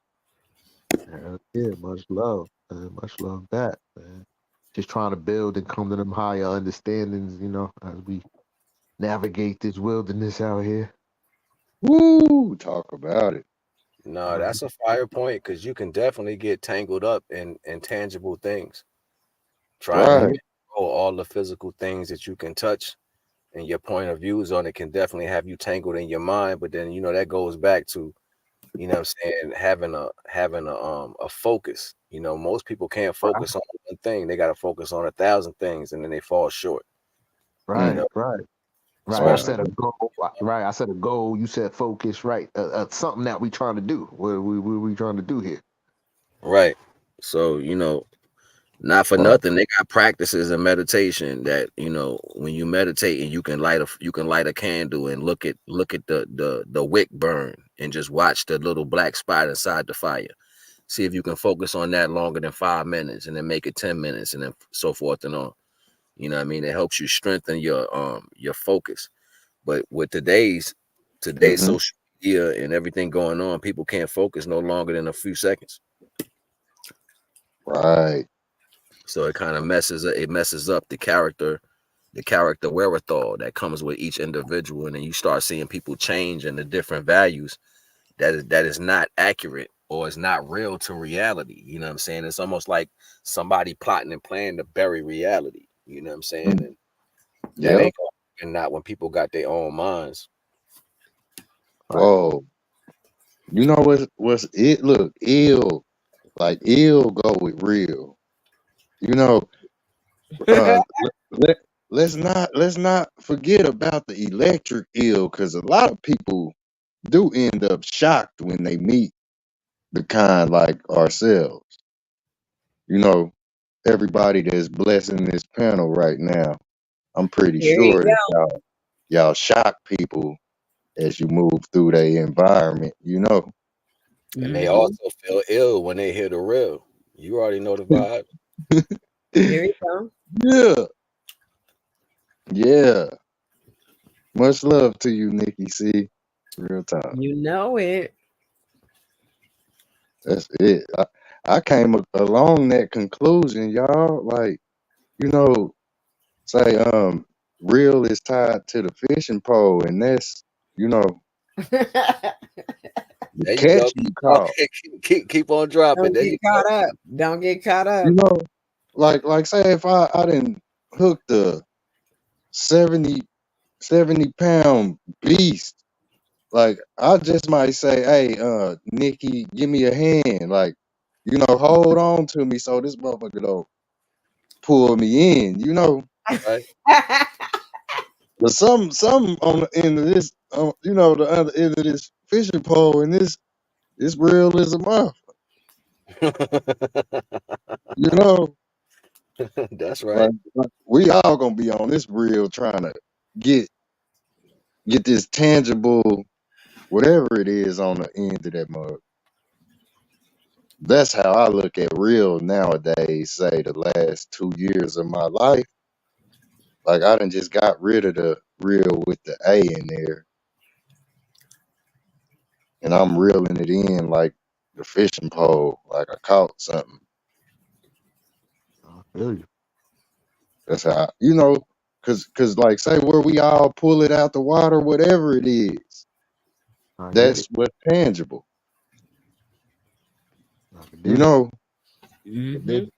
Yeah, much love, man. Much love that, man. Just trying to build and come to them higher understandings, as we navigate this wilderness out here. Woo, talk about it. No, that's a fire point because you can definitely get tangled up in intangible things. Trying to Right. control all the physical things that you can touch and your point of views on it can definitely have you tangled in your mind. But then that goes back to, what I'm saying, having a focus. Most people can't focus on one thing. They got to focus on 1,000 things and then they fall short. Right, Mm. right. Right, I Especially set a goal. Right, I set a goal. You said focus. Right, something that we trying to do. What we trying to do here? right. So not for Right. nothing, they got practices in meditation that when you meditate and you can light a candle and look at the wick burn and just watch the little black spot inside the fire. See if you can focus on that longer than 5 minutes, and then make it 10 minutes, and then so forth and on. You know what I mean? It helps you strengthen your focus. But with today's Mhm. social media and everything going on, people can't focus no longer than a few seconds. Right. So it kind of messes up the character wherewithal that comes with each individual, and then you start seeing people change in the different values that is not accurate or is not real to reality. You know what I'm saying? It's almost like somebody plotting and planning to bury reality. You know what I'm saying? And that Yeah. ain't and not when people got their own minds. Whoa. You know what's it? Look, ill. Like ill go with real. You know, uh let, let's not forget about the electric eel, because a lot of people do end up shocked when they meet the kind like ourselves. You know, everybody that's blessing this panel right now, I'm pretty Here you sure that go. y'all shock people as you move through their environment, And they Mhm. also feel ill when they hear the real. You already know the vibe. Here you go. Yeah. Yeah. Much love to you, Nikki C. Real time. You know it. That's it. I came along that conclusion, y'all. Like, you know, say real is tied to the fishing pole, and that's, the There you catch go. you call. Keep on dropping. Don't There get you caught go. up. Don't get caught You up. know, like say if I didn't hook the 70 pound beast, like I just might say, hey, Nikki, give me a hand. Like, hold on to me so this motherfucker don't pull me in. Right. But some on the end of this, the other end of this fishing pole, and this real as a mother. You know, That's like, right. we all gonna be on this reel trying to get this tangible whatever it is on the end of that mug. That's how I look at real nowadays. Say the last 2 years of my life, like I done just got rid of the real with the A in there, and I'm reeling it in like the fishing pole, like I caught something. I feel you. That's how cause like say where we all pull it out the water, whatever it is, I get that's it. what's tangible. I can You dig it. know, I can dig Mhm. it.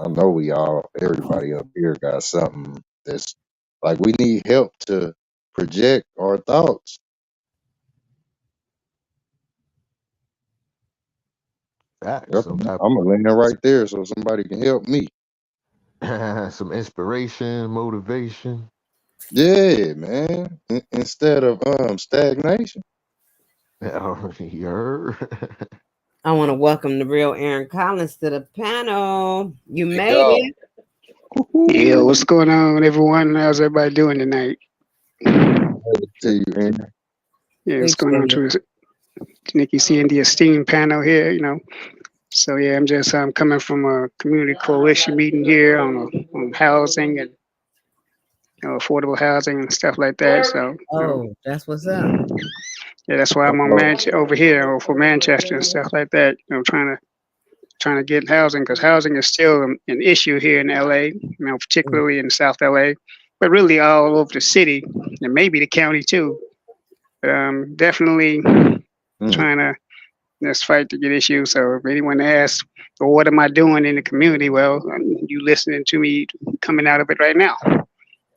I know everybody up here got something that's like we need help to project our thoughts. Facts. Yep, Some type I'm gonna land right there so somebody can help me. of some inspiration, motivation. Yeah, man. Instead of stagnation. You heard? I want to welcome the real Aaron Collins to the panel. You Big made dog. it. Yeah, Woo-hoo. what's going on, everyone? How's everybody doing tonight? To you, Aaron. Yeah, what's going on Appreciate it. to Nikki C and the esteemed panel here. So yeah, I'm just coming from a community coalition meeting here on housing and affordable housing and stuff like that. So Oh, that's what's up. Yeah, that's why I'm on over here or for Manchester and stuff like that. Trying to get housing because housing is still an issue here in LA. Particularly in South LA, but really all over the city and maybe the county too. Definitely trying to let's fight to get issues. So if anyone asks, well, what am I doing in the community? Well, you listening to me coming out of it right now,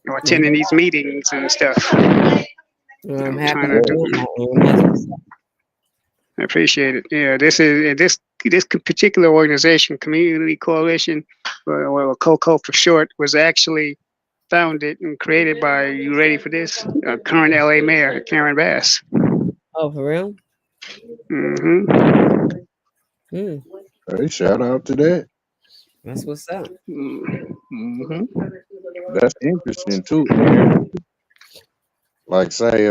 or attending these meetings and stuff. I'm happy trying to to do that. I appreciate it. Yeah, this particular organization, Community Coalition, or COCO for short, was actually founded and created by, you ready for this? Current LA Mayor Karen Bass. Oh, for real? Mm-hmm. Hey, shout out to that. That's what's up. Mm-hmm. That's interesting too, Aaron. Like say,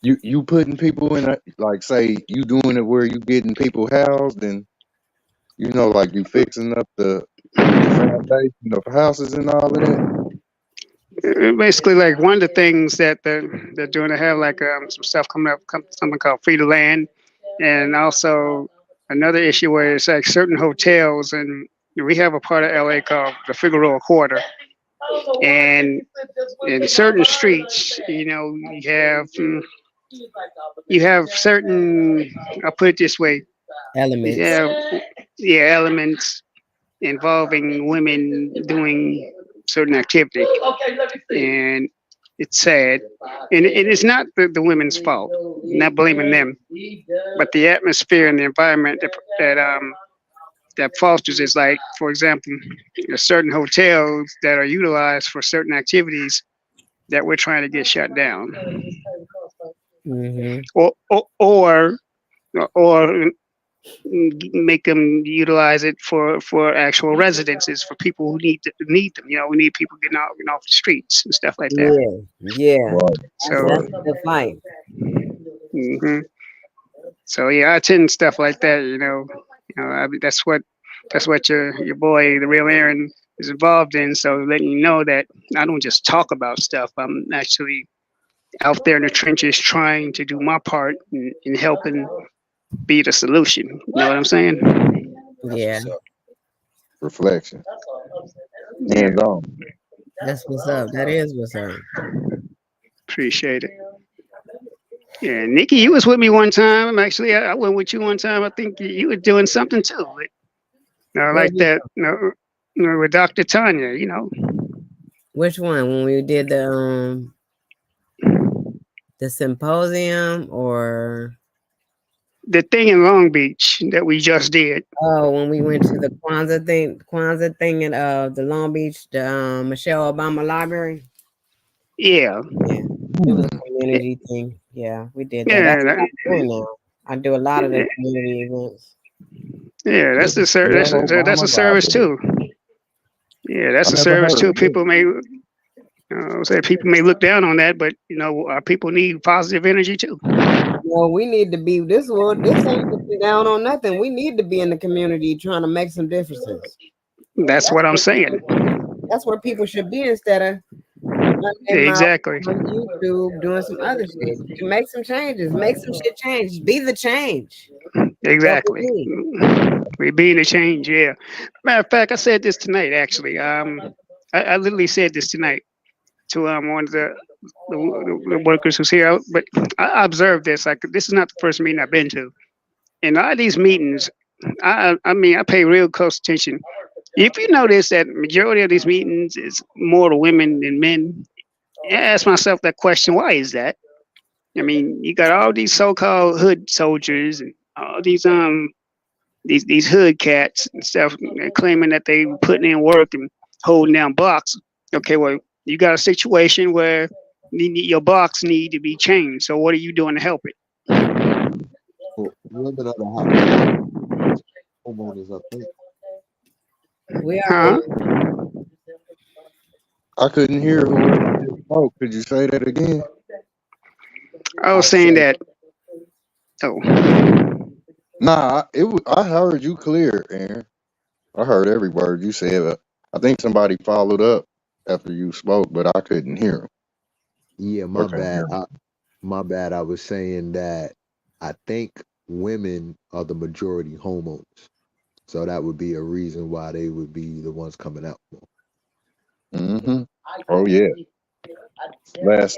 you putting people in like say you doing it where you getting people housed and like you fixing up the foundation of houses and all of that. Basically, like one of the things that they're doing, to have like some stuff coming up, something called Free to Land, and also another issue where it's like certain hotels, and we have a part of LA called the Figueroa Quarter, and in certain streets, you have certain, I'll put it this way, Elements. elements involving women doing certain activity, and it's sad, and it's not the women's fault, not blaming them, but the atmosphere and the environment that fosters is like, for example, there's certain hotels that are utilized for certain activities that we're trying to get shut down, or make them utilize it for actual residences for people who need them. We need people getting off the streets and stuff like that. Yeah. So that's the fight. So yeah, I attend stuff like that. That's what your boy, the real Aaron, is involved in. So letting you know that I don't just talk about stuff. I'm actually out there in the trenches trying to do my part in helping be the solution. You know what I'm saying? Yeah. Reflection. Hands on. That's what's up. That is what's up. Appreciate it. Yeah, Nikki, you was with me one time. Actually, I went with you one time. I think you were doing something too. Like that. With Dr. Tanya. Which one? When we did the symposium, or the thing in Long Beach that we just did? Oh, when we went to the Kwanzaa thing in the Long Beach, the Michelle Obama Library. Yeah. It was a community thing. Yeah, we did that. That's what I'm doing now. I do a lot of the community events. Yeah, that's the service. That's a service too. Yeah, that's a service too. People may look down on that, but our people need positive energy too. Well, we need to be this ain't to be down on nothing. We need to be in the community trying to make some differences. That's what I'm saying. That's where people should be, instead of exactly on YouTube doing some other shit. To make some changes, make some shit change. Be the change. Exactly. We being the change. Yeah. Matter of fact, I said this tonight. Actually, I literally said this tonight to one of the workers who's here. But I observed this. This is not the first meeting I've been to. In all these meetings, I pay real close attention. If you notice that majority of these meetings is more to women than men, I ask myself that question: why is that? You got all these so-called hood soldiers and all these hood cats and stuff claiming that they putting in work and holding down blocks. Okay, well, you got a situation where your blocks need to be changed. So what are you doing to help it? A little bit of the homeowners up there. We are. I couldn't hear who spoke. Could you say that again? I was saying that. Oh. Nah, I heard you clear, Aaron. I heard every word you said. I think somebody followed up after you spoke, but I couldn't hear him. Yeah, my bad. My bad. I was saying that I think women are the majority homeowners. So that would be a reason why they would be the ones coming out more. Mm-hmm. Oh yeah. Last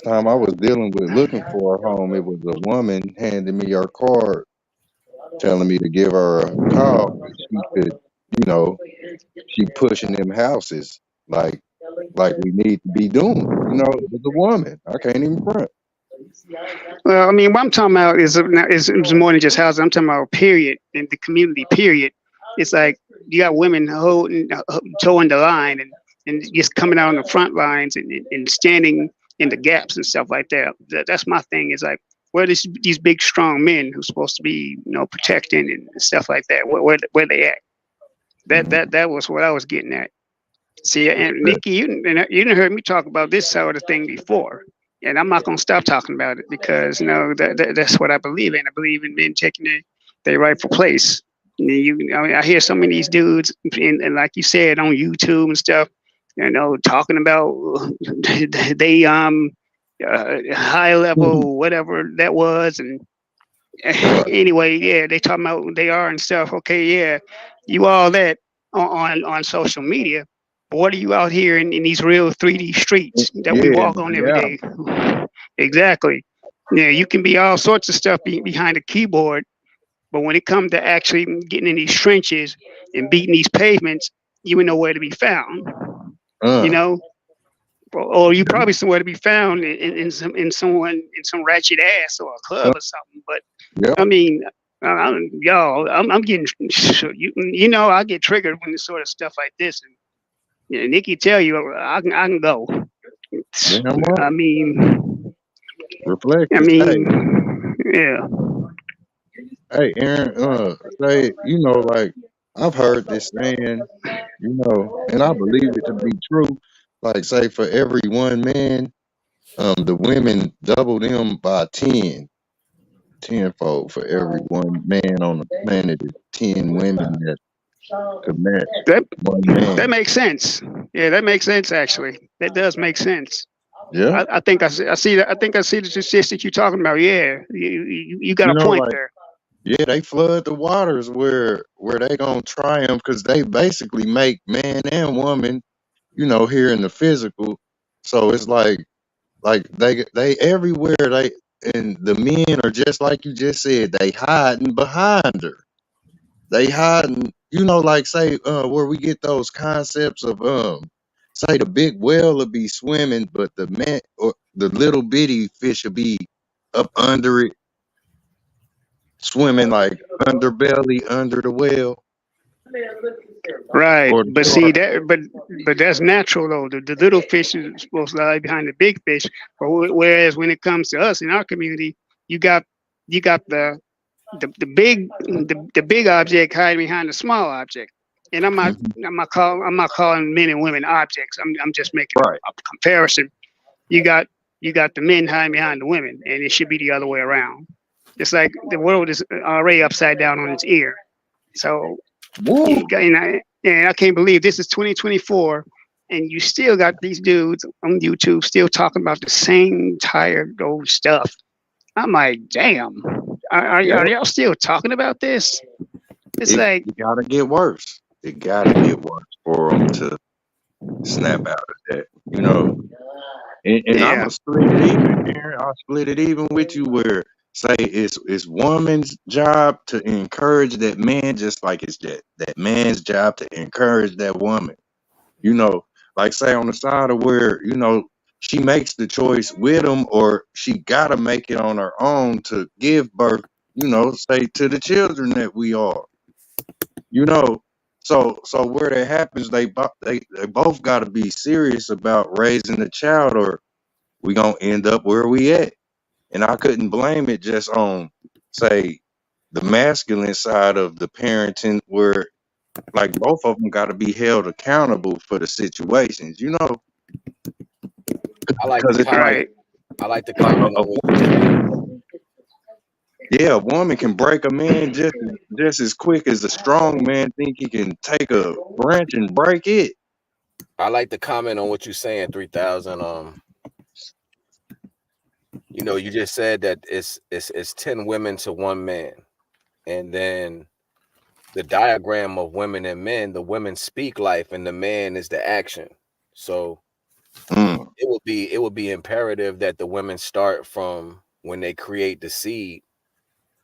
time I was dealing with looking for a home, it was a woman handing me her card, telling me to give her a call. She could, you know, she pushing them houses like we need to be doing. You know, as a woman, I can't even front. Well, I mean, what I'm talking about is more than just housing. I'm talking about period in the community. Period. It's like you got women towing the line and just coming out on the front lines and standing in the gaps and stuff like that. That's my thing. Is like where these big strong men who's supposed to be protecting and stuff like that. Where they at? That was what I was getting at. See, and Nikki, you didn't heard me talk about this sort of thing before, and I'm not gonna stop talking about it because that's what I believe in. I believe in men taking their rightful place. I mean, I hear so many of these dudes, and like you said on YouTube and stuff, talking about they high level whatever that was, and anyway, yeah, they talking about they are and stuff. Okay, yeah, you all that on social media. But what are you out here in these real 3D streets that we walk on every day? Exactly. Yeah, you can be all sorts of stuff behind a keyboard, but when it comes to actually getting in these trenches and beating these pavements, you ain't nowhere to be found. Or you probably somewhere to be found in some ratchet ass or a club or something. But I mean, I'm getting I get triggered when it's sort of stuff like this. And Nikki tell you I can go. I mean, reflect. Yeah. Hey, Aaron, say, like I've heard this saying, and I believe it to be true. Like, say, for every one man, the women double them by 10-fold. For every one man on the planet is 10 women that could match one man. That makes sense. Yeah, that makes sense. Actually, that does make sense. Yeah, I think I see that. I think I see the statistic you're talking about. Yeah, you got a point there. Yeah, they flood the waters where they gonna triumph because they basically make man and woman, here in the physical. So it's like they everywhere and the men are just like you just said, they hiding behind her. They hiding, like say where we get those concepts of say the big whale will be swimming, but the man or the little bitty fish will be up under it, swimming like underbelly under the whale. Right, but see that, but that's natural though. The little fish is supposed to lie behind the big fish. Whereas when it comes to us in our community, you got the big object hiding behind the small object. And I'm not calling men and women objects. I'm just making a comparison. You got the men hiding behind the women, and it should be the other way around. It's like the world is already upside down on its ear. So, and I can't believe this is 2024, and you still got these dudes on YouTube still talking about the same tired old stuff. I'm like, damn, are y'all still talking about this? It's like it gotta get worse. It gotta get worse for them to snap out of that, And I'm gonna split it even here. I'll split it even with you where say it's woman's job to encourage that man, just like it's that man's job to encourage that woman. Like say on the side of where, she makes the choice with him or she gotta make it on her own to give birth, say to the children that we are. So where that happens, they both gotta be serious about raising the child or we gonna end up where we at. And I couldn't blame it just on, say, the masculine side of the parenting where, like, both of them got to be held accountable for the situations, I like the comment. I like the comment on what you're saying. Yeah, a woman can break a man just as quick as a strong man think he can take a branch and break it. I like the comment on what you're saying, 3000. You know, you just said that it's 10 women to 1 man. And then the diagram of women and men, the women speak life and the man is the action. So it would be imperative that the women start from when they create the seed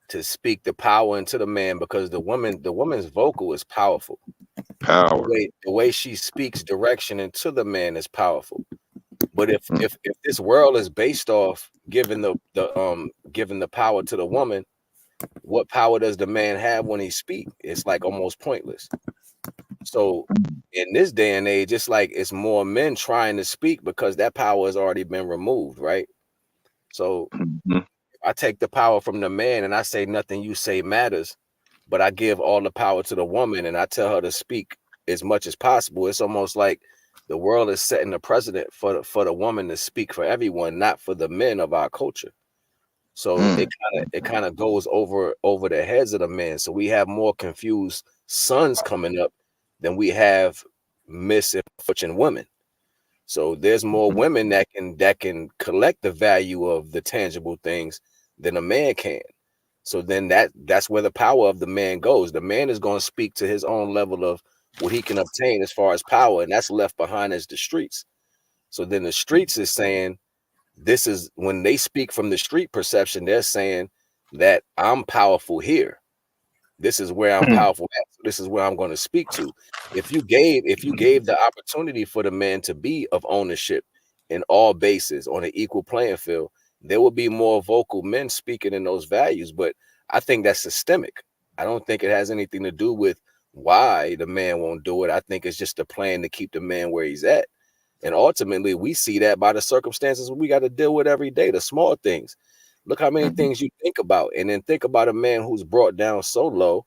to speak the power into the man, because the woman's vocal is powerful. Power. The way she speaks direction into the man is powerful. But if this world is based off giving the power to the woman, what power does the man have when he speaks? It's like almost pointless. So in this day and age, it's like it's more men trying to speak because that power has already been removed, right? So I take the power from the man and I say nothing you say matters, but I give all the power to the woman and I tell her to speak as much as possible. It's almost like the world is setting the precedent for the woman to speak for everyone, not for the men of our culture. So it kind of goes over the heads of the men. So we have more confused sons coming up than we have misfortune women. So there's more women that can collect the value of the tangible things than a man can. So then that's where the power of the man goes. The man is going to speak to his own level of what he can obtain as far as power, and that's left behind as the streets. So then the streets is saying, this is when they speak from the street perception, they're saying that I'm powerful here. This is where I'm powerful at. So this is where I'm going to speak to. If you gave the opportunity for the man to be of ownership in all bases on an equal playing field, there will be more vocal men speaking in those values. But I think that's systemic. I don't think it has anything to do with why the man won't do it. I think it's just a plan to keep the man where he's at. And ultimately, we see that by the circumstances we got to deal with every day, the small things. Look how many things you think about, and then think about a man who's brought down so low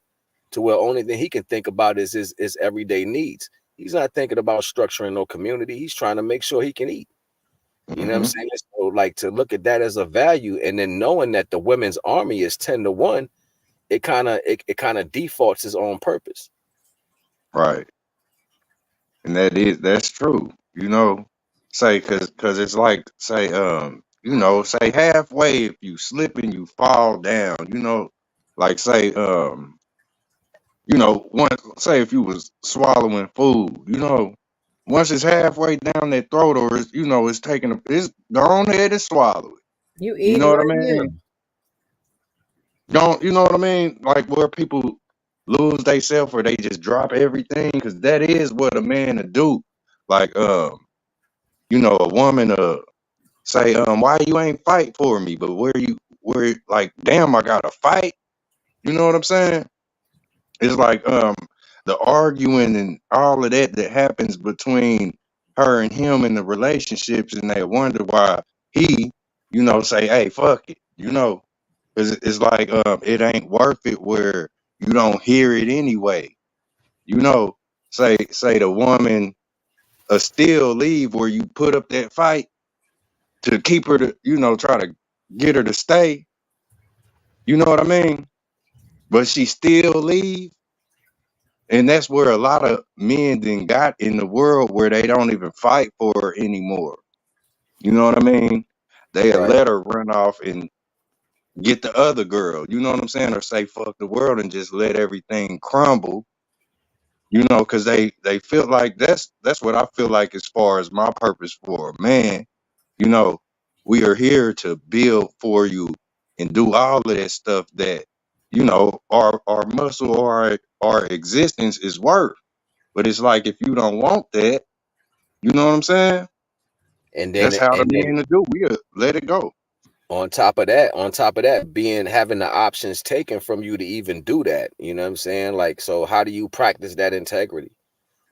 to where only thing he can think about is his everyday needs. He's not thinking about structuring no community. He's trying to make sure he can eat. You know what I'm saying? So like to look at that as a value, and then knowing that the women's army is 10 to 1, it kind of defaults his own purpose. Right. And that's true. You know, say cause it's like say you know, say halfway if you slip and you fall down, you know, like say you know, say if you was swallowing food, you know, once it's halfway down that throat or it's, you know, it's go on ahead and swallow it. You You eat know what I right mean? now. Don't you know what I mean? Like where people lose they self or they just drop everything, because that is what a man to do. Like you know, a woman say, why you ain't fight for me? But where like, damn, I gotta fight. You know what I'm saying? It's like the arguing and all of that happens between her and him in the relationships, and they wonder why he, you know, say, hey, fuck it, you know, because it's like it ain't worth it where you don't hear it anyway. You know, say the woman still leave where you put up that fight to keep her to, you know, try to get her to stay. You know what I mean? But she still leave. And that's where a lot of men then got in the world where they don't even fight for her anymore. You know what I mean? They Right. let her run off and get the other girl. You know what I'm saying? Or say fuck the world and just let everything crumble. You know, because they feel like that's what I feel like as far as my purpose for a man. You know, we are here to build for you and do all of that stuff that, you know, our muscle or our existence is worth. But it's like if you don't want that, you know what I'm saying? And That's then how the men to do. We let it go. on top of that, having the options taken from you to even do that. You know what I'm saying? Like, so how do you practice that integrity?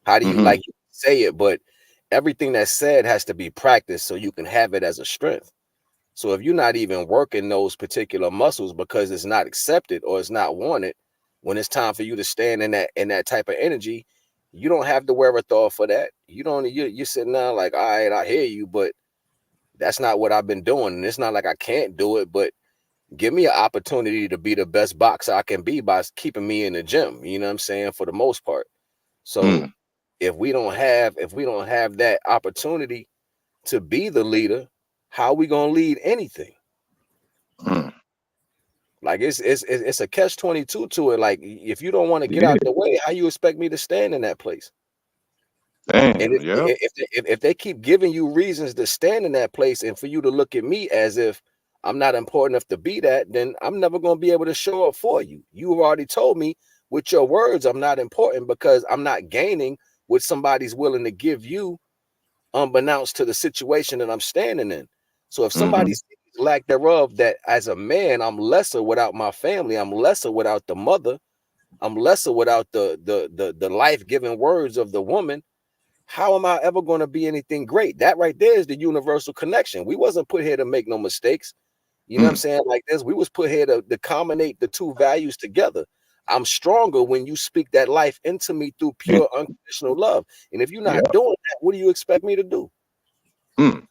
How do you like you say it, but everything that's said has to be practiced so you can have it as a strength. So if you're not even working those particular muscles because it's not accepted or it's not wanted, when it's time for you to stand in that type of energy, you don't have the wherewithal for that. You're sitting down like, all right, I hear you, but that's not what I've been doing. And it's not like I can't do it, but give me an opportunity to be the best boxer I can be by keeping me in the gym. You know what I'm saying? For the most part. So if we don't have that opportunity to be the leader, how are we gonna lead anything? Like it's a catch-22 to it. Like if you don't want to get Yeah. out the way, how you expect me to stand in that place? And Damn. Yeah. if they keep giving you reasons to stand in that place and for you to look at me as if I'm not important enough to be that, then I'm never going to be able to show up for you. You've already told me with your words I'm not important because I'm not gaining what somebody's willing to give you unbeknownst to the situation that I'm standing in. So if somebody sees lack thereof, that as a man, I'm lesser without my family, I'm lesser without the mother, I'm lesser without the life-giving words of the woman, how am I ever going to be anything great? That right there is the universal connection. We wasn't put here to make no mistakes. You know what I'm saying? Like this, we was put here to combinate the two values together. I'm stronger when you speak that life into me through pure unconditional love. And if you're Yeah. not doing that, what do you expect me to do? Mm.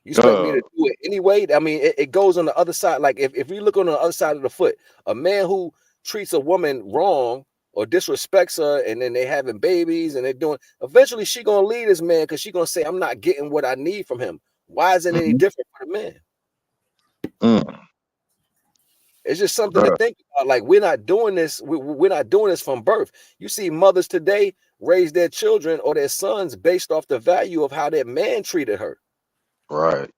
You expect me to do it anyway? I mean, it goes on the other side. Like if we look on the other side of the foot, a man who treats a woman wrong or disrespects her, and then they having babies and they're doing, eventually she gonna leave this man because she gonna say, I'm not getting what I need from him. Why is it any different for the man? It's just something to think about. Like we're not doing this. We're not doing this from birth. You see mothers today raise their children or their sons based off the value of how their man treated her. Right.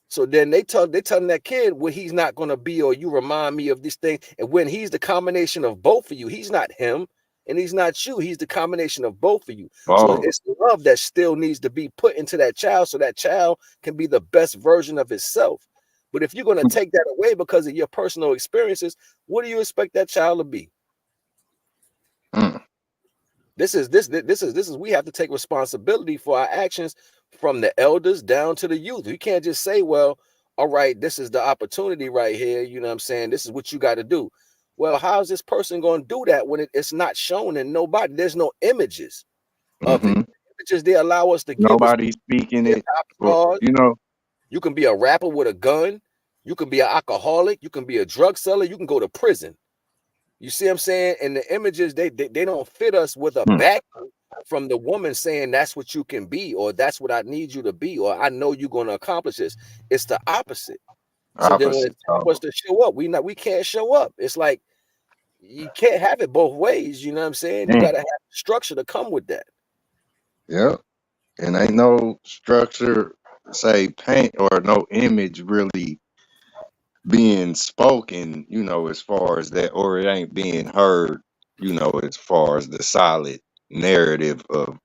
So then they telling that kid what he's not going to be, or you remind me of this thing. And when he's the combination of both of you, he's not him and he's not you. He's the combination of both of you. So it's love that still needs to be put into that child so that child can be the best version of himself. But if you're going to take that away because of your personal experiences, what do you expect that child to be? This is we have to take responsibility for our actions from the elders down to the youth. You can't just say, well, all right, this is the opportunity right here. You know what I'm saying? This is what you got to do. Well, how's this person going to do that when it's not shown and nobody, there's no images of it. Images they allow us to give nobody speaking it. Or, you know, you can be a rapper with a gun. You can be an alcoholic. You can be a drug seller. You can go to prison. You see what I'm saying? And the images, they don't fit us with a back from the woman saying that's what you can be, or that's what I need you to be, or I know you're going to accomplish this. It's the opposite. So then when it's time for us to show up, we can't show up. It's like you can't have it both ways. You know what I'm saying? You got to have structure to come with that. Yeah. And ain't no structure, say paint or no image really being spoken, you know, as far as that, or it ain't being heard, you know, as far as the solid narrative of,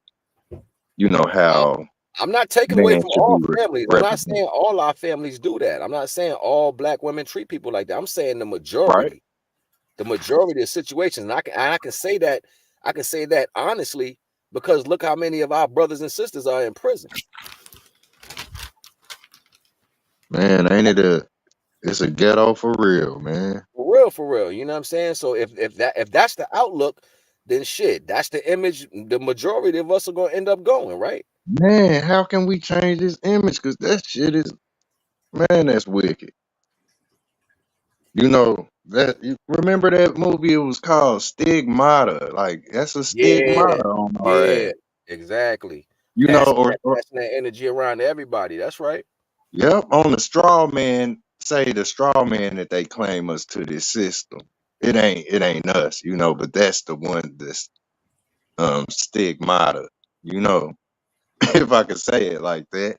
you know, how I'm not taking away from all families. I'm not saying all our families do that. I'm not saying all black women treat people like that. I'm saying the majority, the majority of situations. And I can say that honestly, because look how many of our brothers and sisters are in prison. Man, ain't it it's a ghetto for real, man. For real. You know what I'm saying? So if that's the outlook, then shit, that's the image the majority of us are gonna end up going, right? Man, how can we change this image? Because that shit is, man, that's wicked. You know, that you remember that movie, it was called Stigmata. Like that's a stigmata on our ass. Exactly. You know, or passing that energy around to everybody. That's right. Yep, on the straw man, say the straw man that they claim us to this system. It ain't us, you know, but that's the one that's stigmata, you know, if I could say it like that.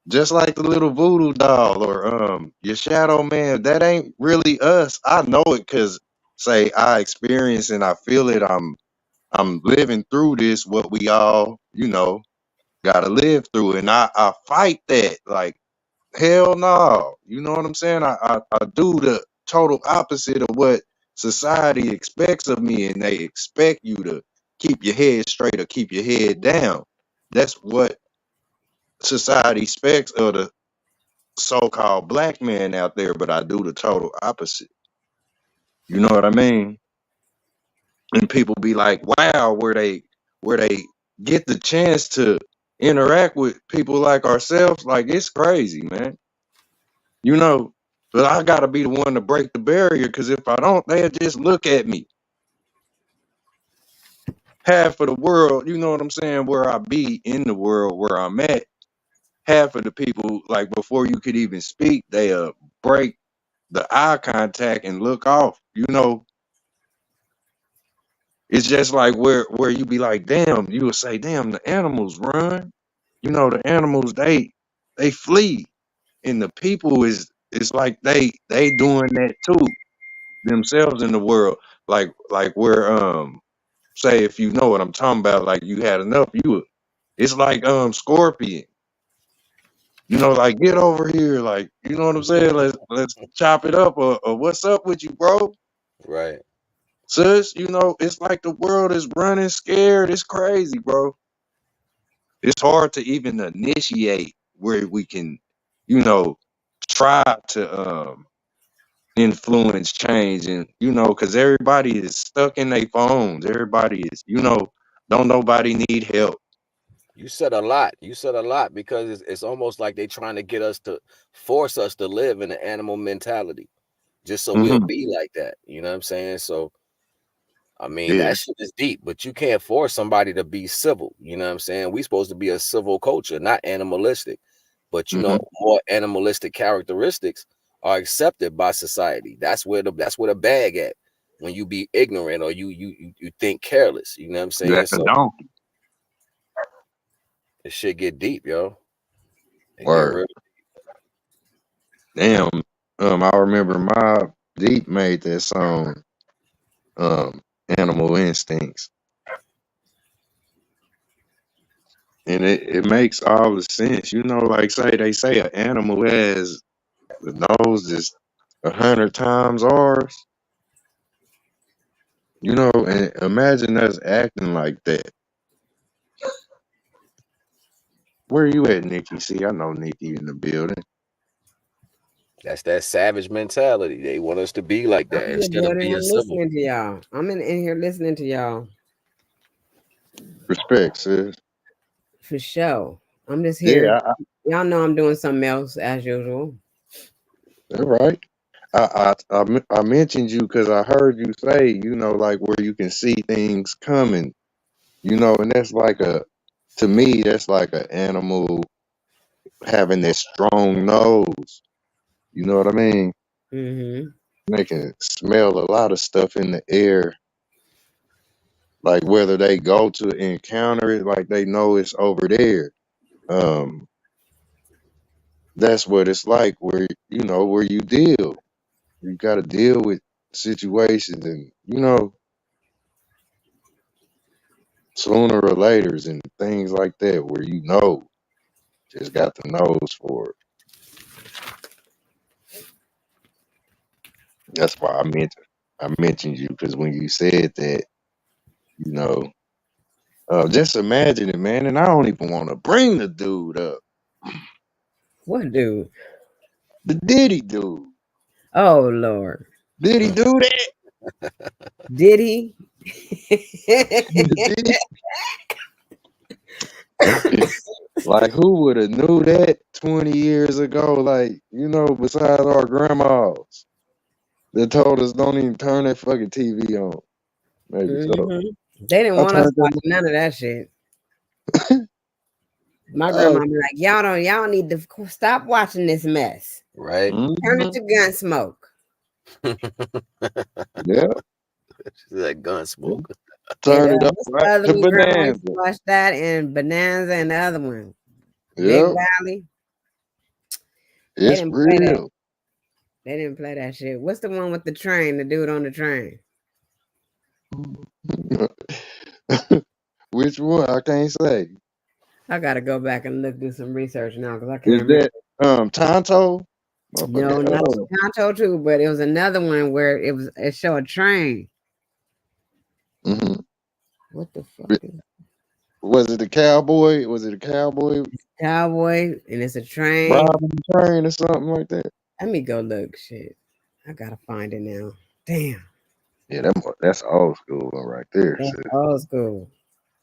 Just like the little voodoo doll or your shadow man, that ain't really us. I know it because say I experience and I feel it. I'm living through this, what we all, you know, gotta live through. And I fight that. Like, hell no. You know what I'm saying? I do the total opposite of what society expects of me, and they expect you to keep your head straight or keep your head down. That's what society expects of the so-called black man out there, but I do the total opposite. You know what I mean? And people be like, wow, where they get the chance to interact with people like ourselves, like it's crazy, man. You know, but I gotta be the one to break the barrier, because if I don't, they'll just look at me. Half of the world, you know what I'm saying, where I be in the world where I'm at, half of the people, like before you could even speak, they'll break the eye contact and look off. You know, it's just like where you be like, damn, you would say, damn, the animals run. You know, the animals they flee, and the people is it's like they doing that too themselves in the world. Like where say if you know what I'm talking about, like you had enough, you would. It's like Scorpion. You know, like get over here, like you know what I'm saying. Let's chop it up, or what's up with you, bro? Right. Sis, you know, it's like the world is running scared. It's crazy, bro. It's hard to even initiate where we can, you know, try to influence change, and you know, because everybody is stuck in their phones. Everybody is, you know, don't nobody need help. You said a lot. You said a lot, because it's almost like they're trying to get us to force us to live in an animal mentality, just so we'll be like that. You know what I'm saying? So, I mean, Yeah. that shit is deep, but you can't force somebody to be civil. You know what I'm saying? We supposed to be a civil culture, not animalistic. But you know, more animalistic characteristics are accepted by society. That's where the bag at when you be ignorant or you think careless. You know what I'm saying? That's a So donkey. this shit get deep, yo. It get Word. real. Damn. I remember Mobb Deep made that song, Animal Instincts. And it makes all the sense. You know, like they say an animal has the nose is 100 times ours. You know, and imagine us acting like that. Where you at, Nikki? See, I know Nikki in the building. That's that savage mentality. They want us to be like that instead of being I'm civil. listening to y'all. I'm in here listening to y'all. Respect, sis. For sure. I'm just here. Yeah, Y'all know I'm doing something else as usual. all right. I mentioned you because I heard you say, you know, like where you can see things coming, you know, and that's like to me, that's like an animal having that strong nose. You know what I mean? Mm-hmm. They can smell a lot of stuff in the air, like whether they go to encounter it, like they know it's over there. That's what it's like where, you know, where you deal. You got to deal with situations, and you know, sooner or later, and things like that, where you know, just got the nose for it. That's why I mentioned you, because when you said that, you know, just imagine it, man. And I don't even want to bring the dude up, What dude? the Diddy dude. Oh Lord. Did he do that? Did he? Did he? Like, who would have knew that 20 years ago? Like, you know, besides our grandmas that told us don't even turn that fucking TV on. Maybe so. They didn't I want us turned watching none of that shit. My grandma be like, y'all need to stop watching this mess. Right. Turn it to Gunsmoke. Yeah. That Gunsmoke. Turn it up The right other to one, grandma Bonanza. used to watch that, and Bonanza, and the other one, Big Yep. Valley. They It's didn't play that. real. They didn't play that shit. What's the one with the train? The dude on the train. Which one? I can't say. I gotta go back and do some research now because I can't Is remember. that Tonto? No, not Tonto too, but it was another one where it showed a train. Mm-hmm. What the fuck? Was it a cowboy? Was it a cowboy? Cowboy, and it's a train. Robbing the train or something like that. Let me go look. Shit, I gotta find it now. Damn. Yeah, that's old school one right there. That's old school.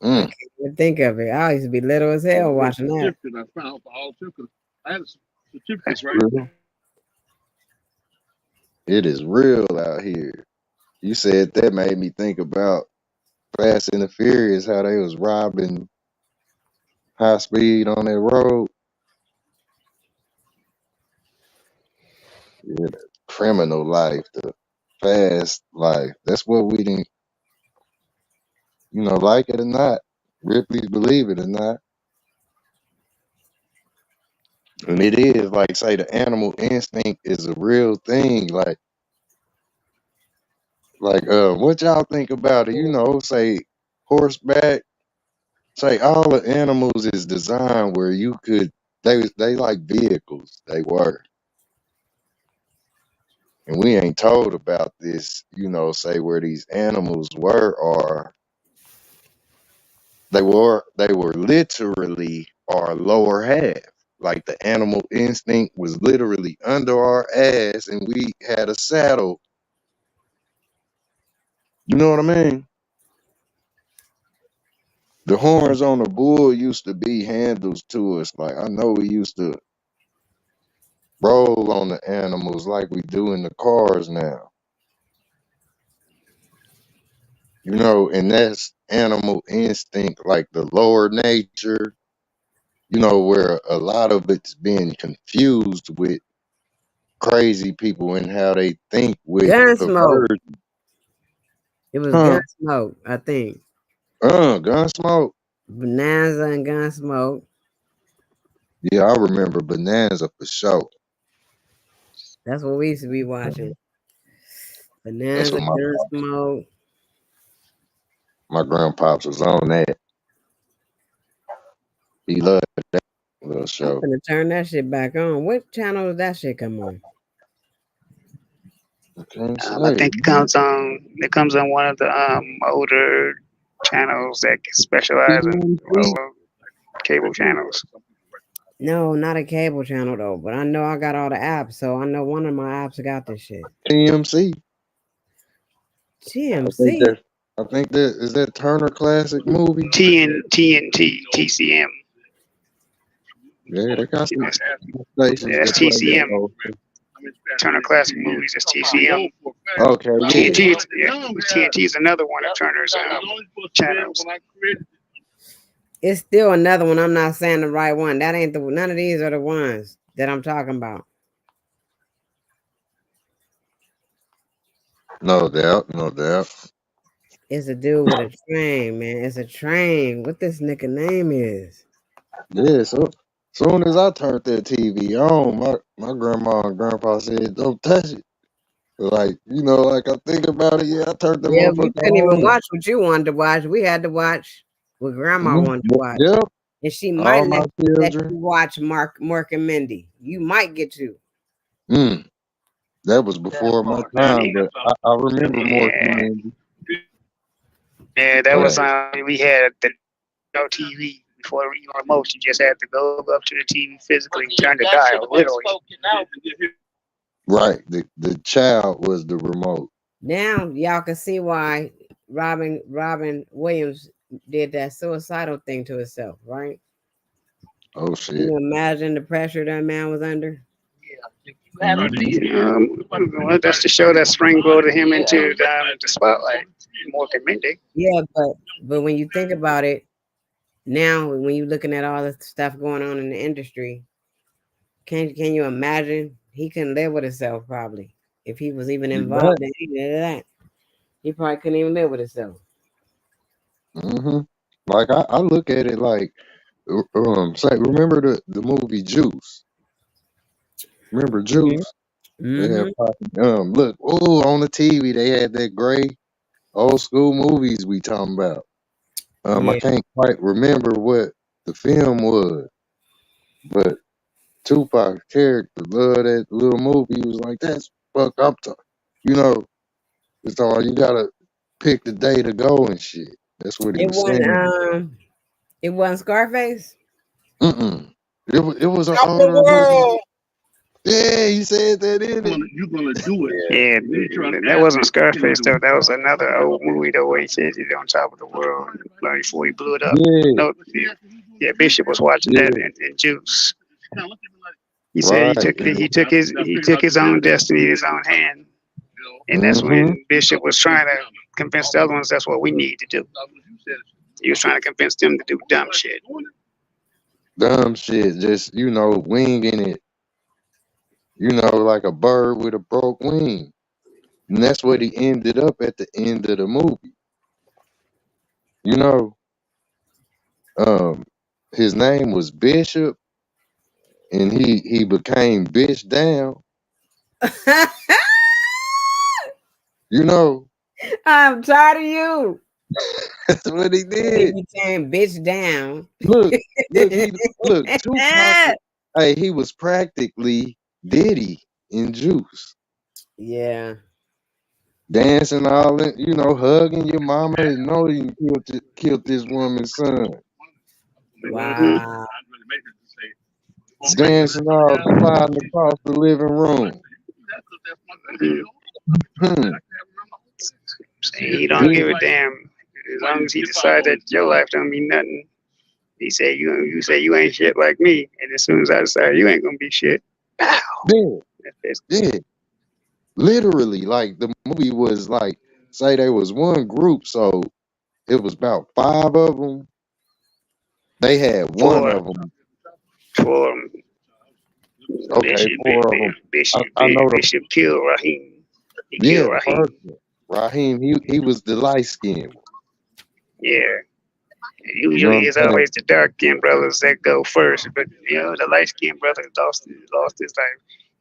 I Mm. can't even think of it. I used to be little as hell watching that. I found for all certificates. I had certificates right. It is real out here. You said that made me think about Fast and the Furious, how they was robbing high speed on that road. Yeah, that's criminal life, the fast life. That's what we didn't, like it or not. Ripley's believe it or not. And it is like say the animal instinct is a real thing. Like what y'all think about it? Say horseback. Say all the animals is designed where you could they like vehicles. They were. And we ain't told about this, say where these animals were or they were literally our lower half. Like the animal instinct was literally under our ass and we had a saddle. You know what I mean? The horns on the bull used to be handles to us. Like I know we used to roll on the animals like we do in the cars now. And that's animal instinct, like the lower nature, where a lot of it's being confused with crazy people and how they think with Gunsmoke. perversion. It was Gunsmoke, I think. Gunsmoke. Bonanza and Gunsmoke. Yeah, I remember Bonanza for sure. That's what we used to be watching. Bonanza, Gunsmoke. My grandpops was on that. He loved that little show. I'm gonna turn that shit back on. What channel does that shit come on? I think it comes on. It comes on one of the older channels that specialize in cable channels. No, not a cable channel though. But I know I got all the apps, so I know one of my apps got this shit. TMC. TMC. I think that is that Turner Classic Movie. TNT, TCM. Yeah, they got some stations. Yeah, that's TCM. Turner Classic Movies is TCM. Okay. TNT is another one of Turner's channels. It's still another one. I'm not saying the right one. That ain't none of these are the ones that I'm talking about. No doubt. It's a dude with a train, man. It's a train. What this nigga name is? Yeah, so soon as I turned that TV on, my grandma and grandpa said, "Don't touch it." Like I think about it. Yeah, I turned the motherfucker on. You couldn't even watch what you wanted to watch. We had to watch what grandma wanted to watch. Yep. And she might let you watch Mork and Mindy. You might get to. That was before my time, but I remember Mork and Mindy. Yeah, that was we had the TV before the remote. You just had to go up to the TV physically and turn the dial, literally. Right, the child was the remote. Now y'all can see why Robin Williams did that suicidal thing to himself, right? Oh shit! Can you imagine the pressure that man was under? That's the show that springboarded him into the spotlight. Mork and Mindy. Yeah, but when you think about it, now when you're looking at all the stuff going on in the industry, can you imagine? He couldn't live with himself probably if he was even involved in any of that. He probably couldn't even live with himself. Like I look at it like, say, remember the movie Juice? Remember Juice? They had look, on the TV they had that gray old school movies we talking about. I can't quite remember what the film was, but Tupac character loved that little movie. He was like, "That's fuck up to," It's all you gotta pick the day to go and shit. That's what he was saying. It wasn't Scarface. It was an older world. Yeah, he said that in it. You're gonna do it. Yeah, that wasn't Scarface though. That was another old movie though where he said he's on top of the world before he blew it up. Yeah, Bishop was watching that in Juice. He said he took his own destiny in his own hand, and that's when Bishop was trying to convince the other ones that's what we need to do. He was trying to convince them to do dumb shit. Dumb shit, just winging it. You know, like a bird with a broke wing. And that's what he ended up at the end of the movie. You know, his name was Bishop, and he became bitch down. You know, I'm tired of you. that's what he He did. became bitch down. Look, Tupac. Hey, he was practically Diddy in Juice. Yeah. Dancing all in, you know, hugging your mama and know you killed this woman's son. Wow. Dancing all sliding across the living room. He don't give a damn as long as he decides that your life don't mean nothing. He said you say you ain't shit like me, and as soon as I decide you ain't gonna be shit, pow. Yeah. Literally, like the movie was like, say there was one group, so it was about 5 of them. They had one of them. 4 of them. Okay, 4 of them. I know Bishop killed Raheem. He yeah, killed Raheem. Raheem, he was the light skinned one. Yeah. Usually it's always the dark skinned brothers that go first, but you know the light skinned brother lost his life.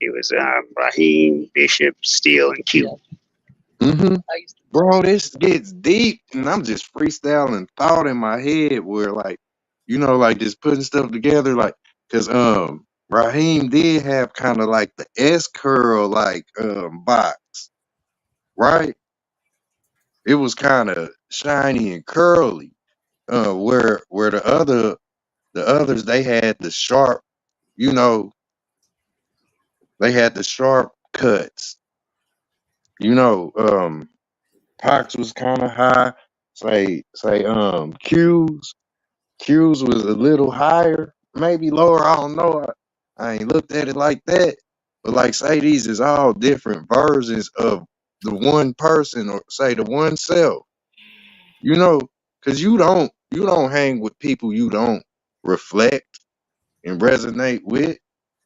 It was Raheem, Bishop, Steele, and Q. Bro, this gets deep, and I'm just freestyling thought in my head where, like, you know, like just putting stuff together, like, cause Raheem did have kind of like the S curl like box, right? It was kind of shiny and curly. Where the others they had the sharp, you know, they had the sharp cuts. You know, Pox was kind of high. Say Q's was a little higher, maybe lower. I don't know. I ain't looked at it like that. But like say these is all different versions of the one person or say the one self. You know, cause you don't hang with people you don't reflect and resonate with.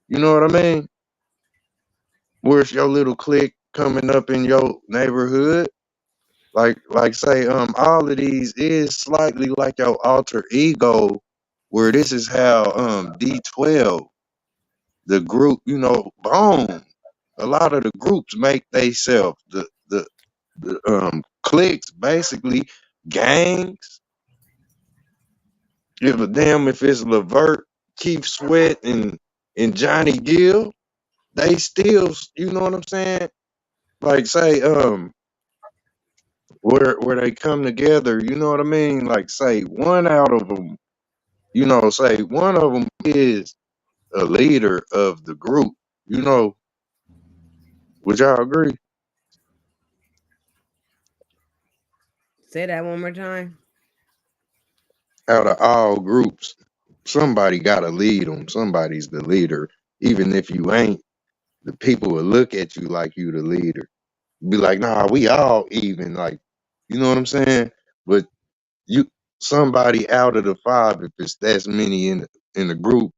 You know what I mean? Where's your little clique coming up in your neighborhood? Like say all of these is slightly like your alter ego, where this is how D12 the group, you know, Bone, a lot of the groups make theyself the cliques, basically gangs. Give a damn if it's Levert, Keith Sweat, and Johnny Gill, they still, you know what I'm saying? Like say where they come together, you know what I mean? Like say one out of them, you know, say one of them is a leader of the group, you know. Would y'all agree? Say that one more time. Out of all groups, somebody got to lead them. Somebody's the leader. Even if you ain't, the people will look at you like you the leader. Be like, nah, we all even. Like, you know what I'm saying? But you, somebody out of the 5, if it's that many in the group,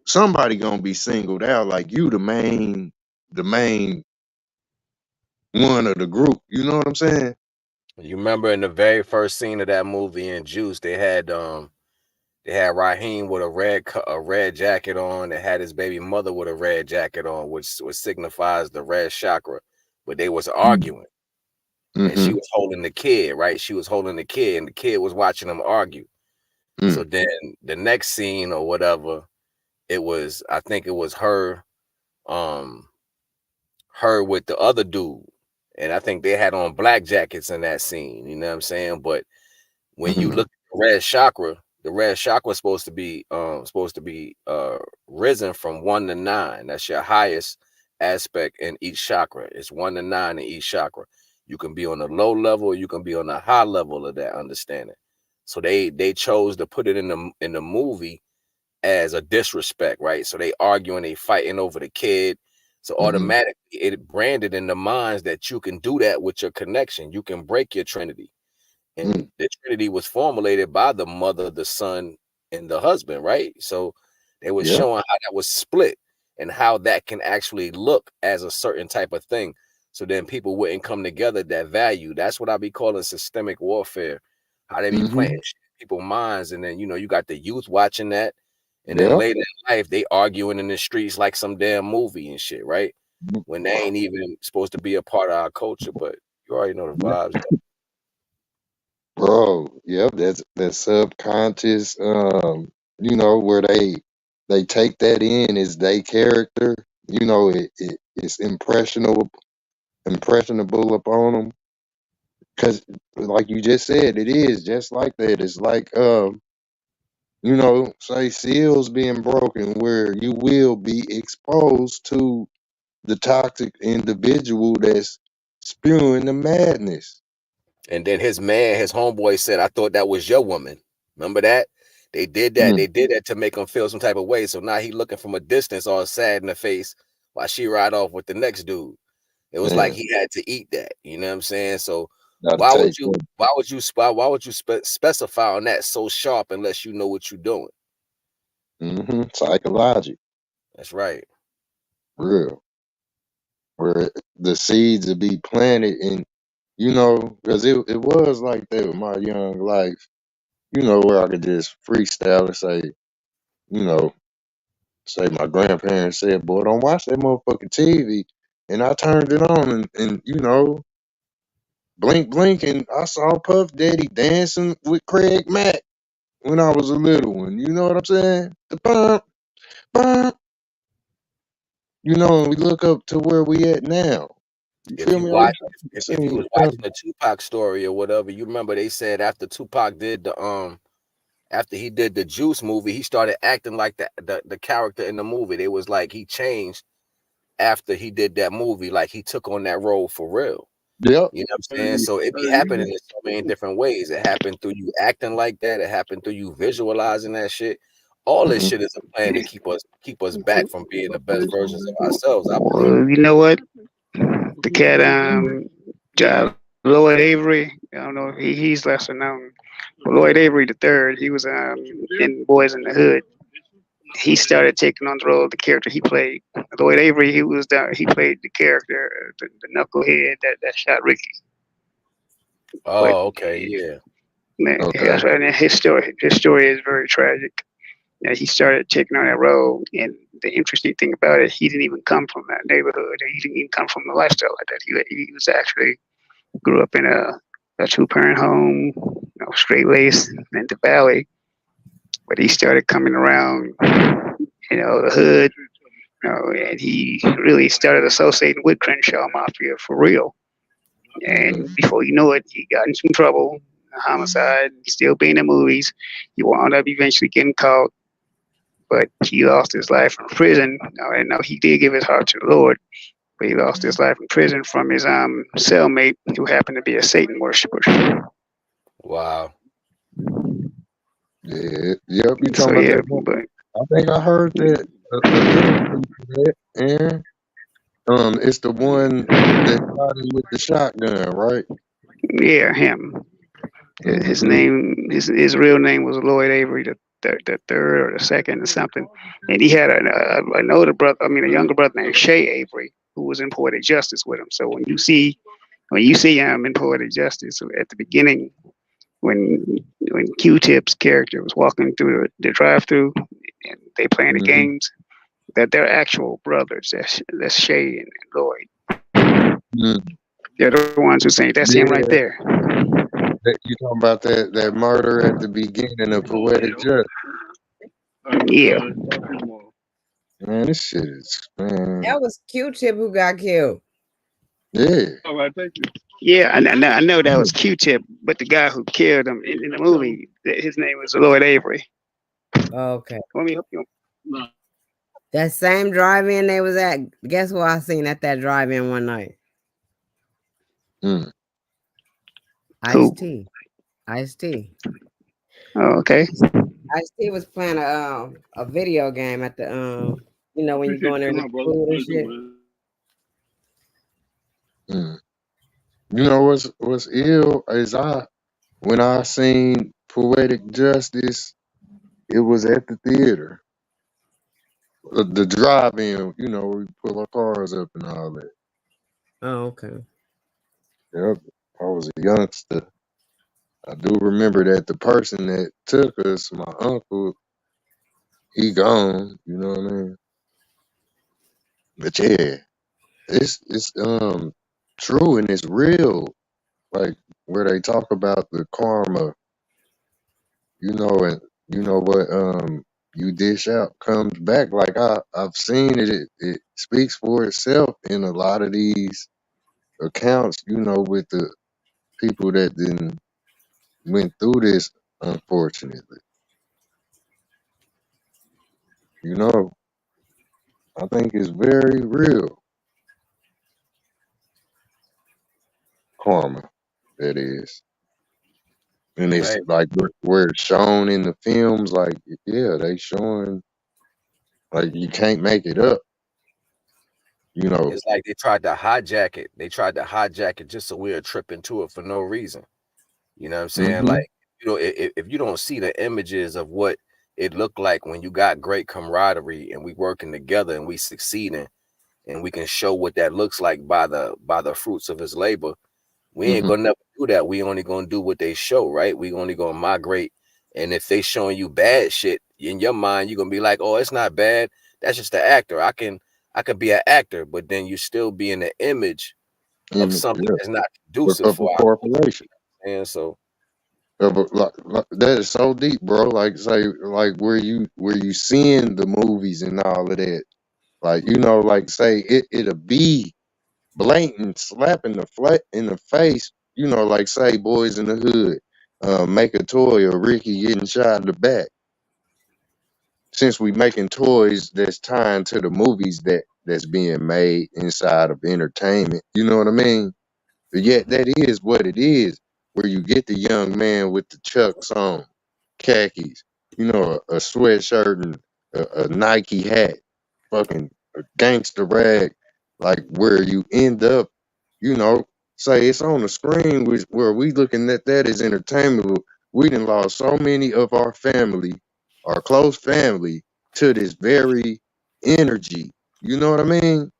somebody gonna be singled out. Like you, the main one of the group. You know what I'm saying? You remember in the very first scene of that movie in Juice, they had Raheem with a red jacket on. They had his baby mother with a red jacket on, which signifies the red chakra. But they was arguing, and she was holding the kid, right? She was holding the kid, and the kid was watching them argue. So then the next scene or whatever, I think it was her with the other dude. And I think they had on black jackets in that scene, you know what I'm saying? But when you look at the red chakra is supposed to be risen from 1 to 9. That's your highest aspect in each chakra. It's 1 to 9 in each chakra. You can be on the low level, or you can be on the high level of that understanding. So they chose to put it in the movie as a disrespect, right? So they arguing, they fighting over the kid. So automatically it branded in the minds that you can do that with your connection. You can break your Trinity. And the Trinity was formulated by the mother, the son, and the husband, right? So They were Yeah. showing how that was split and how that can actually look as a certain type of thing. So then people wouldn't come together that value. That's what I be calling systemic warfare. How they be planting shit in people's minds. And then, you got the youth watching that. And then Yeah. later in life, they arguing in the streets like some damn movie and shit, right? When they ain't even supposed to be a part of our culture, but you already know the vibes. Bro, yep, that's subconscious, where they take that in as they character, it's impressionable upon them. Cause like you just said, it is just like that. It's like say seals being broken where you will be exposed to the toxic individual that's spewing the madness. And then his homeboy said, I thought that was your woman. Remember that? They did that. They did that to make him feel some type of way. So now he looking from a distance, all sad in the face, while she ride off with the next dude. It was like he had to eat that. You know what I'm saying? So why would you specify on that so sharp unless you know what you're doing? Psychological. That's right. Real. Where the seeds will be planted, and because it was like that with my young life, where I could just freestyle and say my grandparents said, boy, don't watch that motherfucking TV. And I turned it on and blink, and I saw Puff Daddy dancing with Craig Mack when I was a little one. You know what I'm saying? The bump, bump. And we look up to where we at now. If you was watching the Tupac story or whatever, you remember they said after Tupac did after he did the Juice movie, he started acting like the character in the movie. It was like he changed after he did that movie, like he took on that role for real. Yep. You know what I'm saying? So it be happening in so many different ways. It happened through you acting like that. It happened through you visualizing that shit. All this shit is a plan to keep us back from being the best versions of ourselves, I believe. Well, you know what? The cat, Lloyd Avery. I don't know if he's lesser known. But Lloyd Avery the third. He was in Boys in the Hood. He started taking on the role of the character he played. Lloyd Avery, he played the character, the knucklehead that shot Ricky. Oh, okay, yeah. Man, that's right. And his story is very tragic. He started taking on that role, and the interesting thing about it, he didn't even come from that neighborhood. He didn't even come from a lifestyle like that. He was actually grew up in a 2-parent home, straight laced in the valley. But he started coming around, the hood, and he really started associating with Crenshaw Mafia for real. And before you know it, he got in some trouble, homicide, still being in movies. He wound up eventually getting caught, but he lost his life in prison. And he did give his heart to the Lord, but he lost his life in prison from his cellmate, who happened to be a Satan worshiper. Wow. Yeah, yep. You talking about that? But I think I heard that. And it's the one that shot him with the shotgun, right? Yeah, him. His name, his real name was Lloyd Avery the third or the second or something, and he had an older brother. I mean, a younger brother named Shay Avery, who was in Poetic Justice with him. So when you see him in Poetic Justice at the beginning, when Q-Tip's character was walking through the drive-through and they playing the games, that they're actual brothers. That's Shay and Lloyd. They're the ones who say that's him right there. You talking about that murder at the beginning of Poetic Justice? Yeah. Man, this shit is, man. That was Q-Tip who got killed. Yeah. All right, thank you. Yeah, I know that was Q-Tip, but the guy who killed him in the movie, his name was Lloyd Avery. Okay. Let me help you. No. That same drive-in they was at. Guess what I seen at that drive-in one night? Ice-T. Ice-T. Oh, okay. Ice-T was playing a video game at the when you go in there and food and shit. You know what's ill is when I seen Poetic Justice, it was at the theater. The drive-in, you know, where we pull our cars up and all that. Oh, okay. Yep. I was a youngster. I do remember that the person that took us, my uncle, he gone. You know what I mean? But yeah, it's true and it's real. Like where they talk about the karma, you know, and you know what you dish out comes back. Like I've seen it. It speaks for itself in a lot of these accounts. You know, with the people that then went through this, unfortunately. You know, I think it's very real karma. That is. And it's Right. like where it's shown in the films, like yeah, they showing like you can't make it up. You know, It's like they tried to hijack it. They tried to hijack it just so we'll trip into it for no reason. You know what I'm saying? hmm Like, you know, if you don't see the images of what it looked like when you got great camaraderie and we working together and we succeeding and we can show what that looks like by the fruits of his labor, we ain't hmm gonna never do that. We only gonna do what they show, right? We only gonna migrate. And if they showing you bad shit in your mind, you're gonna be like, oh, it's not bad. That's just the actor. I could be an actor, but then you still be in the image of something yeah, that's not conducive of a for our culture. corporation. And so Like, that is so deep, bro. Like say, like where you seeing the movies and all of that. Like you know, like say it'll be blatant slap in the face. You know, like say Boys in the Hood, make a toy of Ricky getting shot in the back. Since we making toys that's tying to the movies that's being made inside of entertainment, you know what I mean? But yet that is what it is, where you get the young man with the Chucks on, khakis, you know, a sweatshirt and a Nike hat, fucking a gangster rag, like where you end up, you know, say it's on the screen, where we looking at that as entertainment. We done lost so many of our family, our close family, to this very energy. You know what I mean?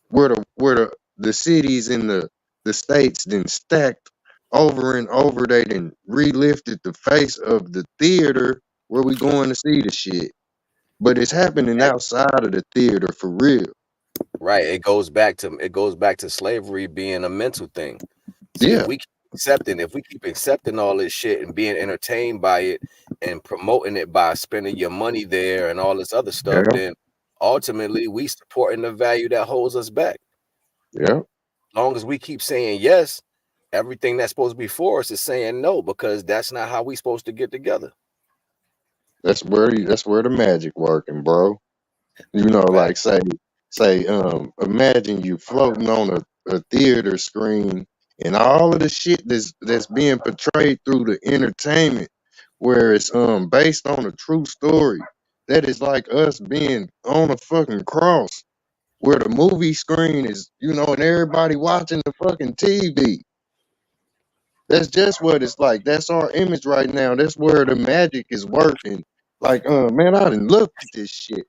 Where the cities in the states then stacked over and over, they then relifted the face of the theater where we going to see the shit. But it's happening outside of the theater for real. right, it goes back to slavery being a mental thing. See, Yeah, if we keep accepting all this shit and being entertained by it and promoting it by spending your money there and all this other stuff, yeah, then ultimately we supporting the value that holds us back. yeah. Long as we keep saying yes, everything that's supposed to be for us is saying no, because that's not how we supposed to get together. That's where the magic working, bro. You know, Fact. like imagine you floating on a theater screen and all of the shit that's being portrayed through the entertainment, where it's based on a true story. That is like us being on a fucking cross, where the movie screen is, you know, and everybody watching the fucking TV. That's just what it's like. That's our image right now. That's where the magic is working. Like, man, I didn't look at this shit.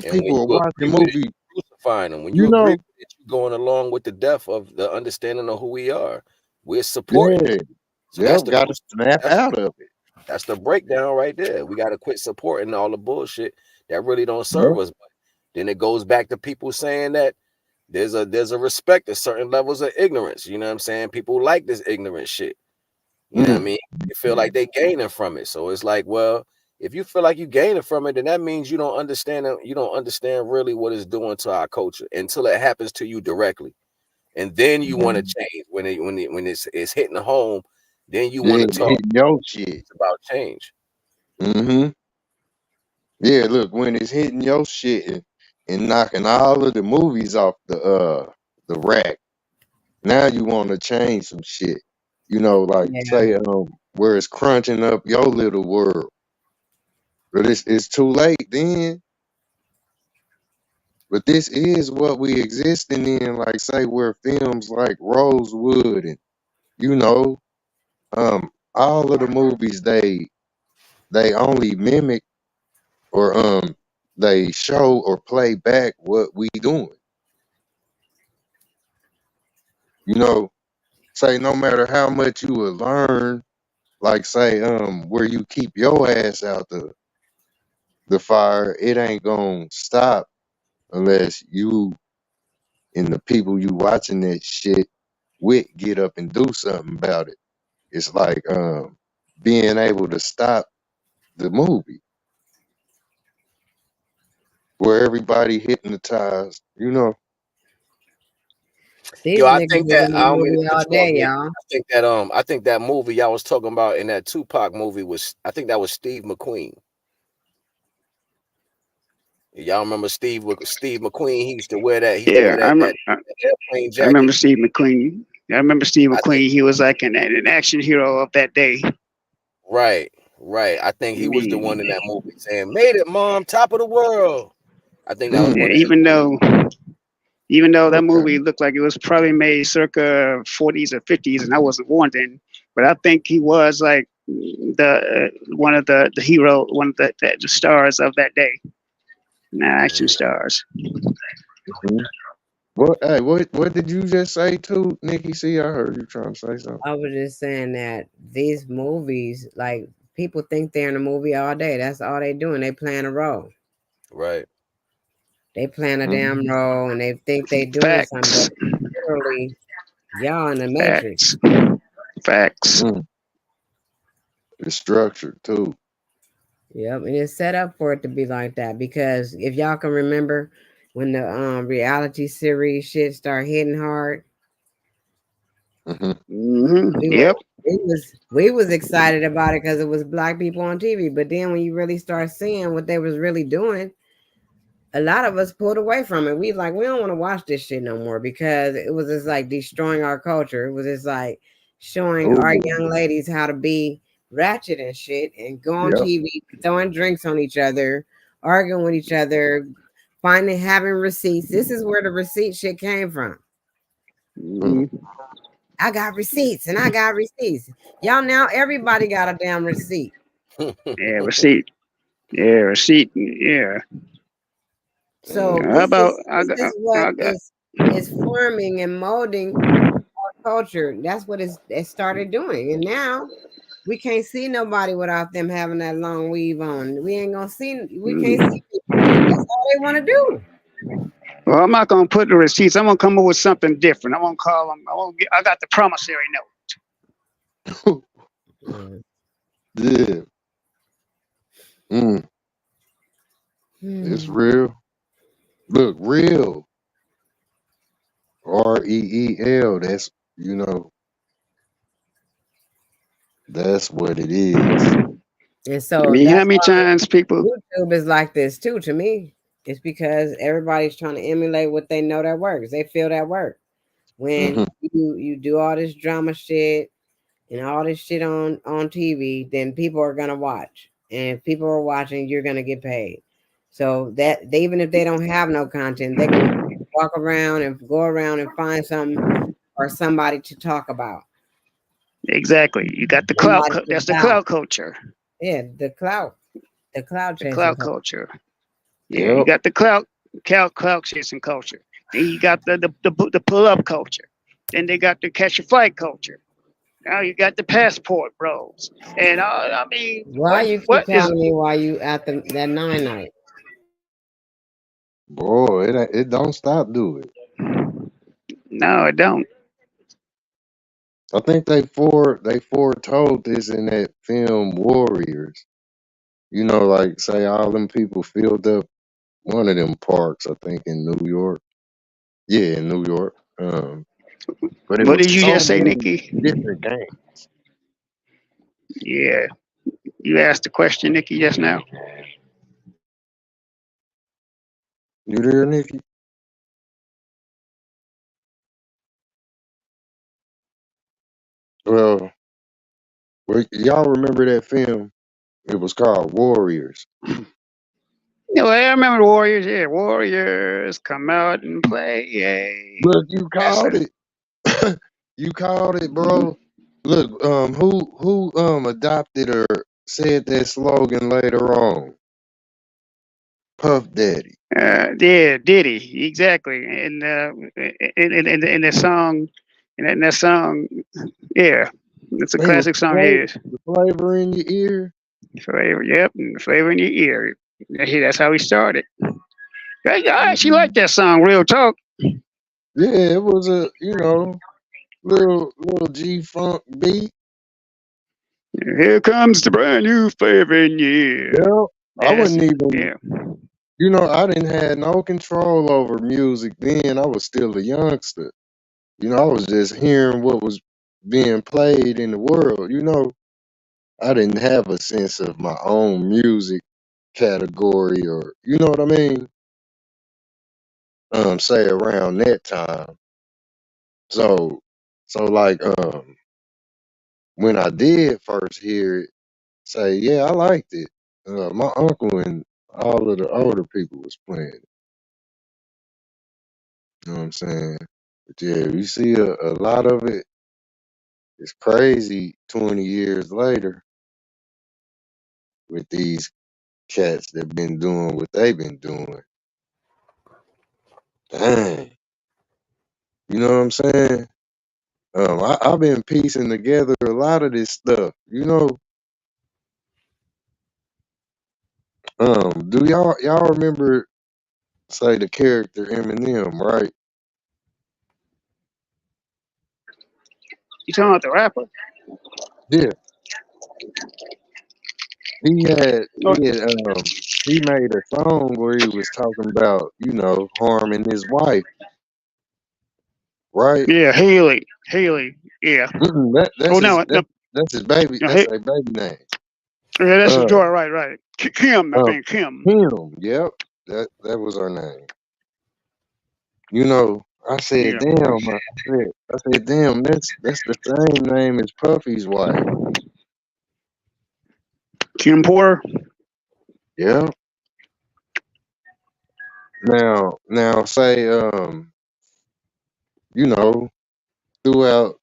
And when People are you watching agree with it, movies, you're crucifying them. When you you agree know. with it, you're going along with the death of the understanding of who we are. We're supporting Yeah, it. So yeah, that's the got to snap that's out of it. that's the breakdown right there. We got to quit supporting all the bullshit that really don't Yeah, serve us. But then it goes back to people saying that there's a respect to certain levels of ignorance. You know what I'm saying? People like this ignorant shit. You know what I mm, mean? They feel like they gaining from it. So it's like, well, if you feel like you gaining from it, then that means you don't understand it. You don't understand really what it's doing to our culture until it happens to you directly. And then you want to change when it's hitting home, then you want yeah, to talk hitting your shit. about change. Mm-hmm. Yeah, look, when it's hitting your shit and knocking all of the movies off the rack, now you want to change some shit. You know, like Yeah. say where it's crunching up your little world. But it's too late then. But this is what we existing in, like say where films like Rosewood and you know, all of the movies they only mimic or they show or play back what we doing. You know, say no matter how much you will learn, like say where you keep your ass out the fire, it ain't gonna stop unless you and the people you watching that shit with get up and do something about it. It's like being able to stop the movie where everybody hypnotized, you know. These Yo, I niggas think was that in I the don't mean to movie cut all you off, day, Nick. y'all. I think that movie y'all was talking about in that Tupac movie was, I think that was Steve McQueen. Y'all remember Steve McQueen? He used to wear that. He used to wear Yeah, that airplane I remember jacket. Steve McQueen. I remember Steve I think McQueen. He was like an action hero of that day. right. I think he was the Yeah, one in that movie saying, "Made it, mom, top of the world." I think that was one of his even though that Okay. movie looked like it was probably made circa 40s or 50s, and I wasn't born then, but I think he was like the one of the hero, one of the stars of that day, action stars. Mhm. What did you just say too, Nikki? See, I heard you trying to say something. I was just saying that these movies, like people think they're in a movie all day. That's all they doing. They playing a role. right. They playing a damn Mhm. role, and they think they doing something, Facts, but literally, y'all in the Matrix. facts. Mm. It's structured too. Yep, and it's set up for it to be like that because if y'all can remember when the reality series shit start hitting hard, Hmm. we Yep. we was excited about it because it was black people on TV. But then when you really start seeing what they was really doing, a lot of us pulled away from it. We don't want to watch this shit no more because it was just like destroying our culture. It was just like showing our Oh, young ladies how to be ratchet and shit and go on yep. TV, throwing drinks on each other, arguing with each other, having receipts. This is where the receipt shit came from. Mm. I got receipts and I got receipts. Y'all now everybody got a damn receipt. Yeah, receipt. Yeah, receipt. Yeah. So How about this is what is forming and molding culture. That's what it started doing. And now we can't see nobody without them having that long weave on. We ain't gonna see, we can't see people. That's all they want to do. Well, I'm not gonna put the receipts. I'm gonna come up with something different. I'm gonna call them. I got the promissory note. Yeah. Mm. It's real. Look, real. REEL. That's that's what it is. And I so mean, how that's many times people? YouTube is like this too. To me, it's because everybody's trying to emulate what they know that works. They feel that work. When you do all this drama shit and all this shit on TV, then people are gonna watch. And if people are watching, you're gonna get paid. So that even if they don't have no content, they can walk around and go around and find something or somebody to talk about. Exactly. You got the clout. Somebody to That's the vouch. clout culture. Yeah, the clout The chasing clout culture. culture. Yeah, you Yep. got the clout chasing culture. Then you got the pull up culture. Then they got the catch a flight culture. Now you got the passport bros. And I mean, Why you keep what is? telling me why you at that 9 night? Boy, it don't stop, do it. No, it don't. I think they foretold this in that film Warriors. Like say all them people filled up one of them parks, I think in New York. Yeah, in New York. But it What was did you so just say, many Nikki? different games. Yeah, you asked the question, Nikki, just now. You there, Nikki? Well, y'all remember that film? It was called Warriors. No, I remember the Warriors. Yeah, Warriors come out and play. Yay! Look, you That's called it. You called it, bro. Look, who adopted or said that slogan later on? Puff Daddy. Yeah, Diddy, exactly. And in the song, in that song, yeah, it's a They was classic song. His the flavor in your ear. flavor, yep, and the flavor in your ear. Yeah, that's how he started. I actually Mhm. like that song. Real talk. Yeah, it was a little G Funk beat. Here comes the brand new flavor in your ear. Yeah, I That's wasn't even. yeah. I didn't have no control over music then. I was still a youngster. I was just hearing what was being played in the world. I didn't have a sense of my own music category, or you know what I mean. Say around that time. So like when I did first hear it, say yeah, I liked it. My uncle and all of the older people was playing it. You know what I'm saying? But yeah, you see a lot of it. It's crazy 20 years later with these cats that been doing what they've been doing. Dang. You know what I'm saying? I've been piecing together a lot of this stuff. Do y'all remember, say, the character Eminem, right? You talking about the rapper? Yeah. He had Oh, he had he made a song where he was talking about, harming his wife, right? yeah, Haley. Yeah. That Oh that's no, no, that's his baby. no That's a baby name. yeah, that's a Uh, joy. Right. Kim, I uh, think Kim. Kim. Yep, that was her name. I said, Yeah, damn. I said, damn. That's the same name as Puffy's wife. Kim Porter. Yeah. Now, say, you know,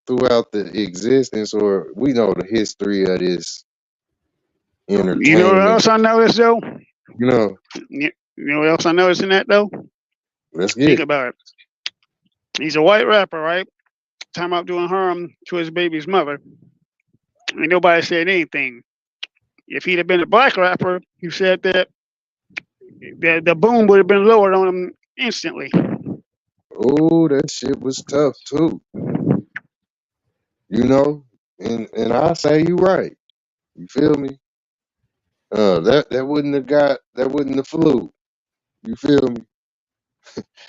throughout the existence, or we know the history of this You know what entertainment. else I noticed though? You know, You know what else I noticed in that though? let's Think get it. about it. He's a white rapper, right? Time out doing harm to his baby's mother. Ain't nobody said anything. If he'd have been a black rapper, he said that the boom would have been lowered on him instantly. Oh, that shit was tough too. You know, and I say you right. You feel me? That wouldn't have flew. You feel me?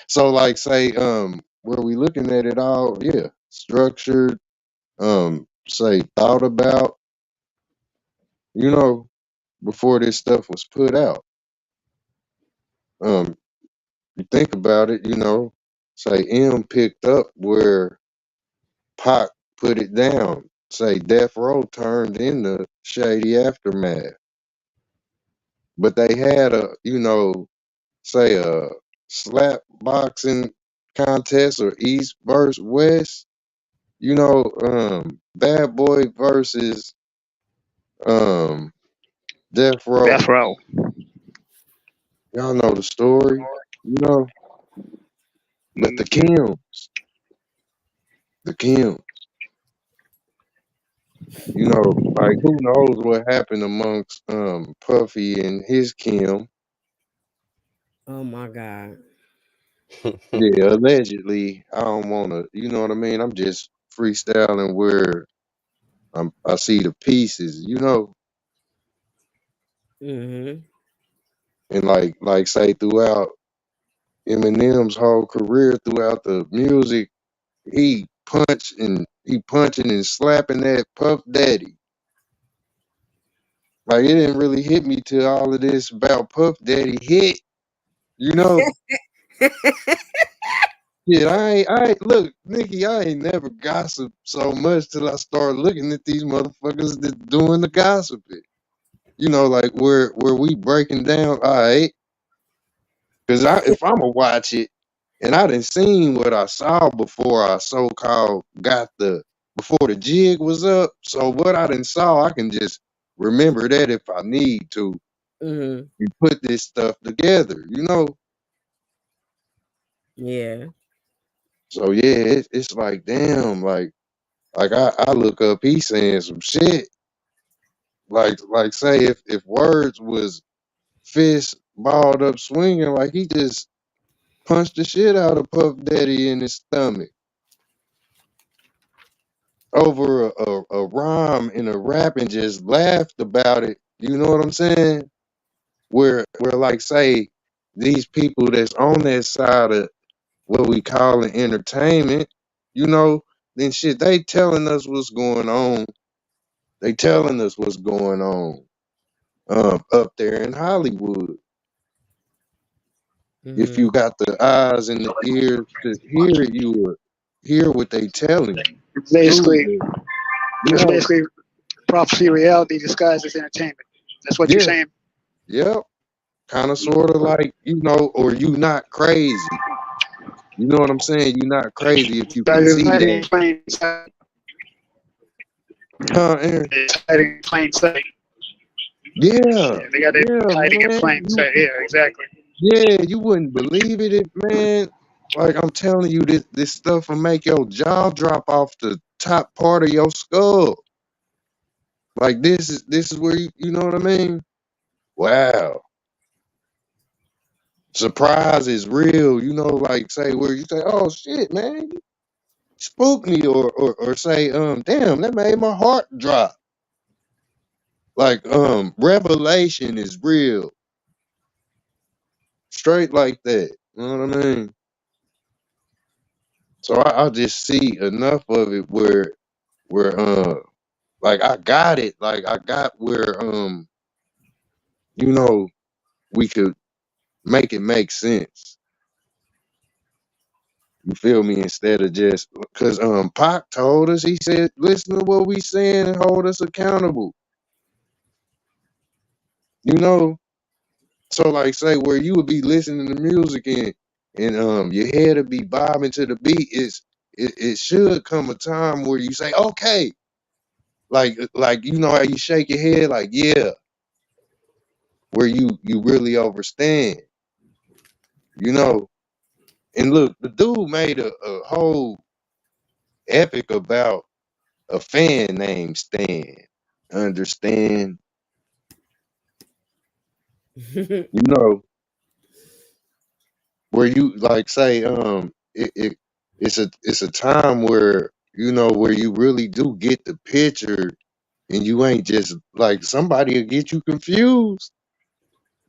So like say where we looking at it all, yeah, structured, say thought about, you know, before this stuff was put out. Um, you think about it, say M picked up where Pac put it down. Say Death Row turned into Shady Aftermath. But they had say a slap boxing contest or East versus West. Bad Boy versus um Death Row. Death Row. Y'all know the story, you know. But the Mm-hmm. Kim, like who knows what happened amongst Puffy and his Kim. Oh my God. Yeah, allegedly. I don't wanna, you know what I mean? I'm just freestyling where I see the pieces, Mm-hmm. and like say throughout Eminem's whole career, throughout the music, he punching and slapping that Puff Daddy. Like it didn't really hit me till all of this about Puff Daddy hit, you know. Yeah, I ain't look, Nikki, I ain't never gossiped so much till I started looking at these motherfuckers that doing the gossiping. Like where we breaking down, all right. Cause if I'ma watch it, and I done seen what I saw before I so called before the jig was up. So what I done saw, I can just remember that if I need to. Mhm. You put this stuff together, you know. Yeah. So yeah, it's like damn, like I look up, he saying some shit. Like say if words was fist balled up swinging, like he just punched the shit out of Puff Daddy in his stomach over a rhyme and a rap and just laughed about it. You know what I'm saying? Where like say these people that's on that side of what we call an entertainment, you know, then shit they telling us what's going on. They telling us what's going on up there in Hollywood. If you Mhm. got the eyes and the ears to hear it, you would hear what they telling you. Dude, Basically, you it's know, basically prophecy reality disguised as entertainment. That's what you're yeah, saying. yep. Kind of sort of like, you know, or you not crazy. You know what I'm saying? You not crazy if you That can is see hiding that. in plain sight. Huh, Aaron? It's hiding in plain sight. Yeah, Yeah, they got it yeah, hiding in man. plain sight. Yeah, exactly. Yeah, you wouldn't believe it, man. Like I'm telling you, this stuff will make your jaw drop off the top part of your skull. Like this is where you know what I mean? Wow. Surprise is real, you know, like say where you say, oh shit, man, you spooked me, or say, damn, that made my heart drop. Like revelation is real. Straight like that. You know what I mean? So I just see enough of it where like I got it. Like I got where you know, we could make it make sense. You feel me? Instead of just because Pac told us, he said, listen to what we saying and hold us accountable. You know? So like say where you would be listening to music and your head would be bobbing to the beat, it should come a time where you say, okay, like you know how you shake your head, like, yeah, where you really overstand, you know. And look, the dude made a whole epic about a fan named Stan. Understand? You know, where you like say, it's a time where you know where you really do get the picture and you ain't just like somebody will get you confused.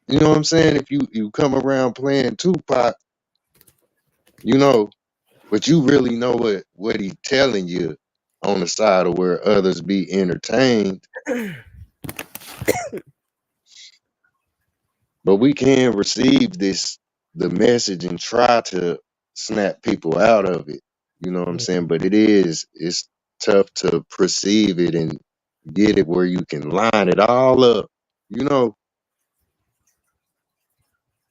You know what I'm saying? If you come around playing Tupac, you know, but you really know what he telling you on the side of where others be entertained. But we can receive the message and try to snap people out of it. You know what I'm saying? But it's tough to perceive it and get it where you can line it all up, you know,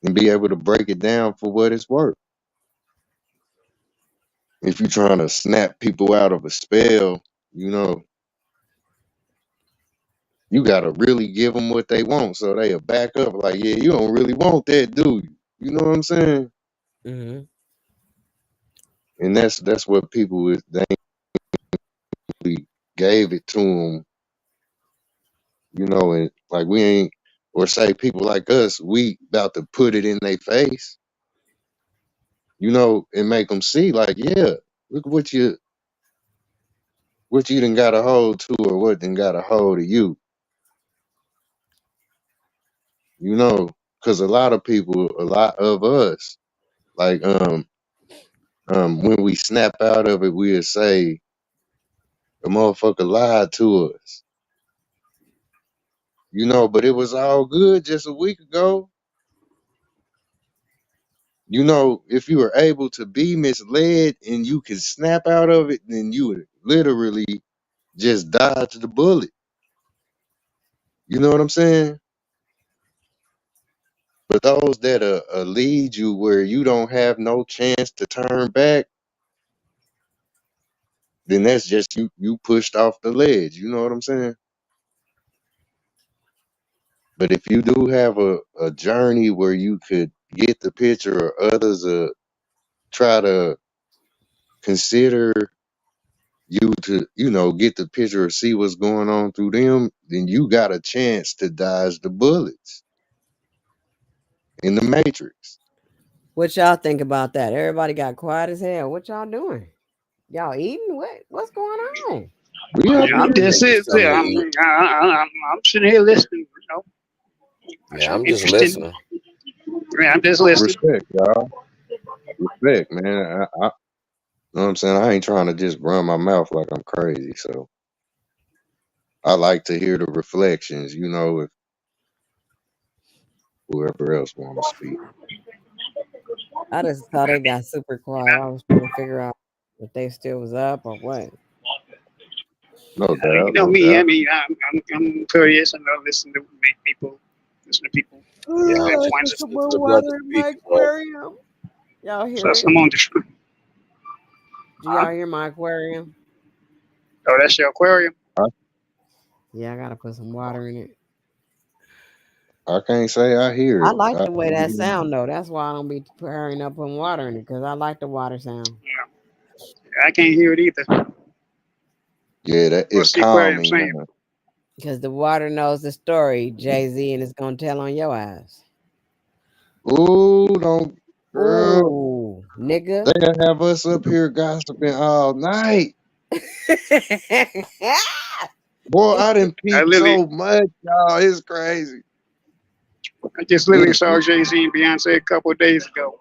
and be able to break it down for what it's worth. If you're trying to snap people out of a spell, you know, you gotta really give them what they want so they'll back up like, yeah, you don't really want that, do you? You know what I'm saying? Mhm. And that's what people is we gave it to them, you know, and like we ain't, or say people like us, we about to put it in their face, you know, and make them see, like, yeah, look what you done got a hold to, or what done got a hold of you, you know, because a lot of people, a lot of us, like, when we snap out of it, we'll say a motherfucker lied to us, you know, but it was all good just a week ago. You know, if you were able to be misled and you could snap out of it, then you would literally just dodge the bullet. You know what I'm saying? But those that lead you where you don't have no chance to turn back, then that's just you pushed off the ledge. You know what I'm saying? But if you do have a journey where you could get the picture, or others try to consider you to, get the picture or see what's going on through them, then you got a chance to dodge the bullets in the Matrix. What y'all think about that? Everybody got quiet as hell. What y'all doing? Y'all eating? What's going on? We up I'm here. just Making something to I'm, eat. I'm sitting here listening. Yeah, I'm just Interesting. listening. Yeah, I'm just listening. Respect, y'all. Respect, man. I know what I'm saying? I ain't trying to just run my mouth like I'm crazy. So I like to hear the reflections, if whoever else want to speak. I just thought they got super quiet. I was trying to figure out if they still was up or what. No You doubt, know no me. I doubt. mean, I'm curious. I know listen to people. Listen to people. Yeah, I'm Their just points. Put listening more to the brother water in speak. my aquarium. Y'all hear So it? I'm on the. Do y'all hear my aquarium? Oh, that's your aquarium. Yeah, I gotta put some water in it. I can't say I hear I it. like the way that sound though. That's why I don't be hurrying up putting water in it because I like the water sound. I can't hear it either. Yeah, that is What's the aquarium calming. saying? Because the water knows the story, Jay-Z, and it's gonna tell on your ass. Ooh, don't, girl. Ooh, nigga. They gonna have us up here gossiping all night. Boy, I done I peeped literally, so much, y'all. It's crazy. I just literally saw Jay-Z and Beyonce a couple of days ago.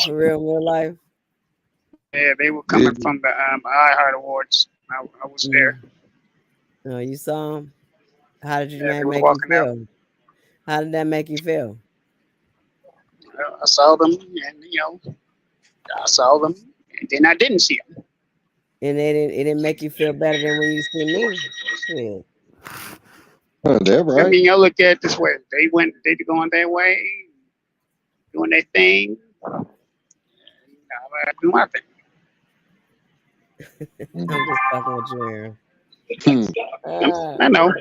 For real life. Yeah, they were coming from the iHeart Awards. I was there. Oh, you saw him? How did Yeah, they that was make you walking out. feel? How did that make you feel? I saw them, and I saw them, and then I didn't see them. And it didn't make you feel better than when you see me. Shit. That I right. mean, I look at it this way: they going their way, doing their thing. I do my thing. I'm just fucking with you, Aaron. I know.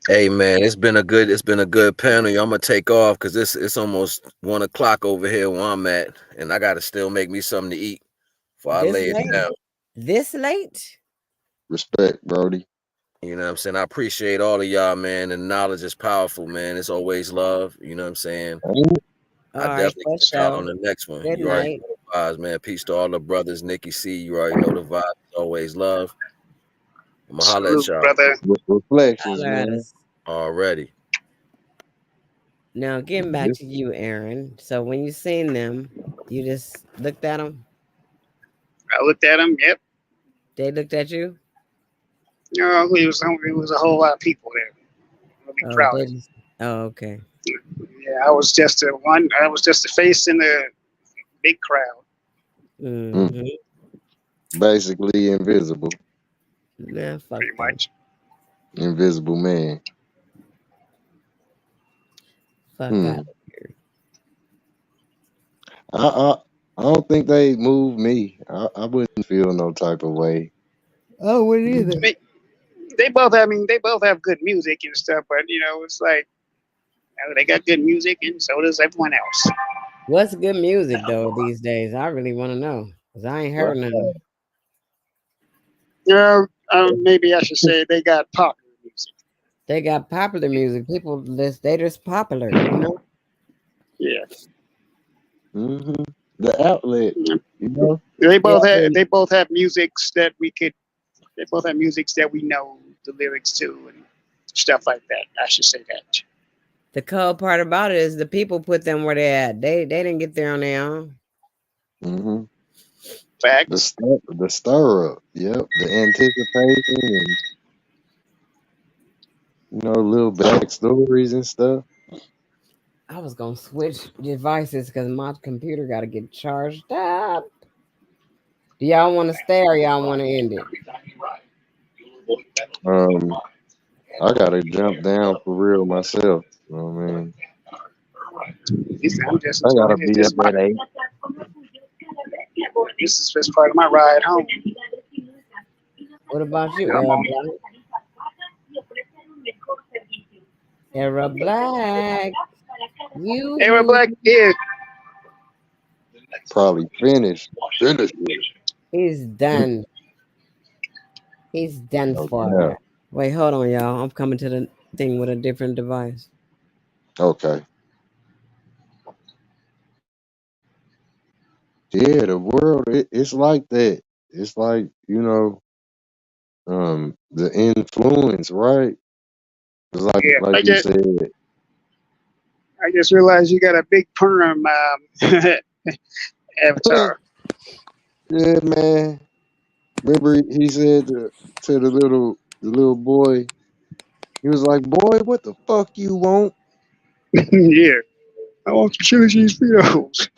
Hey man, it's been a good panel. I'm gonna take off because it's almost 1:00 over here where I'm at, and I gotta still make me something to eat before I This lay it late? down. This late? Respect, Brody. You know what I'm saying? I appreciate all of y'all, man. And knowledge is powerful, man. It's always love. You know what I'm saying? All I right, definitely for catch y'all sure. on the next one. Good You already night. know the vibes, man. Peace to all the brothers. Nikki C, you already know the vibes. Always love. I'm gonna holler at Salute, y'all. brother. Reflections, Holler at man. us. Already. Now, getting back to you, Aaron. So when you seen them, you just looked at them? I looked at them. Yep. They looked at you? It was a whole lot of people there. Really Oh, crowded. okay. Yeah, I was just a face in the big crowd. Mm-hmm. Basically invisible. Nah, fuck Pretty that. much. Invisible man. Fuck out of here. I don't think they moved me. I wouldn't feel no type of way. I wouldn't either. They both have good music and stuff, but it's like they got good music and so does everyone else. What's good music though these days? I really want to know because I ain't heard none. Maybe I should say they got popular music. They got popular music. People, they just popular, you know. Yeah. Mm-hmm. The outlet, They both have musics that we could. They both have musics that we know the lyrics to and stuff like that. I should say that. The cold part about it is the people put them where they at. They didn't get there on their own. Mm-hmm. Facts. The stir up. Yep. The anticipation and little backstories and stuff. I was gonna switch devices because my computer got to get charged up. Do y'all want to stay or y'all want to end it? I gotta jump down for real myself. You know what I mean? I'm just I enjoying gotta it. be up at 8. This is just part of my ride home. What about you, I'm on. Era Black. You Era Black, yeah. Probably finished. Finish it. He's done. He's done No for. doubt. Wait, hold on, y'all. I'm coming to the thing with a different device. Okay. Yeah, the world it's like that. It's like, the influence, right? It's Yeah. like you said. I just realized you got a big perm avatar. Yeah, man. Remember he said to the little boy, he was like, "Boy, what the fuck you want?" Yeah. I want some chili cheese Fritos.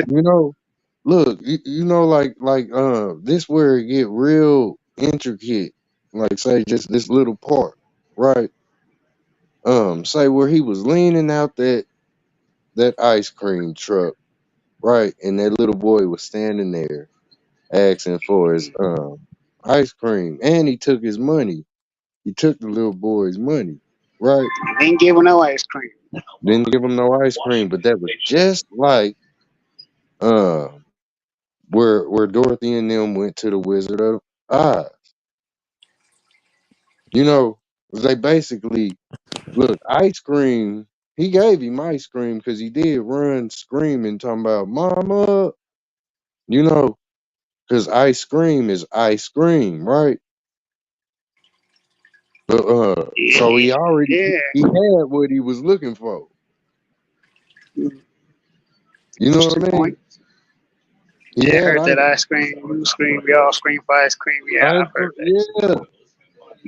You know, look, this where it get real intricate. Like say just this little part, right? Say where he was leaning out that ice cream truck, right? And that little boy was standing there asking for his ice cream, and he took his money. He took the little boy's money, right? Ain't giving no ice cream. Didn't give him no ice cream, but that was just like uh where Dorothy and them went to the Wizard of Oz. You know, they basically look ice cream. He gave him ice cream because he did run screaming, talking about "Mama," you know, because ice cream is ice cream, right? But so he already Yeah. he had what he was looking for. You know what Interesting I mean? point. He Yeah, I had heard that ice cream. You scream. We all scream for ice cream. Yeah, ice I've cream, heard that. yeah.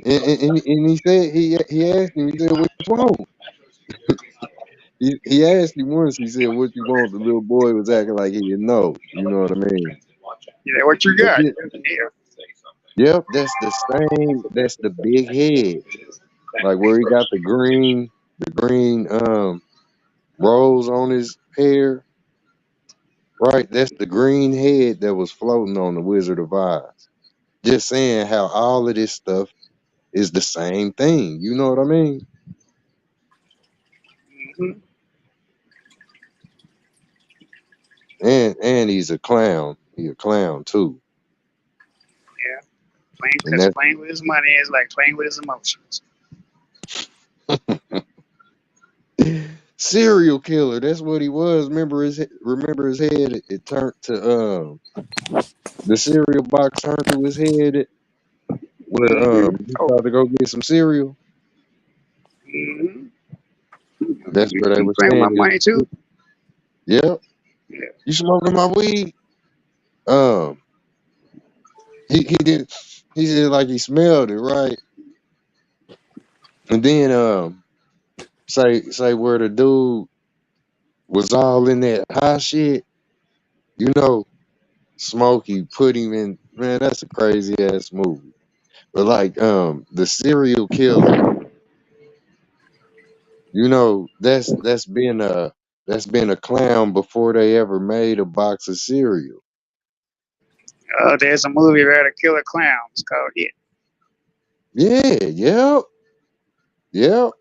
And he said he asked him. He said, "What you want?" He asked him once. He said, "What you want?" The little boy was acting like he didn't know. You know what I mean? Yeah, what you But got? yeah, Yeah. yep, that's the same. That's the big head, like where he got the green rolls on his hair. Right, that's the green head that was floating on the Wizard of Oz. Just saying how all of this stuff is the same thing. You know what I mean? Mm-hmm. And he's a clown. He a clown too. Yeah. Playing And because playing with his money is like playing with his emotions. that's serial killer. That's what he was. Remember his head. It turned to the cereal box turned to his head where Mm-hmm. he Oh. tried to go get some cereal. Mm-hmm. That's where they You were playing with my saying money too? is, yep. Yeah. You smoking my weed? Um, he did. He said like he smelled it, right? And then say where the dude was all in that high shit, you know, Smokey put him in. Man, that's a crazy ass movie. But like the serial killer, you know, that's been a clown before they ever made a box of cereal. There's a movie about a killer clown. It's called It. Yeah, yep, yep.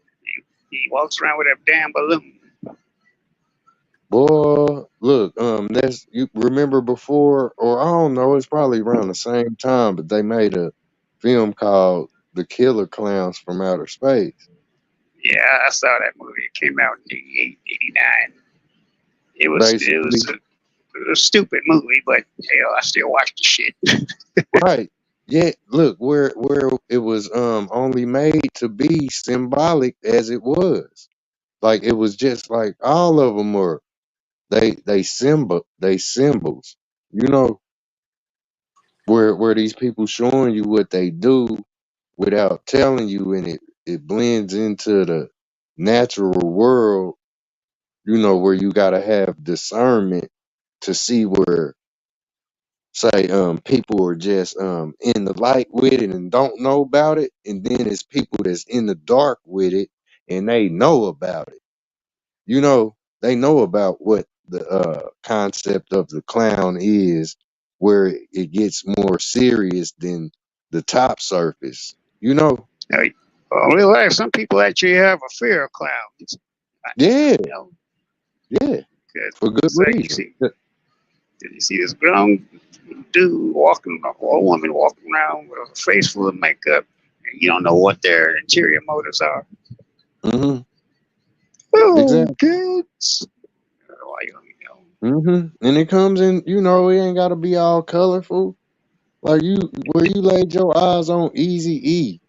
He walks around with a damn balloon. Boy, look, that's you remember before, or I don't know, it's probably around the same time, but they made a film called The Killer Clowns from Outer Space. Yeah, I saw that movie. It came out in 88, 89. It was it Basically, was a stupid movie, but hell, I still watch the shit. right. Yeah, look, where it was only made to be symbolic as it was. Like it was just like all of them were they symbols, you know, where these people showing you what they do without telling you, and it blends into the natural world, you know, where you gotta have discernment to see where say people are just in the light with it and don't know about it, and then it's people that's in the dark with it and they know about it. You know, they know about what the concept of the clown is, where it gets more serious than the top surface. You know, Oh, real life, some people actually have a fear of clowns. Yeah, You know, yeah, 'cause for good it's like reason. you see this grown dude walking, or a woman walking around with a face full of makeup, and you don't know what their interior motives are. Mm-hmm. Oh, Exactly. kids. Why you know? Mm-hmm. And it comes in, it ain't gotta be all colorful. Like where you laid your eyes on Easy E,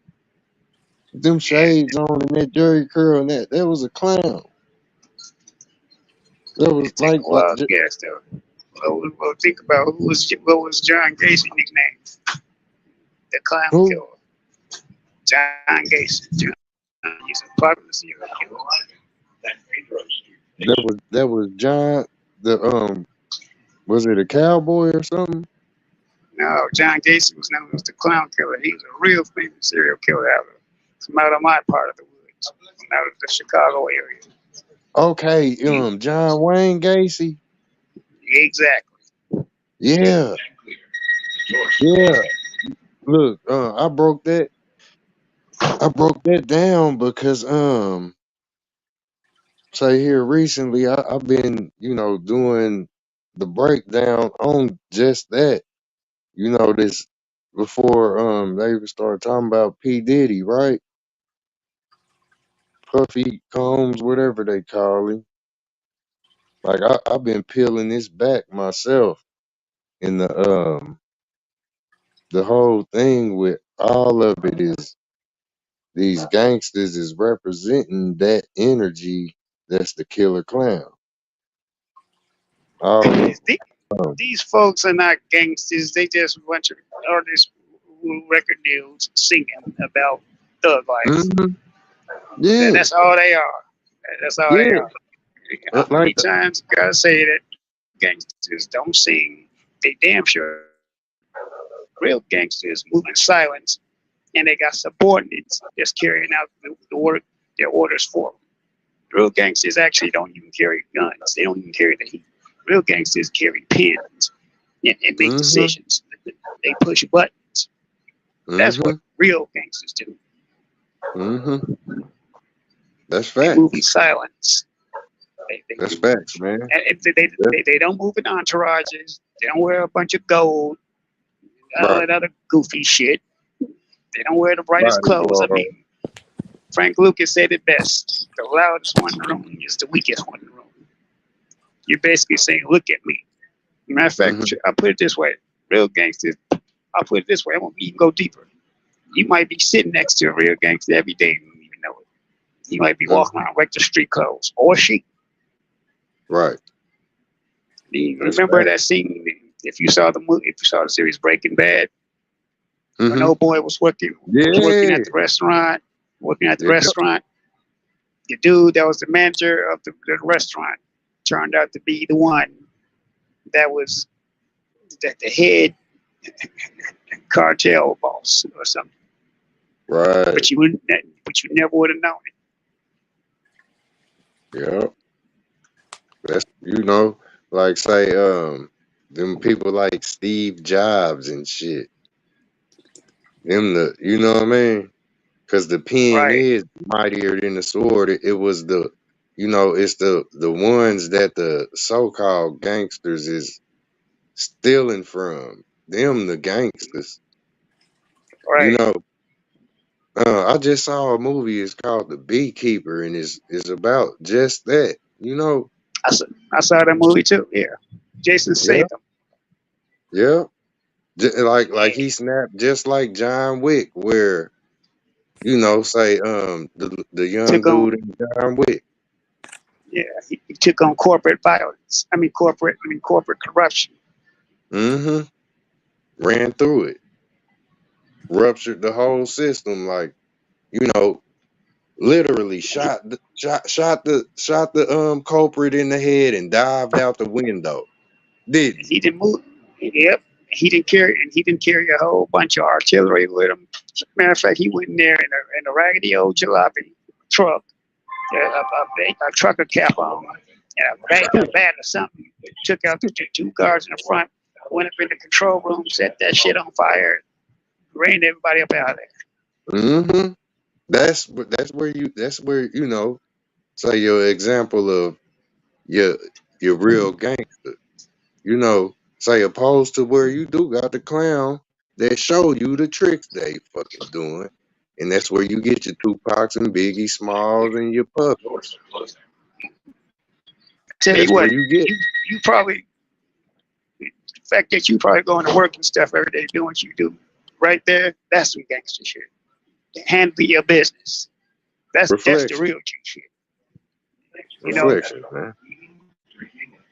them shades on and that Jerry curl, and that was a clown. That was Take a like wild guess though. Well, think about what was John Gacy nickname? The Clown who? Killer. John Gacy. He's a popular serial killer. That was John. The was it a cowboy or something? No, John Gacy was known as the Clown Killer. He was a real famous serial killer from out of my part of the woods, from out of the Chicago area. Okay, John Wayne Gacy. Exactly. Yeah, yeah. Look, I broke that down because say here recently I've been, doing the breakdown on just that. This before they even started talking about P. Diddy, right? Puffy Combs, whatever they call him. Like I've been peeling this back myself, and the whole thing with all of it is these gangsters is representing that energy that's the killer clown. All of them. These folks are not gangsters. They just a bunch of artists who record deals singing about thug life. Mm-hmm. Yeah, That's all they are. That's all they yeah. are. How many Like, times you gotta say that gangsters don't sing? They damn sure. Real gangsters move in silence, and they got subordinates that's carrying out the work, their orders for them. Real gangsters actually don't even carry guns. They don't even carry the heat. Real gangsters carry pens and make mm-hmm, decisions. They push buttons. That's what mm-hmm, real gangsters do. mm-hmm. That's They move in facts. silence. That's facts, man. They don't move in entourages. They don't wear a bunch of gold, all Right, that other goofy shit. They don't wear the brightest right. clothes. I mean, Frank Lucas said it best. The loudest one in the room is the weakest one in the room. You're basically saying, look at me. Matter of fact, Mm-hmm, I'll put it this way. Real gangsters, I'll put it this way. I won't even go deeper. You might be sitting next to a real gangster every day and you don't even know it. He might be walking around with the street clothes, or she. right. You That's remember facts. that scene? If you saw the movie, if you saw the series Breaking Bad, when Mm-hmm. old boy was working Yeah. at the restaurant, Yep. the dude that was the manager of the restaurant turned out to be the one that was the head cartel boss or something. Right. But you never would have known it. Yep. That's like say them people like Steve Jobs and shit. Them you know what I mean? Because the pen Right. is mightier than the sword. It was it's the ones that the so-called gangsters is stealing from. Them the gangsters. You Right. know, I just saw a movie. It's called The Beekeeper, and is about just that. I saw that movie too. Yeah. Jason Yeah, Statham. yeah. Like he snapped just like John Wick, where say the young Took on dude in John Wick. he took on corporate violence. Corporate corruption. Mm-hmm. Ran through it, ruptured the whole system. Like literally shot the culprit in the head and dived out the window. Didn't He didn't move. Yep. He didn't carry a whole bunch of artillery with him. Matter of fact, he went in there in a raggedy old jalopy truck, a trucker cap on, and a bat or something. Took out the two guards in the front, went up in the control room, set that shit on fire, rained everybody up out of there. Mm-hmm. That's where you know, say your example of your real gangster. You know, say opposed to where you do got the clown that show you the tricks they fucking doing. And that's where you get your Tupacs and Biggie Smalls and your Puffies. Tell That's you where what, you get. you probably, the fact that you probably going to work and stuff every day doing what you do, right there, that's some gangster shit. Handle your business. That's the Reflection. real G shit. You know, Reflection, man.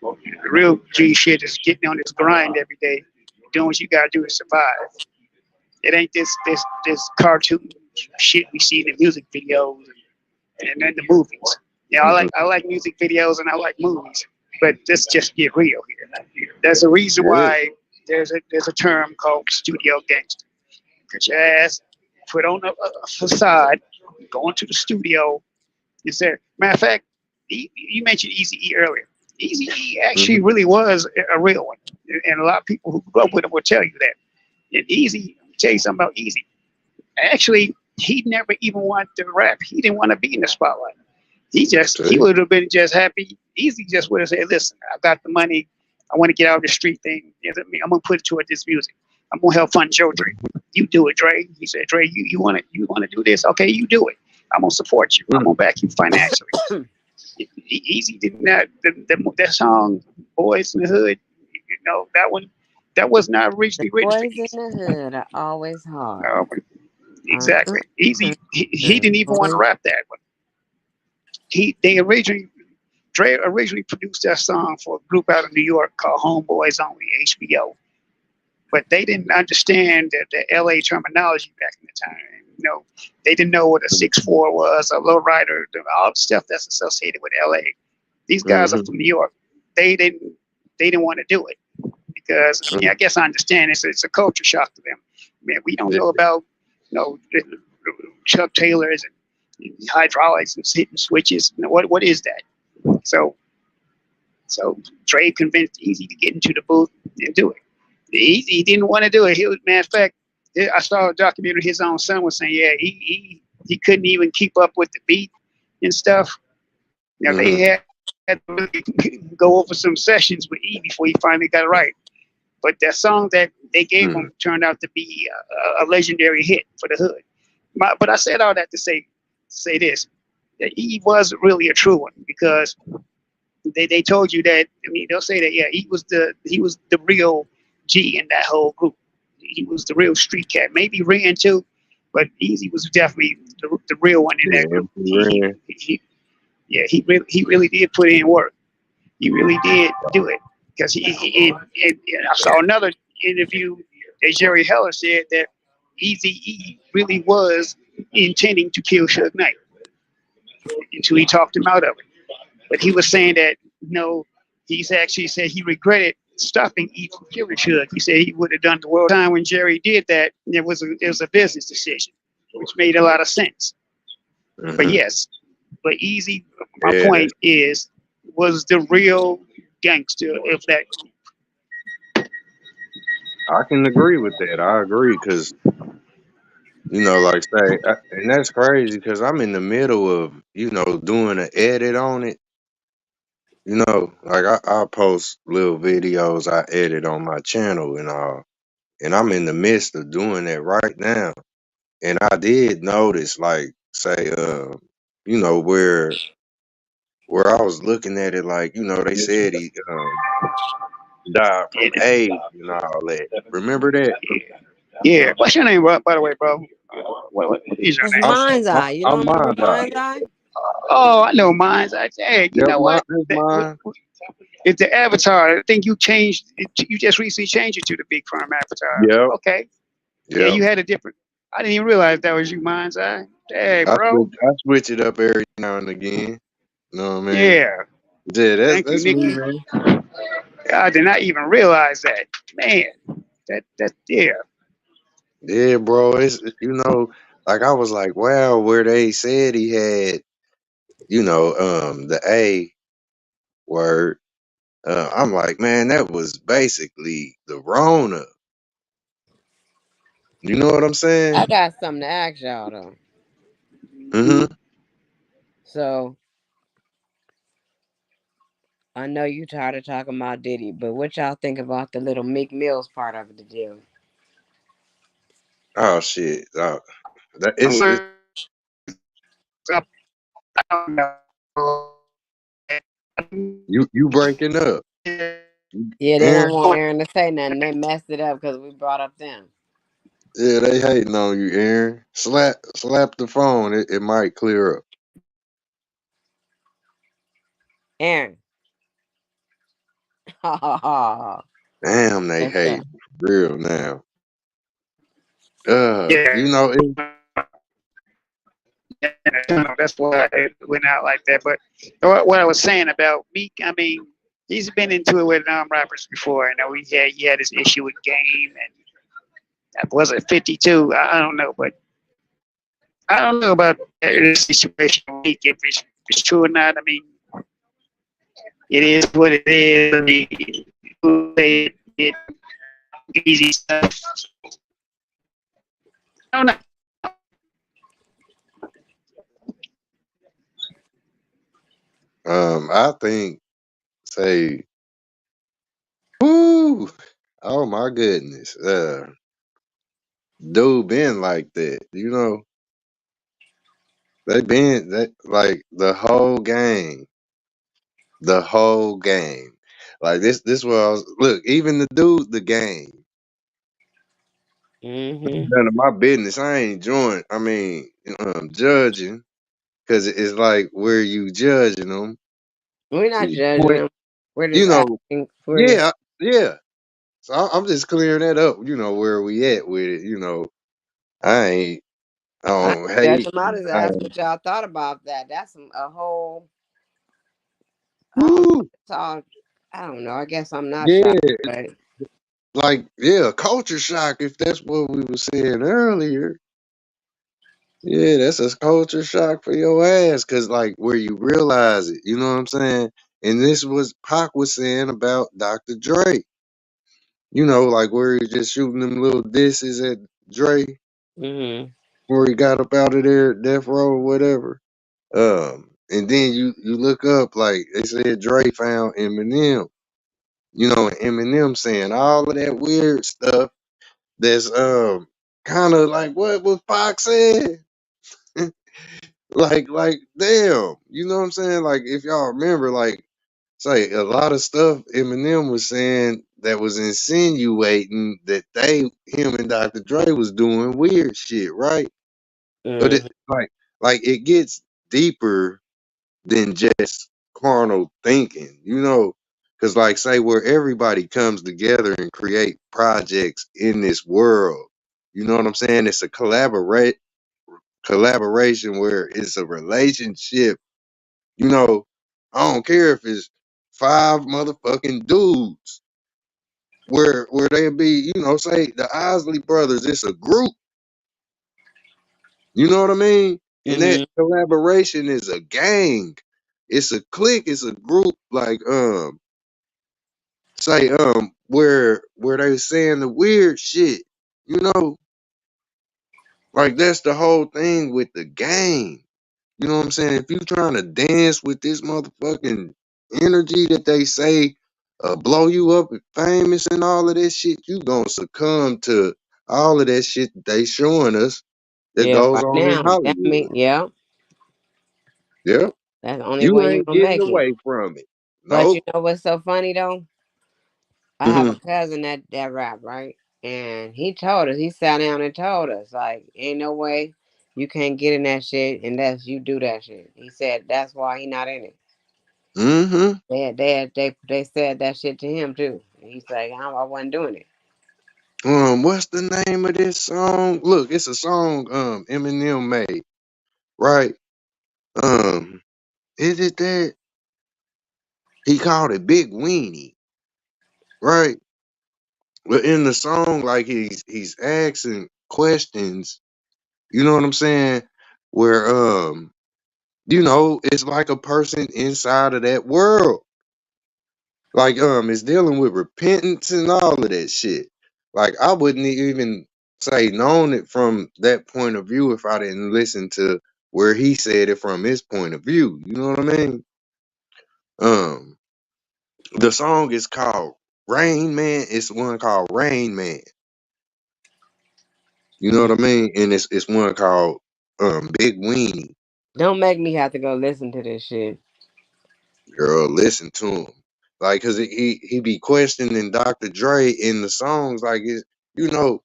the real G shit is getting on this grind every day, doing what you gotta do to survive. It ain't this cartoon shit we see in the music videos and then the movies. Yeah, I like music videos and I like movies, but let's just get real here. There's a reason Yeah. why there's a term called studio gangster. Get your ass put on a facade, go into the studio. You said, matter of fact, you mentioned Easy E earlier. Easy E actually really was a real one, and a lot of people who grew up with him will tell you that. And Easy, tell you something about Easy. Actually, he never even wanted to rap. He didn't want to be in the spotlight. He would have been just happy. Easy just would have said, "Listen, I got the money. I want to get out of the street thing. I'm gonna put it toward this music. I'm gonna help fund Joe Dre. You do it, Dre." He said, "Dre, you want to do this? Okay, you do it. I'm gonna support you. I'm gonna back you financially." Easy did not. That song, "Boys in the Hood," you know that was not originally written for Boys Easy. in the hood are always hard. Exactly. Easy. He didn't even want to rap that one. Dre originally produced that song for a group out of New York called Homeboys Only, HBO. But they didn't understand the LA terminology back in the time. You know, they didn't know what a 6'4" was, a lowrider, all the stuff that's associated with LA. These guys are from New York. They didn't want to do it because I guess I understand it's a culture shock to them. Man, we don't know about Chuck Taylors and hydraulics and hitting switches. What is that? So Dre convinced Easy to get into the booth and do it. He didn't want to do it. Matter of fact, I saw a documentary. His own son was saying, yeah, he couldn't even keep up with the beat and stuff. Now they had to really go over some sessions with E before he finally got it right. But that song that they gave him turned out to be a legendary hit for the hood. But I said all that to say this, that he was really a true one because they told you that. I mean, they'll say that he was the real G in that whole group. He was the real street cat. Maybe Ren too, but Easy was definitely the real one in that group. He really did put in work. He really did do it because I saw another interview that Jerry Heller said that Easy E really was intending to kill Suge Knight until he talked him out of it. But he was saying that he's actually said he regretted stopping E from killing Suge. He said he would have done the world time when Jerry did that. It was a business decision, which made a lot of sense. But yes, but Easy, my point is, was the real gangster of that group. I can agree with that. I agree because, like say, and that's crazy because I'm in the middle of, doing an edit on it. Like I post little videos I edit on my channel and all, and I'm in the midst of doing that right now. And I did notice, like, say, where I was looking at it, like, they said he died from AIDS and all that. Remember that? Yeah. What's your name, by the way, bro? What is your name? Mind's Eye. You don't remember Mind's Eye? Oh, I know Mind's Eye. Hey, you know what? It's the avatar. I think you changed it. You just recently changed it to the Big Firm avatar. Yeah. Okay. Yeah, you had a different. I didn't even realize that was you, Mind's Eye. Hey, bro. I switch it up every now and again. You know what I mean? Yeah. Yeah, that's me, man. I did not even realize that. Man, that yeah. Yeah, bro. It's like I was like, wow, where they said he had, the A word. I'm like, man, that was basically the Rona. You know what I'm saying? I got something to ask y'all though. Mm-hmm. So I know you tired of talking about Diddy, but what y'all think about the little Meek Mills part of the deal? Oh shit. That it's you breaking up. Yeah, they don't Aaron? want Aaron to say nothing. They messed it up because we brought up them. Yeah, they hating on you, Aaron. Slap the phone. It might clear up. Aaron. Damn, they Yes, sir. hate. Real now. Yeah, You know, that's why it went out like that. But what I was saying about Meek, I mean, he's been into it with rappers before. I know he had his issue with Game, and was it 52? I don't know, but I don't know about this situation with Meek, if it's true or not. I mean, it is what it is. I mean, it easy stuff. I don't know. I think say, whoo, oh my goodness, dude been like that. You know, they been that like the whole game. Like this was I was, look, even the game. Mm-hmm. None of my business. I ain't join. I mean, judging because it's like where you judging them. We're not To judging point, them. We're you just know, asking. We're just. yeah, yeah. So I'm just clearing that up. You know where we at with it. You know, I ain't. I I don't judge hate. them. I just I ask ain't, what y'all thought about that. That's a whole. I don't know. woo, It's all. I don't know. I guess I'm not shocked, yeah, but like yeah, culture shock. If that's what we were saying earlier, yeah, that's a culture shock for your ass. Cause like where you realize it, you know what I'm saying. And this was Pac was saying about Dr. Dre. You know, like where he just shooting them little disses at Dre, mm-hmm. where he got up out of there, death row or whatever. And then you look up like they said Dre found Eminem. You know, and Eminem saying all of that weird stuff that's kind of like what Pac said. like damn, you know what I'm saying? Like if y'all remember, like say a lot of stuff Eminem was saying that was insinuating that him and Dr. Dre was doing weird shit, right? But it Mm-hmm. like it gets deeper than just carnal thinking, you know, because like say where everybody comes together and create projects in this world, you know what I'm saying? It's a collaboration where it's a relationship, you know. I don't care if it's five motherfucking dudes where they be, you know, say the Isley brothers, it's a group, you know what I mean? And that Mm-hmm. collaboration is a gang. It's a clique, it's a group like say where they saying the weird shit, you know, like that's the whole thing with the game. You know what I'm saying? If you trying to dance with this motherfucking energy that they say blow you up and famous and all of that shit, you gonna succumb to all of that shit that they showing us that Yeah, goes right on in now. That Hollywood. mean, yeah, Yeah. that's the only You way you ain't gonna getting make it. away from it. But you Nope. know what's so funny though? I have a Mhm. cousin that rap, right? And he told us, he sat down and told us, like, ain't no way you can't get in that shit unless you do that shit. He said that's why he not in it. Mhm. They said that shit to him too. He's like, I wasn't doing it. What's the name of this song? Look, it's a song Eminem made, right? Um, is it that he called it Big Weenie, right? But in the song, like he's asking questions, you know what I'm saying? Where you know, it's like a person inside of that world. Like it's dealing with repentance and all of that shit. Like I wouldn't even say known it from that point of view if I didn't listen to where he said it from his point of view. You know what I mean? Um, the song is called Rain Man. It's one called Rain Man. You know what I mean? And it's one called Big Weenie. Don't make me have to go listen to this shit. Girl, listen to him. Like, cause he be questioning Dr. Dre in the songs, like it, you know,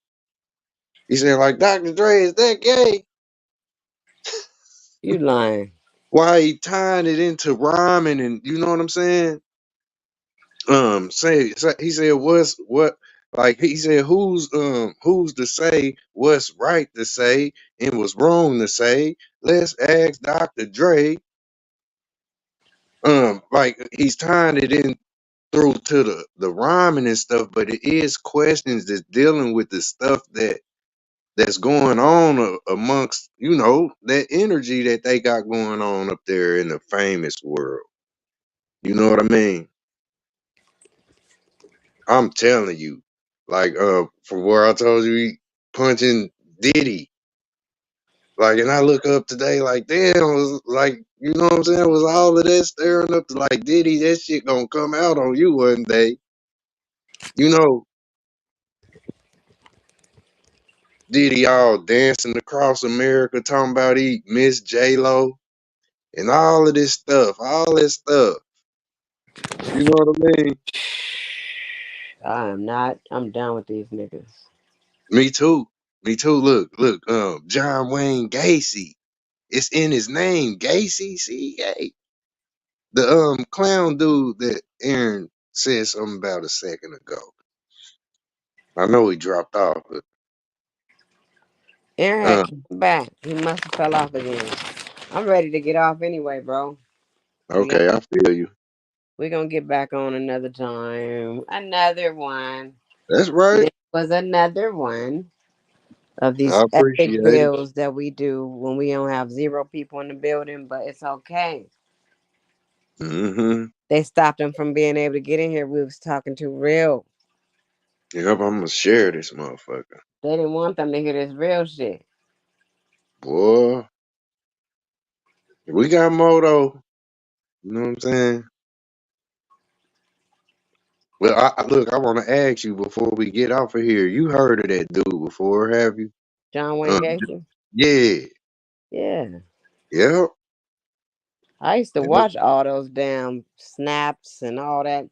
he said like Dr. Dre, is that gay? You lying. Why he tying it into rhyming and you know what I'm saying? Say he said what like he said who's to say what's right to say and what's wrong to say? Let's ask Dr. Dre. Like he's tying it in through to the rhyming and stuff, but it is questions that's dealing with the stuff that's going on amongst you know that energy that they got going on up there in the famous world. You know what I mean? I'm telling you, like from where I told you he punching Diddy. Like, and I look up today, like, damn, it was like, you know what I'm saying? Was all of that staring up to like Diddy, that shit gonna come out on you one day. You know, Diddy all dancing across America talking about he miss J-Lo and all of this stuff, all this stuff. You know what I mean? I am not. I'm done with these niggas. Me too. Me too. Look, John Wayne Gacy. It's in his name, Gacy. See, hey. The clown dude that Aaron said something about a second ago. I know he dropped off, but Aaron had came back. He must have fell off again. I'm ready to get off anyway, bro. okay, I feel you. We're gonna get back on another time. Another one. That's right. This was another one of these I epic appreciate it. bills that we do when we don't have 0 people in the building, but it's okay. Mm-hmm. They stopped them from being able to get in here. We was talking too real. Yep, I'm gonna share this motherfucker. They didn't want them to hear this real shit. Boy, we got more though. You know what I'm saying? Well, look, I want to ask you before we get off of here. You heard of that dude before, have you? John Wayne Um, Gacy? yeah, Yeah. yep. I used to watch all those damn snaps and all that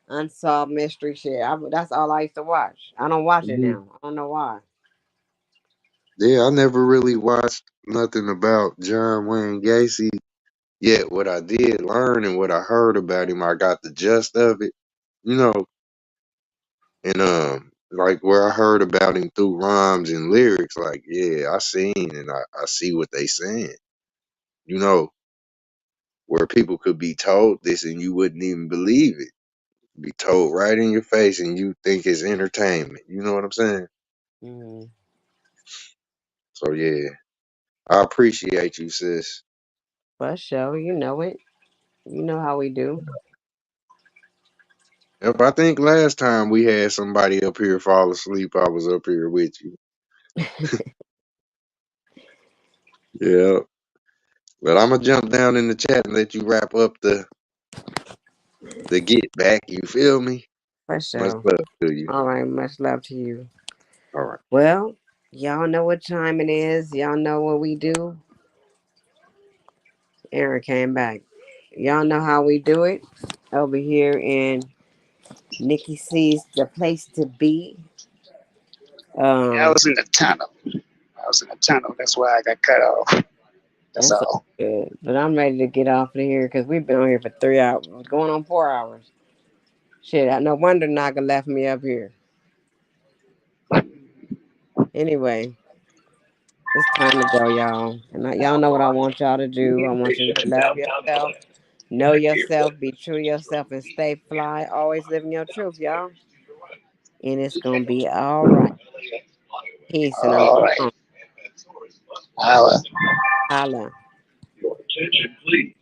unsolved mystery shit. That's all I used to watch. I don't watch it Mhm. now. I don't know why. Yeah, I never really watched nothing about John Wayne Gacy. Yet what I did learn and what I heard about him, I got the gist of it, you know, and like where I heard about him through rhymes and lyrics, like yeah, I seen and I see what they saying, you know, where people could be told this and you wouldn't even believe it, be told right in your face and you think it's entertainment, you know what I'm saying? Mm-hmm. So yeah, I appreciate you, sis. For sure, you know it. You know how we do. If I think last time we had somebody up here fall asleep, I was up here with you. Yeah. But I'm gonna jump down in the chat and let you wrap up the get back. You feel me? For Much sure. love to you. All right, much love to you. All right. Well, y'all know what time it is. Y'all know what we do. Aaron came back. Y'all know how we do it over here in Nikki C's The Place to Be. Yeah, I was in the tunnel. That's why I got cut off. That's That's all. good. But I'm ready to get off of here because we've been on here for 3 hours, going on 4 hours. Shit, no wonder Naga left me up here. Anyway, it's time to go, y'all. And y'all know what I want y'all to do. I want you to love yourself, know yourself, be true to yourself, and stay fly. Always living your truth, y'all. And it's going to be all right. Peace. And I'm All right. gone. Holla. Holla. Your attention, please.